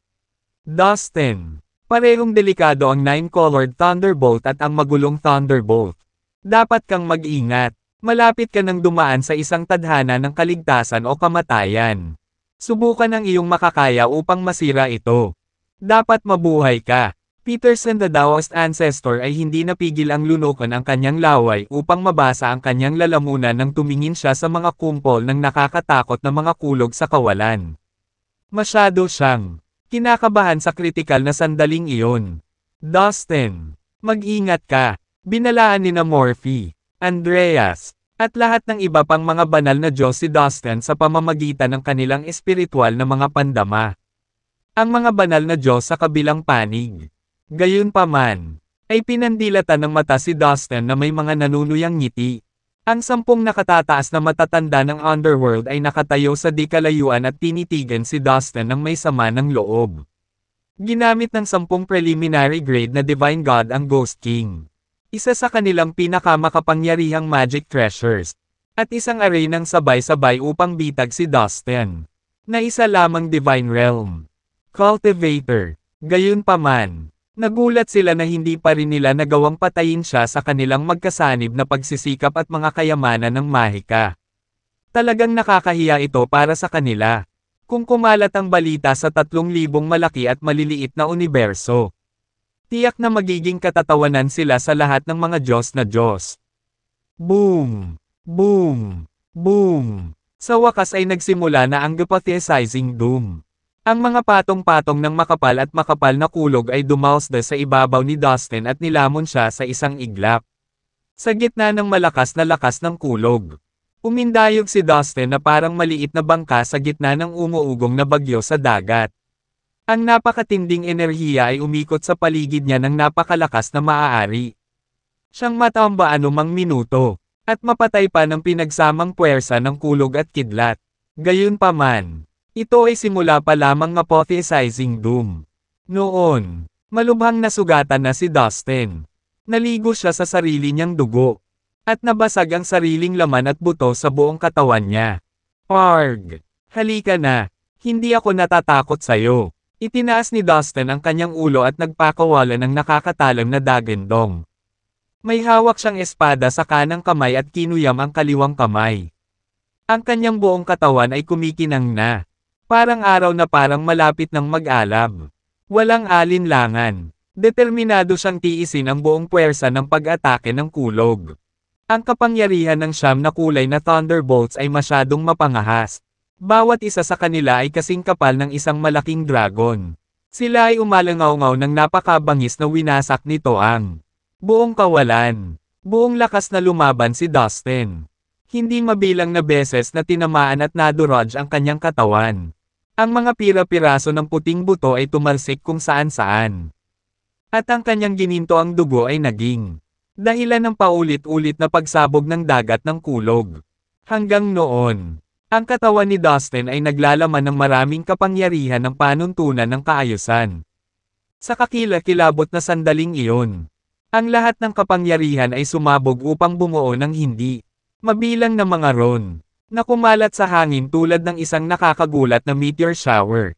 S1: Dustin, parehong delikado ang 9-colored thunderbolt at ang magulong thunderbolt. Dapat kang mag-ingat. Malapit ka nang dumaan sa isang tadhana ng kaligtasan o kamatayan. Subukan ang iyong makakaya upang masira ito. Dapat mabuhay ka. Peterson, the Taoist ancestor, ay hindi napigil ang lunukan ang kanyang laway upang mabasa ang kanyang lalamunan nang tumingin siya sa mga kumpol ng nakakatakot na mga kulog sa kawalan. Masyado siyang kinakabahan sa kritikal na sandaling iyon. Dustin, mag-ingat ka. Binalaan ni na Morphe, Andreas, at lahat ng iba pang mga banal na Diyos si Dustin sa pamamagitan ng kanilang espiritual na mga pandama. Ang mga banal na Diyos sa kabilang panig. Gayunpaman, ay pinandilatan ng mata si Dustin na may mga nanunuyang ngiti. Ang 10 nakatataas na matatanda ng underworld ay nakatayo sa di kalayuan at tinitigan si Dustin ng may sama ng loob. Ginamit ng 10 preliminary grade na Divine God ang Ghost King. Isa sa kanilang pinakamakapangyarihang magic treasures. At isang array ng sabay-sabay upang bitag si Dustin. Na isa lamang Divine Realm. Cultivator. Gayunpaman, nagulat sila na hindi pa rin nila nagawang patayin siya sa kanilang magkasanib na pagsisikap at mga kayamanan ng mahika. Talagang nakakahiya ito para sa kanila. Kung kumalat ang balita sa 3,000 malaki at maliliit na universo. Tiyak na magiging katatawanan sila sa lahat ng mga Diyos na Diyos. Boom! Boom! Boom! Sa wakas ay nagsimula na ang hypothesizing doom. Ang mga patong-patong ng makapal at makapal na kulog ay dumausda sa ibabaw ni Dustin at nilamon siya sa isang iglap. Sa gitna ng lakas ng kulog. Umindayog si Dustin na parang maliit na bangka sa gitna ng umuugong na bagyo sa dagat. Ang napakatinding enerhiya ay umikot sa paligid niya ng napakalakas na maaari. Siyang matamba anumang minuto, at mapatay pa ng pinagsamang puwersa ng kulog at kidlat. Gayunpaman, ito ay simula pa lamang ng hypothesizing doom. Noon, malubhang nasugatan na si Dustin. Naligo siya sa sarili niyang dugo. At nabasag ang sariling laman at buto sa buong katawan niya. Arg! Halika na. Hindi ako natatakot sa'yo. Itinaas ni Dustin ang kanyang ulo at nagpakawala ng nakakatalam na dagandong. May hawak siyang espada sa kanang kamay at kinuyam ang kaliwang kamay. Ang kanyang buong katawan ay kumikinang na. Parang araw na parang malapit ng mag-alab. Walang alinlangan. Determinado siyang tiisin ang buong puwersa ng pag-atake ng kulog. Ang kapangyarihan ng 9 na kulay na thunderbolts ay masyadong mapangahas. Bawat isa sa kanila ay kasing kapal ng isang malaking dragon. Sila ay umalangaw-ngaw ng napakabangis na winasak nito ang buong kawalan. Buong lakas na lumaban si Dustin. Hindi mabilang na beses na tinamaan at naduraj ang kanyang katawan. Ang mga pira-piraso ng puting buto ay tumalsik kung saan-saan. At ang kanyang gininto ang dugo ay naging dahilan ng paulit-ulit na pagsabog ng dagat ng kulog. Hanggang noon, ang katawan ni Dustin ay naglalaman ng maraming kapangyarihan ng panuntunan ng kaayusan. Sa kakilakilabot na sandaling iyon, ang lahat ng kapangyarihan ay sumabog upang bumuo ng hindi mabilang na mga ron, na kumalat sa hangin tulad ng isang nakakagulat na meteor shower.